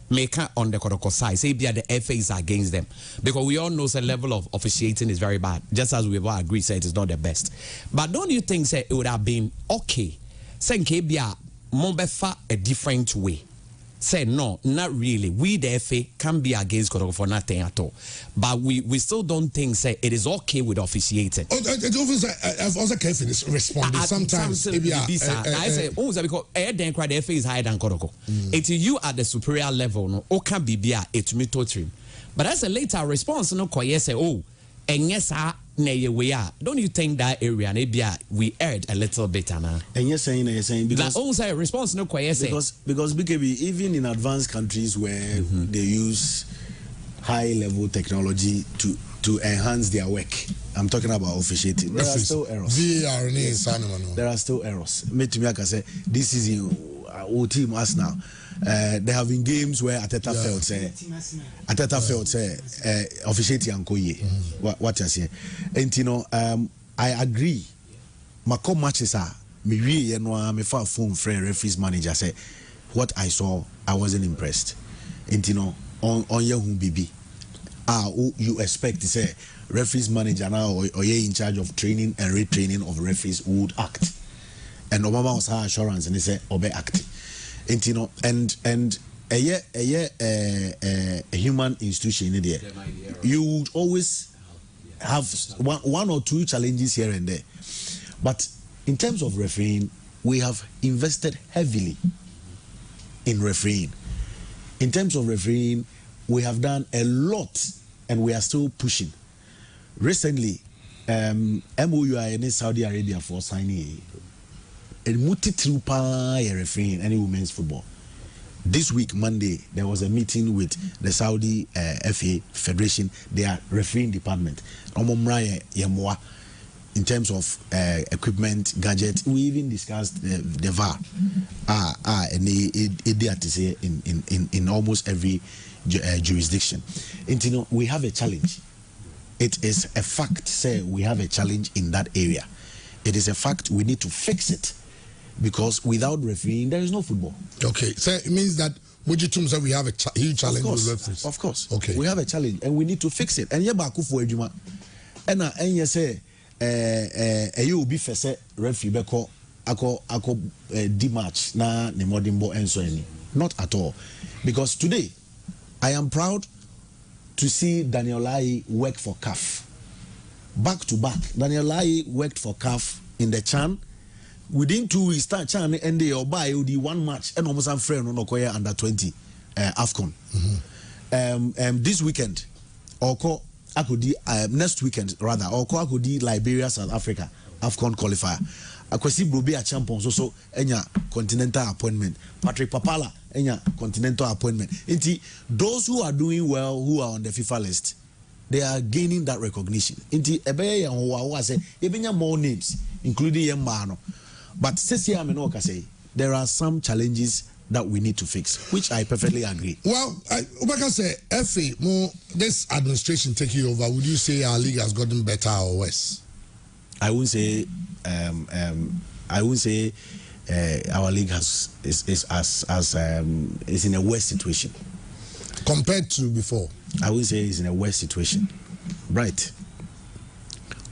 Make on the Koroko side, say the FA is against them. Because we all know the level of officiating is very bad. Just as we've all agreed, say it is not the best. But don't you think say it would have been okay? Say Kebia Mombefa a different way. Say no, not really. We the FA can be against Koroko for nothing at all. But we still don't think say it is okay with officiating. I've also carefully responded. Sometimes I say, oh, because then cry the FA is higher than Koroko. It's you at the superior level, no, o can be it me totrim. But as a later response, no, say, oh, and yes, don't you think that area we erred a little bit, Anna? And you're saying because also response no because BKB, even in advanced countries where they use high level technology to enhance their work, I'm talking about officiating. There are still errors. There are still errors. Me to me, I can say this is our team Arsenal. There have been games where Ateta felt officiating Ankoye. What you say? And you know, I agree. My matches are me far phone friend referees manager say what I saw I wasn't impressed. And you know, on your home BB. You expect to say referees manager now or you in charge of training and retraining of referees would act. And Obama was her assurance and he said obey act. And you know, and a human institution in there, you would always have one or two challenges here and there. But in terms of refereeing, we have invested heavily in refereeing. In terms of refereeing, we have done a lot and we are still pushing. Recently, MOU in Saudi Arabia for signing a multi-trooper refereeing any women's football. This week, Monday, there was a meeting with the Saudi FA Federation, their refereeing department. In terms of equipment, gadgets, we even discussed the VAR. And they had to say in almost every jurisdiction. And you know, we have a challenge. It is a fact, say we have a challenge in that area. It is a fact, we need to fix it. Because without refereeing, there is no football. Okay, so it means that Mujitum said we have a huge challenge with referees. Of course. Okay. We have a challenge and we need to fix it. And Yabaku for Ejuma. And you say, you will be first referee beko ako di match na ne modimbo enso any. Not at all. Because today, I am proud to see Daniel Lai work for CAF. Back to back. Daniel Lai worked for CAF in the Chan. Within 2 weeks, start Chan and they buy the one match and almost have friend on Okoya under 20 AFCON. This weekend, Oko Akudi next weekend rather, Oko Akudi Liberia, South Africa AFCON qualifier. Akwesi Brobe a champion so enya continental appointment. Patrick Papala enya continental appointment. Inti those who are doing well, who are on the FIFA list, they are gaining that recognition. Inti ebeye ya ho say ebenya more names, including Yembano. But say there are some challenges that we need to fix, which I perfectly agree. Well, Ubaka say FA more this administration taking over. Would you say our league has gotten better or worse? I wouldn't say. I wouldn't say our league is in a worse situation compared to before. I would say it's in a worse situation. Right.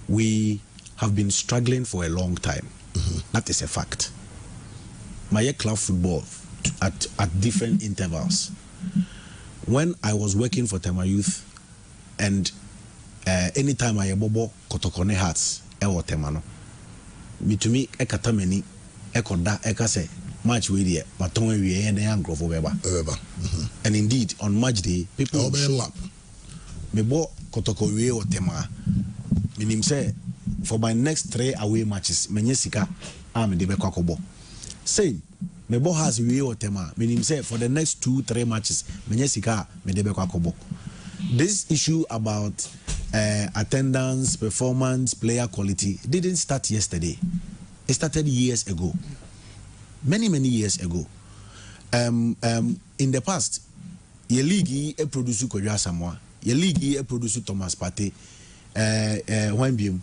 We have been struggling for a long time. That is a fact. My club football at different intervals. When I was working for Tema Youth, and anytime I bobo kotokone hearts, ewo Temano. Me to me, ekatameni, ekoda, ekase match with ye, but don't we and grofo beba. And indeed, on match day, people show up. Me bo kotoko we or Tema. Minim say. For my next 3 away matches, Menyesika, I'm the Bekobo. Same, Mebo has we or Tema, meaning say for the next 2-3 matches, Menyesika, Medebekobo. This issue about attendance, performance, player quality didn't start yesterday. It started years ago. Many years ago. In the past, your league produced Korea Samoa, your league produced Thomas Partey, Wembium.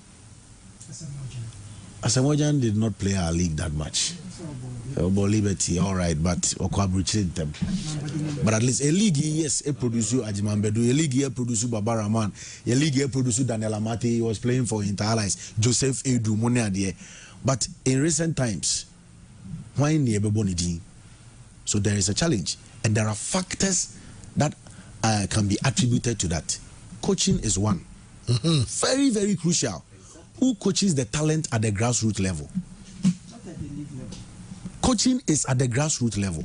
Asamoah did not play our league that much. About Liberty, all right, but Okwabuchi them. But at least a league, yes, a producer Ajimambedu, a league, a producer Babaraman, a league, a producer Daniel Amate, he was playing for Inter-Allies, Joseph Edu, Monia. But in recent times, why in the so there is a challenge, and there are factors that can be attributed to that. Coaching is one. Very crucial. Who coaches the talent at the grassroots level? Not at the league level. Coaching is at the grassroots level,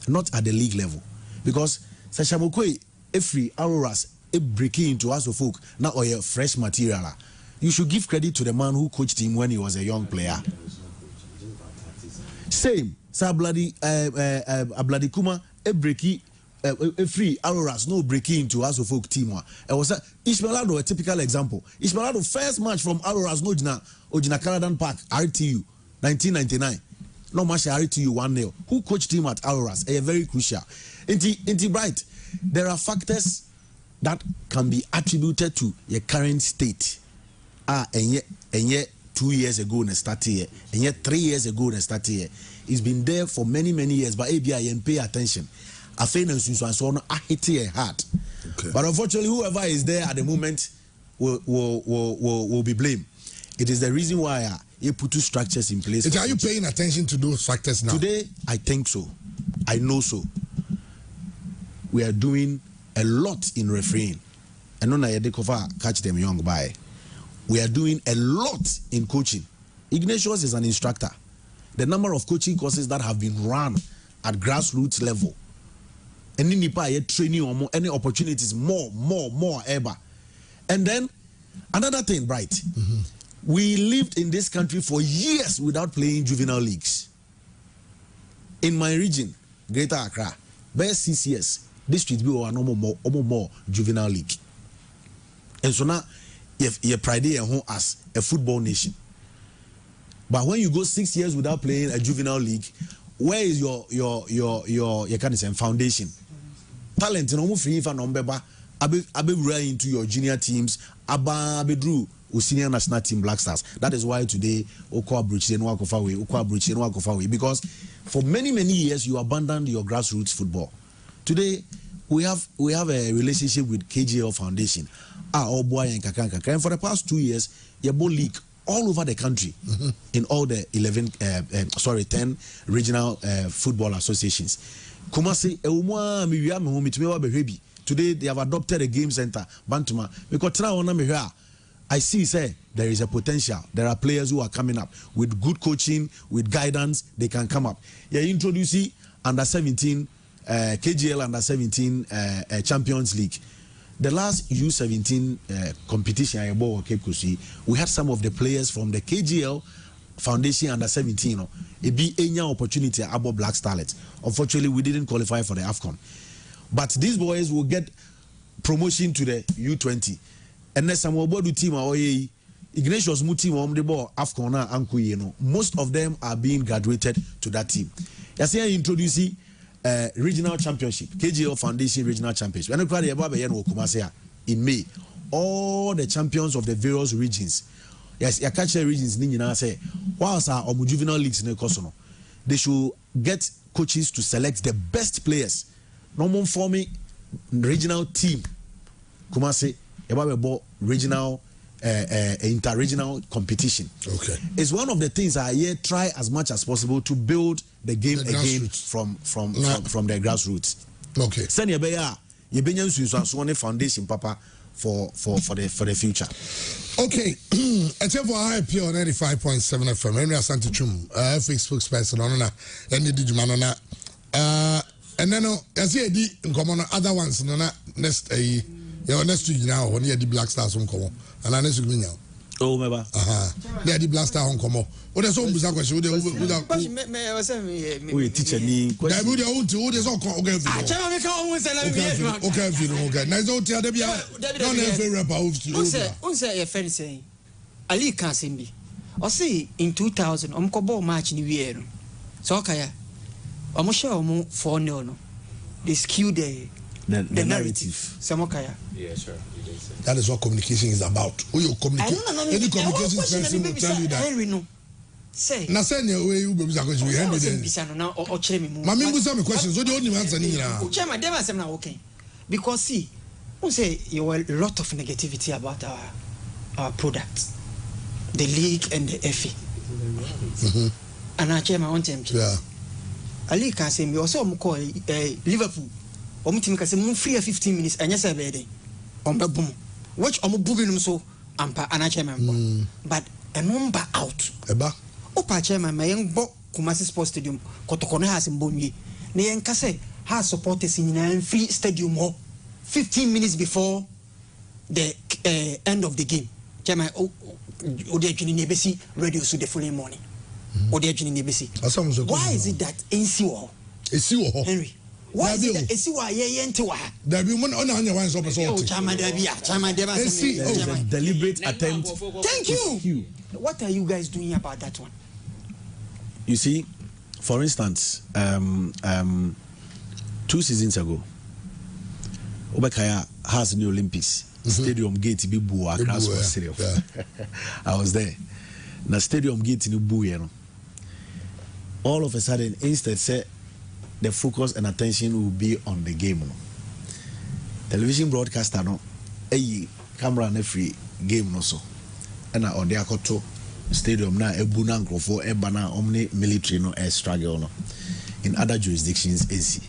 not at the league level. Because Sashamokwe, every Auroras, breaking into us of folk, now or a fresh material. You should give credit to the man who coached him when he was a young player. Same, Abladi Kuma, breaking. Free Auroras no breaking into us of folk team. It was Ishmaelado, a typical example. Ishmaelado first match from Auroras no Ojina Caladan Park, RTU, 1999. no Mashari to you 1-0. Who coached him at Auroras? Very crucial. Inti Bright, there are factors that can be attributed to your current state. And yet 2 years ago and started here, and yet 3 years ago and started here. It's been there for many years, but ABI pay attention. I feel I hit it hard. Okay. But unfortunately, whoever is there at the moment will be blamed. It is the reason why you put two structures in place. Are you paying attention to those factors now? Today, I think so. I know so. We are doing a lot in refereeing. And no na catch them young by. We are doing a lot in coaching. Ignatius is an instructor. The number of coaching courses that have been run at grassroots level, and in Nipa training or more, any opportunities more ever. And then another thing, Bright. Mm-hmm. We lived in this country for years without playing juvenile leagues. In my region, Greater Accra, best CCS, district B or no more juvenile league. And so now, if you pride as a football nation, but when you go 6 years without playing a juvenile league, where is your kind of foundation? Talent no free for number abe into your junior teams, abedru senior national team Black Stars. That is why today because for many years you abandoned your grassroots football. Today we have a relationship with KGL Foundation. And for the past 2 years, Yabo League all over the country, in all the 10 regional football associations. Kumasi, today they have adopted a game center, Bantuma. Because I see, say, there is a potential. There are players who are coming up with good coaching, with guidance. They can come up. You're introducing under 17, KGL under 17 Champions League. The last U17 competition I bought Cape Coast, we had some of the players from the KGL Foundation under 17. It be any opportunity about Black Starlets. Unfortunately, we didn't qualify for the AFCON. But these boys will get promotion to the U20. And then some do team Ignatius Muti on the ball AFCON and most of them are being graduated to that team. I say introducing regional championship, KGL Foundation regional championship. In May, all the champions of the various regions, yes, I catch the regions. Say, whilst our juvenile leagues in the they should get coaches to select the best players. No more forming regional team. Kumase, regional, inter-regional competition. Okay, it's one of the things I try as much as possible to build the game again from the grassroots. Okay. Send your foundation, Papa, for the future. Okay. Except for IPO on 95.7 FM. Henry Asante Twum, Facebook spokesperson on any Digimanona. And then as you did in common other ones, no next next week now when you the Black Stars on common and next week now. Oh, meba. They the Black Star on common. What is all bizarre question? We teacher ni. They would who is all okay. Okay. Nice old tia Debia. Don't ever rapper. Unse your friend saying Ali Kasimbi. Or see in 2000 Kobo match in the year. So okay. I'm sure 4-0. They skew the narrative. Samokaya. Yeah, sure. That is what communication is about. Who you communicate? Any communication person will tell you that. Henry no. Say. Na say ne way you be question we Henry then. Or chemi mu. Mami busa me question so the only answer ni na. Chema dem asem na okay. Because see, we say you were a lot of negativity about our product. The league and the FA. And I chema on time. Yeah. Ali can say me also call Liverpool. Team can say free 15 minutes and yes I be boom. Watch boom so ampa and chairman. But a number out. Eba. Opa chairman my young bo Kumasi Sports Stadium Kotokone has in Bonyi. Ne yen kase has supporters in a free stadium 15 minutes before the end of the game. Chairman Ode Nebesi radio so the following morning. Ode Nebesi. Why is it that NCO? Henry. Why is it that Esiwa Yentiwa? There be one on your ones of us all. Deliberate attempt. Thank you. What are you guys doing about that one? You see, For instance, 2 seasons ago, Obekaya has the Olympics. Stadium gate be boo across the stadium. I was there. The stadium gate in boo, you know. All of a sudden, instead, say the focus and attention will be on the game. No? Television broadcaster, no, camera and every game, no so. And on the Akoto stadium now, Ebuna Nkrofo, Ebana, Omni military, no air struggle, no. In other jurisdictions, AC.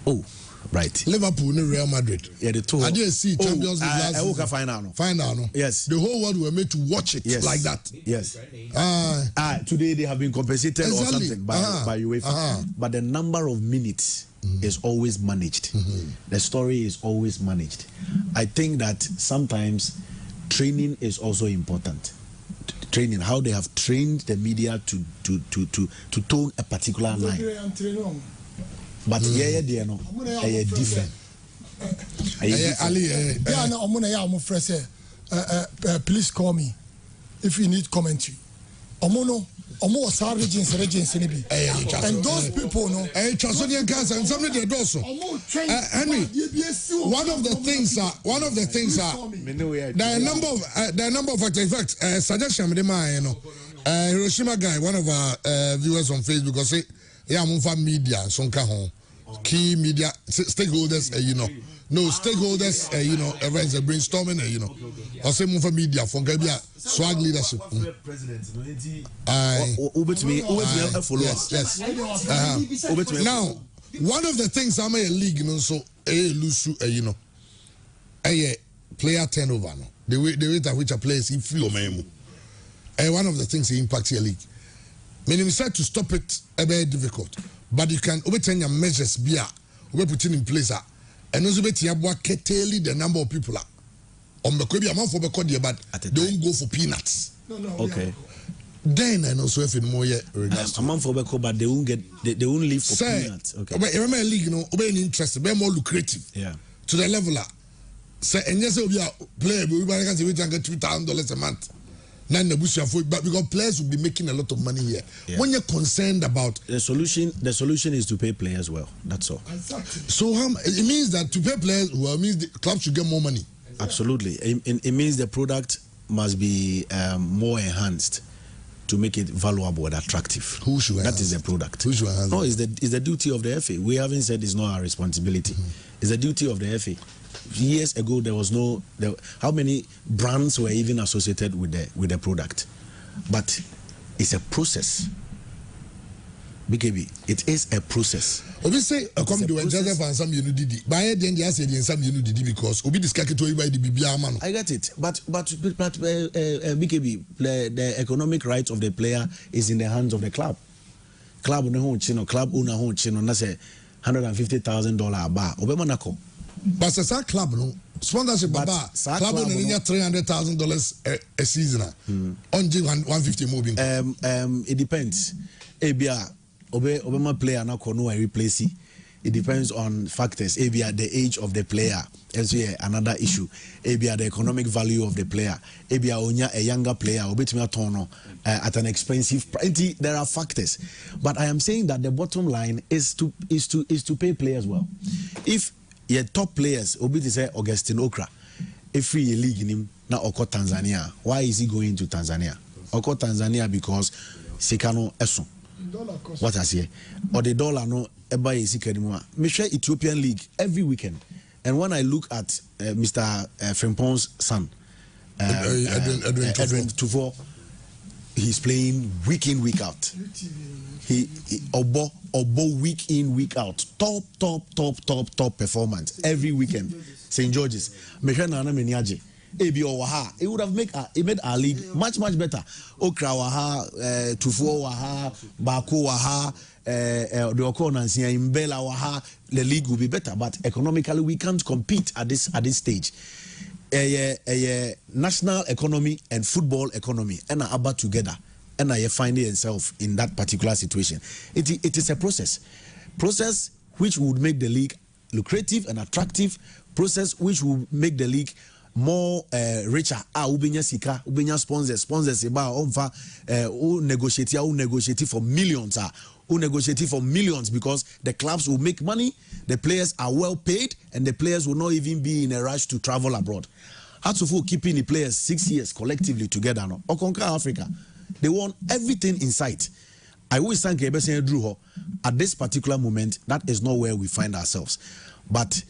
Oh. Right. Liverpool and Real Madrid. Yeah, the two. I didn't see Champions League last season. Final. No? Yes. The whole world were made to watch it like that. Yes. Today they have been compensated or something by UEFA. But the number of minutes is always managed. The story is always managed. I think that sometimes training is also important. Training, how they have trained the media to tone a particular line. But yeah, no, different. Please call me if you need commentary. And those people, no. And somebody did also. Henry, one of the things there are a number of factors. In fact, suggestion you know, Hiroshima guy, one of our viewers on Facebook, will say. Yeah, I'm from media, key media stakeholders, you know. No stakeholders, you know, events brainstorming, you know. Or say more from media, from Gabia, swag leadership. Yes. Now, one of the things I'm a league, you know, so you know, a player turnover, no. The rate at which a player is in free or one of the things that impacts your league. Meaning, said to stop it, very difficult. But you can overturn your measures, we put in place, and also curtail the number of people. On the Kobe amount for the code, but don't go for peanuts. Okay. Then and also if in more amount for the but they won't live for peanuts. Okay. But remember, league, you know, be interested, be more lucrative. Yeah. To the level. Say, and yes, we are player, we can say we can get $2,000 a month. But because players will be making a lot of money here. Yeah. When you're concerned about the solution is to pay players well. That's all. Exactly. So it means that to pay players well means the club should get more money. Absolutely. It means the product must be more enhanced to make it valuable and attractive. Who should enhance? That is the product. Who should enhance? No, it's the duty of the FA. We haven't said it's not our responsibility. It's the duty of the FA. Years ago, there was how many brands were even associated with the product? But it's a process. BKB, it is a process. Obi say come to Joseph and some did. By then they said some did because Obi discussed to by the Bibia man. I get it, but BKB, the economic rights of the player is in the hands of the club. Club owner na say $150,000 bar. Obemanako. But it's a club, no sponsorship. Baba club on $300,000 a season. On 150 moving. It depends. Ebia Obama player na kono replace. It depends on factors. Ebia the age of the player. As another issue. Ebia the economic value of the player. Ebia onya a younger player. Obetumi atono at an expensive price. There are factors, but I am saying that the bottom line is to pay players well. If your top players, Obiti say Augustine Okra, if free league in him now Oko Tanzania. Why is he going to Tanzania? Oko Tanzania because Sikano Eson. What I say? Or the dollar no eba is anymore. Me share Ethiopian league every weekend. And when I look at Mr. Frimpong's son, Edwin Tufo, he's playing week in, week out. He Obo week in, week out. Top performance every weekend. St. George's. It would have made our league much better. Okra waha, Tufo waha, Bako waha, the Okonansia Imbela waha. The league will be better, but economically we can't compete at this stage. A national economy and football economy and are about together. And I find itself in that particular situation. It is a process which would make the league lucrative and attractive, process which will make the league more richer. Ubenya sika, ubenya sponsors about onfa who negotiate for millions. Who negotiate for millions because the clubs will make money, the players are well paid, and the players will not even be in a rush to travel abroad. Hatsufu keeping the players 6 years collectively together. No, Okonka Africa, they want everything in sight. I always thank Ebesen Drew at this particular moment. That is not where we find ourselves, but.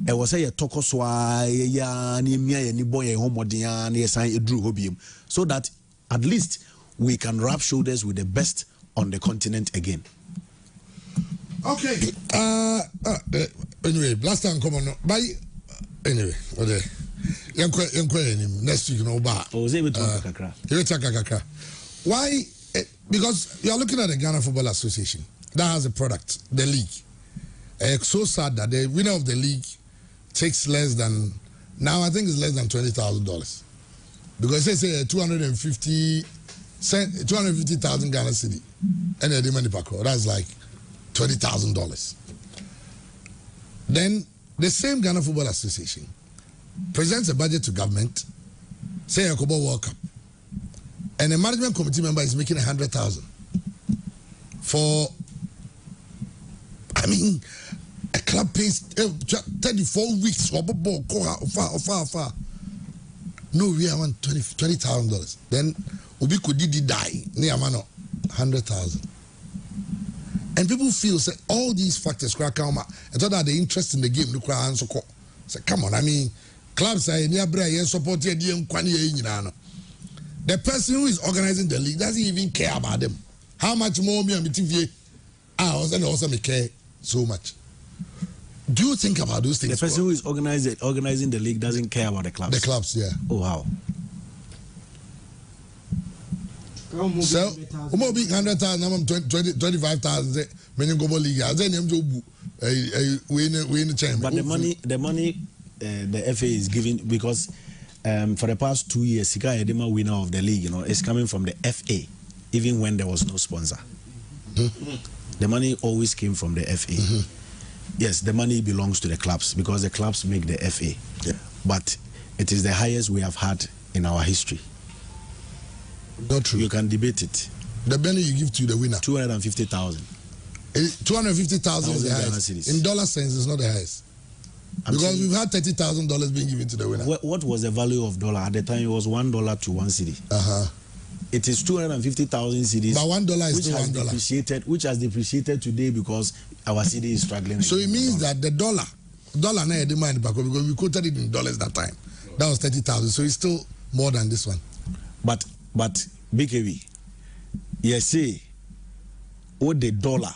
I was say toko swa ya ni mia ni boy homodian ni sign Drew Hobium so that at least we can rub shoulders with the best on the continent again. Okay. Anyway, last time come on. Bye. Anyway, okay. Next week no bar. Oh, say we talk kakra. Why? Because you are looking at the Ghana Football Association that has a product, the league. It's so sad that the winner of the league takes less than, now I think it's less than $20,000 because they say 250,000 Ghana cedi and the money paco, that's like $20,000. Then the same Ghana Football Association presents a budget to government, say a Kobo World Cup, and a management committee member is making 100,000 for, I mean, a club pays 34 weeks for ball far. No, we want $20,000. Then Ubi could die near mano 100,000. And people feel say all these factors crack out. I thought that the interest in the game look around so say come on, I mean clubs are near Bray and support the person who is organizing the league doesn't even care about them. How much more me and TV also me care so much. Do you think about those things? The person who is organizing the league doesn't care about the clubs. The clubs, yeah. Oh wow. So, big 100,000, 25,000. Many global league. Then win the champion. But the money, the FA is giving because for the past 2 years, Sika Edema winner of the league, is coming from the FA, even when there was no sponsor. Mm-hmm. The money always came from the FA. Mm-hmm. Yes, the money belongs to the clubs because the clubs make the FA. Yeah. But it is the highest we have had in our history. Not true. You can debate it. The money you give to the winner? 250,000. 250,000 is the highest. In dollar sense, it's not the highest. Because we've had $30,000 being given to the winner. What was the value of dollar? At the time, it was $1 to 1 cedi. It is 250,000 cedis. But $1 is still $1. Which has depreciated today because our cedi is struggling. So it means that the dollar now demand back because we quoted it in dollars that time. That was 30,000. So it's still more than this one. But BKB, you say, what the dollar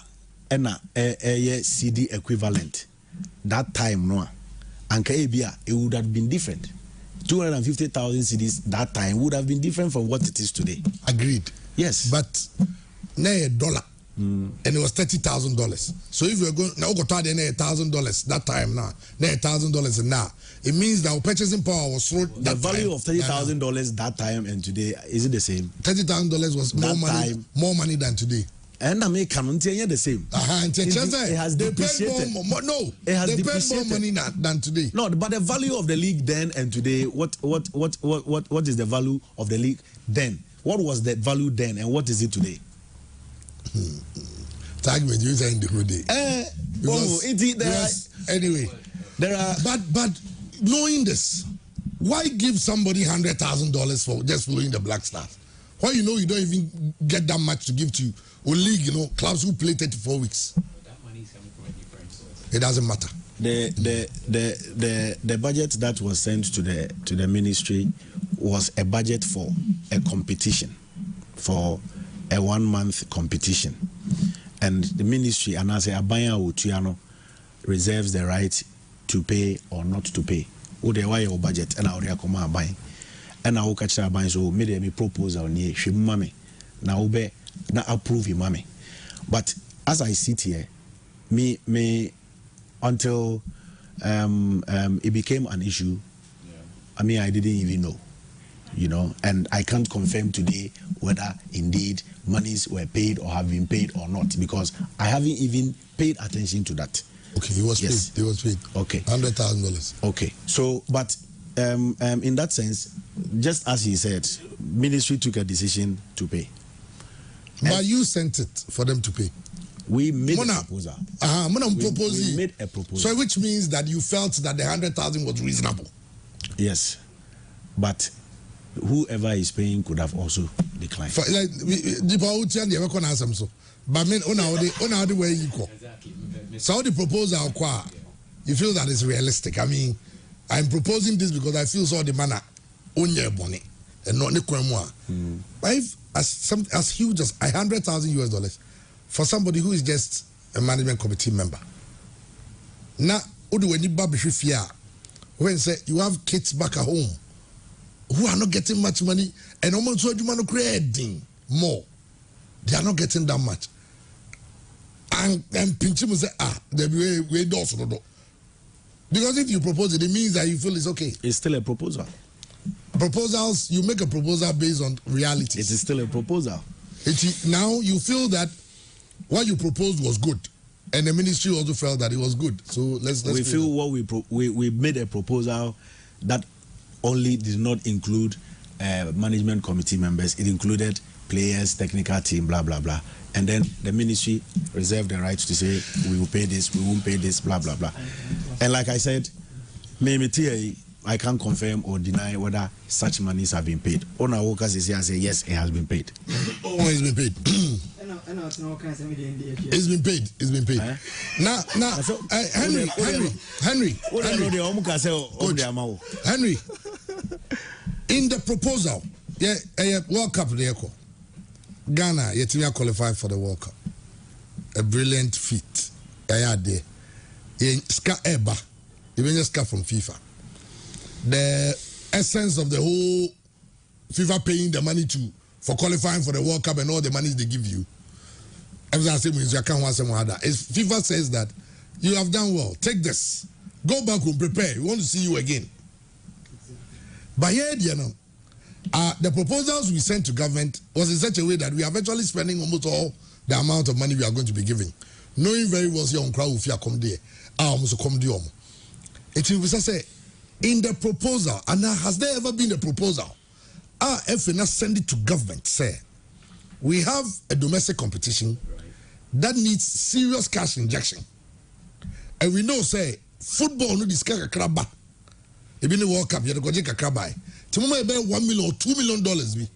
and a CD equivalent that time no, and Caribbean it would have been different. 250,000 cedis that time would have been different from what it is today. Agreed. Yes. But now a dollar, and it was $30,000. So if you're going now, go to $1,000 that time now $1,000 now, it means that our purchasing power was so. The value of $30,000 that time and today is it the same? $30,000 was more money than today. And American the same. It has depreciated. It has depreciated more money than today. No, but the value of the league then and today, what is the value of the league then? What was the value then and what is it today? Tag me, you saying the whole day. Anyway, there are. But knowing this, why give somebody $100,000 for just following the Black Stars? Why you don't even get that much to give to a league, clubs who play 34 weeks. That money is coming from a different source. It doesn't matter. The budget that was sent to the ministry was a budget for a competition, for a 1 month competition, and the ministry and as a Abaya Utiano reserves the right to pay or not to pay. Ude why your budget and our Yakoma buying. And I will catch our buying so made a proposal near Shimame. Now be na approve your mommy. But as I sit here, me until it became an issue, I mean I didn't even know. And I can't confirm today whether indeed monies were paid or have been paid or not, because I haven't even paid attention to that. Okay, he was paid. He was paid. Okay. $100,000. Okay. So, but in that sense, just as he said, ministry took a decision to pay. But you sent it for them to pay. We made a proposal. We made a proposal. So which means that you felt that the 100,000 was reasonable. Yes, but whoever is paying could have also declined. For, like, but men on the way you go. So the proposal, you feel that it's realistic. I mean, I'm proposing this because I feel so the manner on your money and not the cremwa. But if as huge as $100,000 for somebody who is just a management committee member. Now, when you say you have kids back at home who are not getting much money and almost so you creating more, they are not getting that much. And pinch him say, they way doors no. Because if you propose it, it means that you feel it's okay. It's still a proposal. Proposals, you make a proposal based on reality. It is still a proposal. Now you feel that what you proposed was good, and the ministry also felt that it was good. So let's we feel what we made a proposal that only did not include management committee members. It included players, technical team, blah blah blah. And then the ministry reserved the right to say we will pay this, we won't pay this, blah blah blah. And like I said, I can't confirm or deny whether such monies have been paid. Ona Workers is here and say yes, it has been paid. Oh, it's been paid. It's been paid. It's been paid. Now, Henry. In the proposal, World Cup, Ghana, yet we are qualified for the World Cup. A brilliant feat. There. Ska Eba, even just come from FIFA. The essence of the whole FIFA paying the money for qualifying for the World Cup and all the monies they give you. Everything means you can't want some other. FIFA says that you have done well. Take this. Go back and prepare. We want to see you again. But here, the proposals we sent to government was in such a way that we are virtually spending almost all the amount of money we are going to be giving, knowing very well on crowd if you come there. Almost come there. It will say in the proposal, and now has there ever been a proposal? If we not send it to government, say we have a domestic competition that needs serious cash injection, and we know say football no discuss a crabba. Even the World Cup, you have to go take a crabba. Tomorrow about $1 million or $2 million be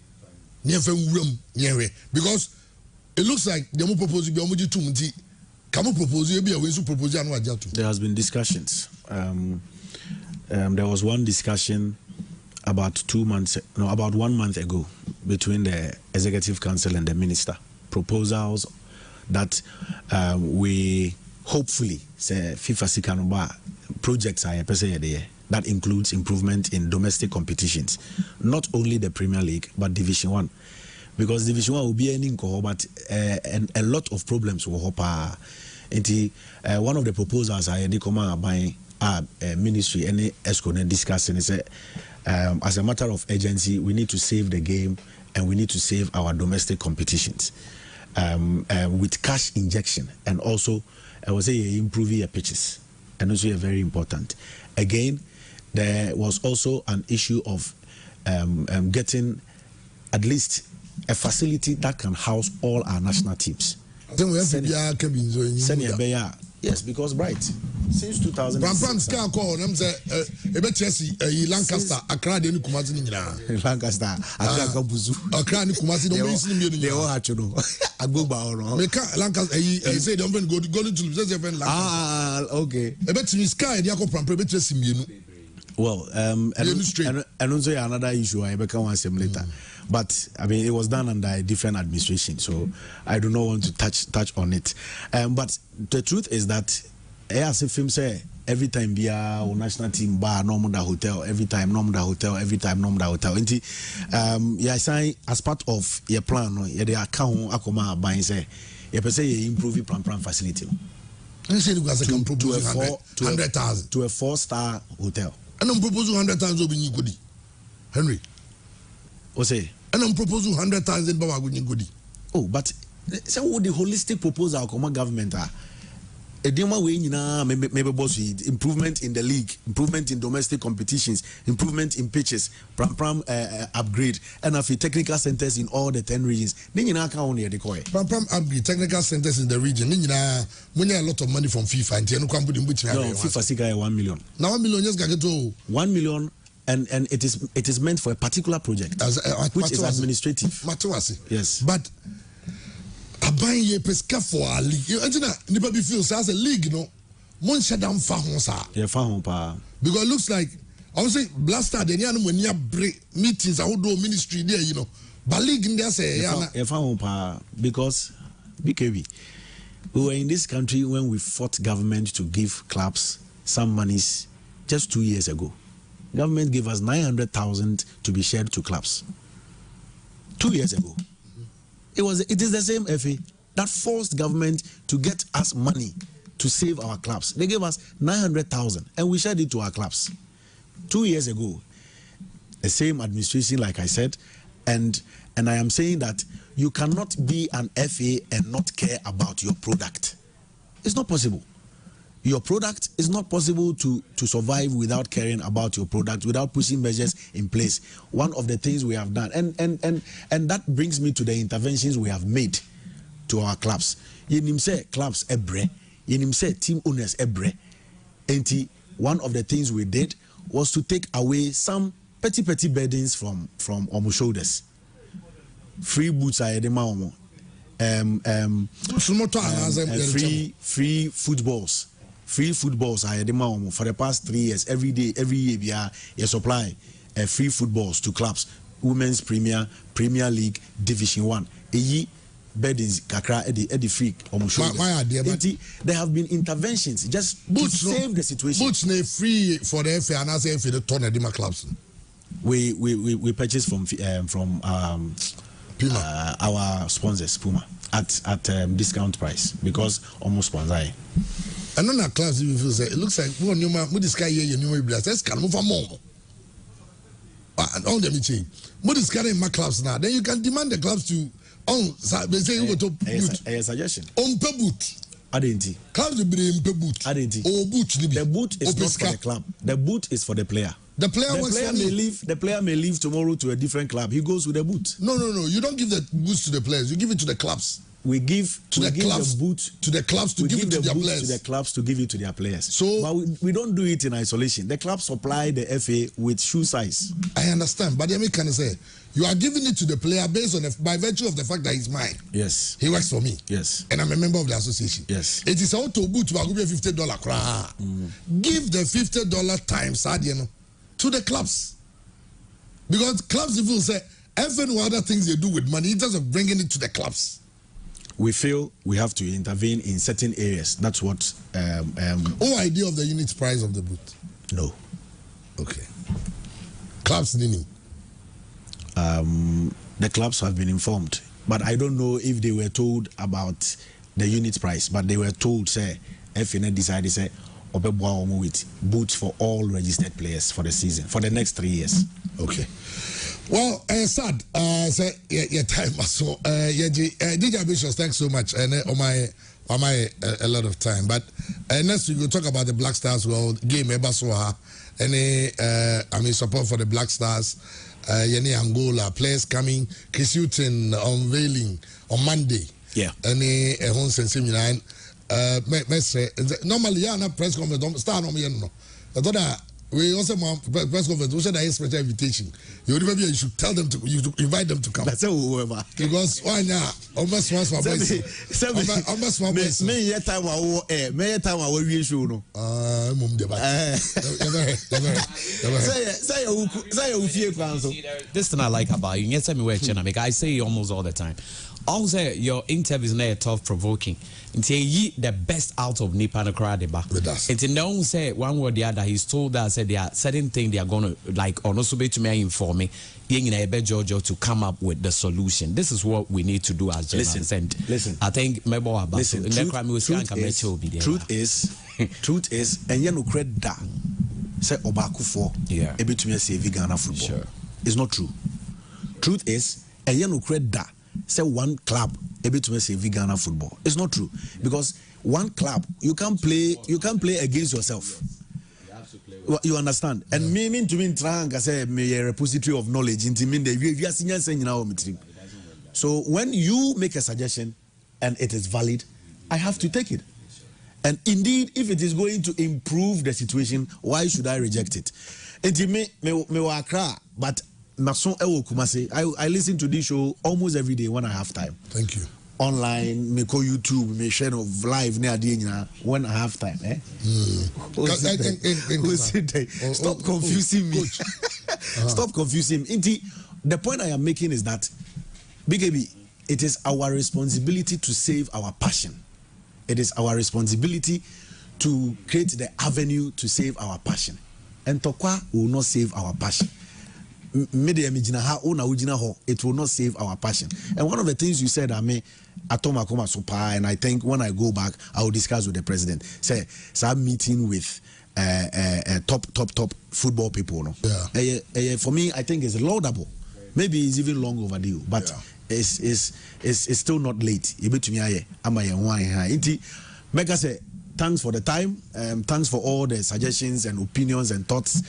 near room because it looks like the more proposal be almost too much. Come propose you be a way to propose. There has been discussions. There was one discussion about 1 month ago between the Executive Council and the Minister. Proposals that we hopefully say FIFA Sikanoba projects are there. That includes improvement in domestic competitions, not only the Premier League but Division 1, because Division 1 will be ending, but a lot of problems will happen. One of the proposals I had come by ministry and ESCO discussing is as a matter of urgency, we need to save the game and we need to save our domestic competitions with cash injection, and also I would say improving your pitches, and also very important. Again, there was also an issue of getting at least a facility that can house all our national teams. Yes, because right since 2006. Lancaster, Accra, the Kumasi, Lancaster, Accra, Buzu, Accra, Kumasi, they all had to know. I go by Lancaster, he said, I'm going to go to Lancaster. Okay. I bet you sky, the Yako Pram, well, and also another issue I become one sem later. But I mean, it was done under a different administration, so I do not want to touch on it. But the truth is that, as a film say, every time be a national team bar normal hotel, every time normal hotel, every time normal hotel. And yeah, say as part of your plan, yeah, the account akoma buying say, you per se improve your plan facility. And say you guys can propose 100,000 to a 4-star hotel. And I'm proposing 100,000 over Nigodi. Henry. Say, and I'm proposing 100,000 Baba Nigodi. Oh, but so what the holistic proposal come government are Edema way maybe boss improvement in the league, improvement in domestic competitions, improvement in pitches, pram upgrade, and of technical centers in all the 10 regions. Then you only the koi. Pram upgrade technical centers in the region. Then you a lot of money from FIFA and you can't put in which FIFA siga 1 million. Now 1 million just get to 1 million. And it is meant for a particular project, which is administrative. Matuasi. Yes. But aban ye pesca for a league. You nipa be feels as a league, no. Mon shadam fahon sa. Yeah, fahon pa. Because it looks like I would say Blaster the yan when you break meetings I would do ministry there, you know. But league in there say yeah fahon pa because BKB. We were in this country when we fought government to give clubs some monies just 2 years ago. Government gave us 900,000 to be shared to clubs 2 years ago. It is the same FA that forced government to get us money to save our clubs. They gave us 900,000 and we shared it to our clubs 2 years ago. The same administration, like I said, and I am saying that you cannot be an FA and not care about your product. It's not possible. Your product is not possible to survive without caring about your product, without pushing measures in place. One of the things we have done, and that brings me to the interventions we have made to our clubs. Yenim say clubs ebre, yenim say team owners ebre. And one of the things we did was to take away some petty burdens from our shoulders. Free boots are edema omo. Free footballs. Free footballs are the for the past 3 years. Every year, you supply free footballs to clubs. Women's Premier League, Division 1. Beddings, kakra, Eddie Freak, there have been interventions just to save the situation. Boots free for the FA and as for the tournament clubs. We purchased from Puma. Our sponsors, Puma, at discount price because almost sponsor. And on that class, you feel say it looks like one you man, this guy here, you know, let's can move for more. And all them change. What is carrying my clubs now? Then you can demand the clubs to they say you go to boot. A suggestion. On per boot. Adenti. Clubs will be in per boot. Adenti. Or boot. The boot is not for the club. The boot is for the player. The player may leave tomorrow to a different club. He goes with the boot. No. You don't give the boots to the players. You give it to the clubs. We give the boot to the clubs to give it to their players. To the clubs to give it to their players. So, but we don't do it in isolation. The clubs supply the FA with shoe size. I understand, but the can say you are giving it to the player based on by virtue of the fact that he's mine. Yes, he works for me. Yes, and I'm a member of the association. Yes, it is auto boot to give $50. Give the $50 times to the clubs, because clubs will say every other things they do with money in terms of bringing it to the clubs. We feel we have to intervene in certain areas. That's what. No idea of the unit price of the boot? No. Okay. Clubs didn't. The clubs have been informed, but I don't know if they were told about the unit price. But they were told, say, FNA decided, say, with boots for all registered players for the season for the next 3 years. Okay. Well, sad. Say your time. So, DJ Bishop, thanks so much. And on my a lot of time. But next week we'll talk about the Black Stars World game. Any support for the Black Stars. Any Angola players coming. Chris Hutton unveiling on Monday. Yeah. Any home sensation. Normally, yeah, press conference. Don't start on me. No. I thought we also press conference. We should have a special invitation. You should tell them you invite them to come. That's whoever. Because why now? Almost once my voice. Almost my voice. Me time I will reach you. No. This thing I like about you. Yes, I say almost all the time. Also, your interviews are tough provoking. Until the best out of Nipa and crowd back. Until no one say one word or the other, he's told us there are certain things they are gonna like or not so be to me inform me. Georgia to come up with the solution. This is what we need to do as journalists. Listen, I think maybe truth is, and you know credit that say Obakufo, yeah, able to me say Ghana football. Sure. It's not true. Truth is, and you know credit that say one club able to say Ghana football. It's not true because one club, you can't play against yourself. Well, you understand? And me mean to mean trying to say me a repository of knowledge into mean the we are senior saying now meeting. So when you make a suggestion and it is valid, I have to take it. And indeed, if it is going to improve the situation, why should I reject it? And me wakra, but I listen to this show almost every day when I have time. Thank you. Online, me call YouTube, me share of live near the when I have time. Stop confusing me. Stop confusing me. The point I am making is that, BKB, it is our responsibility to save our passion. It is our responsibility to create the avenue to save our passion. And Tokwa will not save our passion. It will not save our passion. And one of the things you said, and I think when I go back, I will discuss with the president. Say, some meeting with top football people. No? Yeah. For me, I think it's laudable. Maybe it's even long overdue, but it's still not late. Mega say, thanks for the time. Thanks for all the suggestions and opinions and thoughts.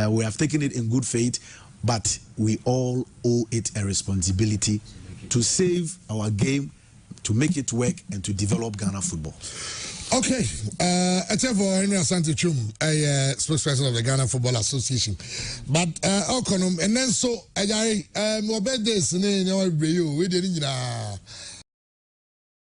We have taken it in good faith. But we all owe it a responsibility to save our game, to make it work, and to develop Ghana football. Okay, except for Henry Asante Twum, a spokesperson of the Ghana Football Association. But and then so my birthdays, we didn't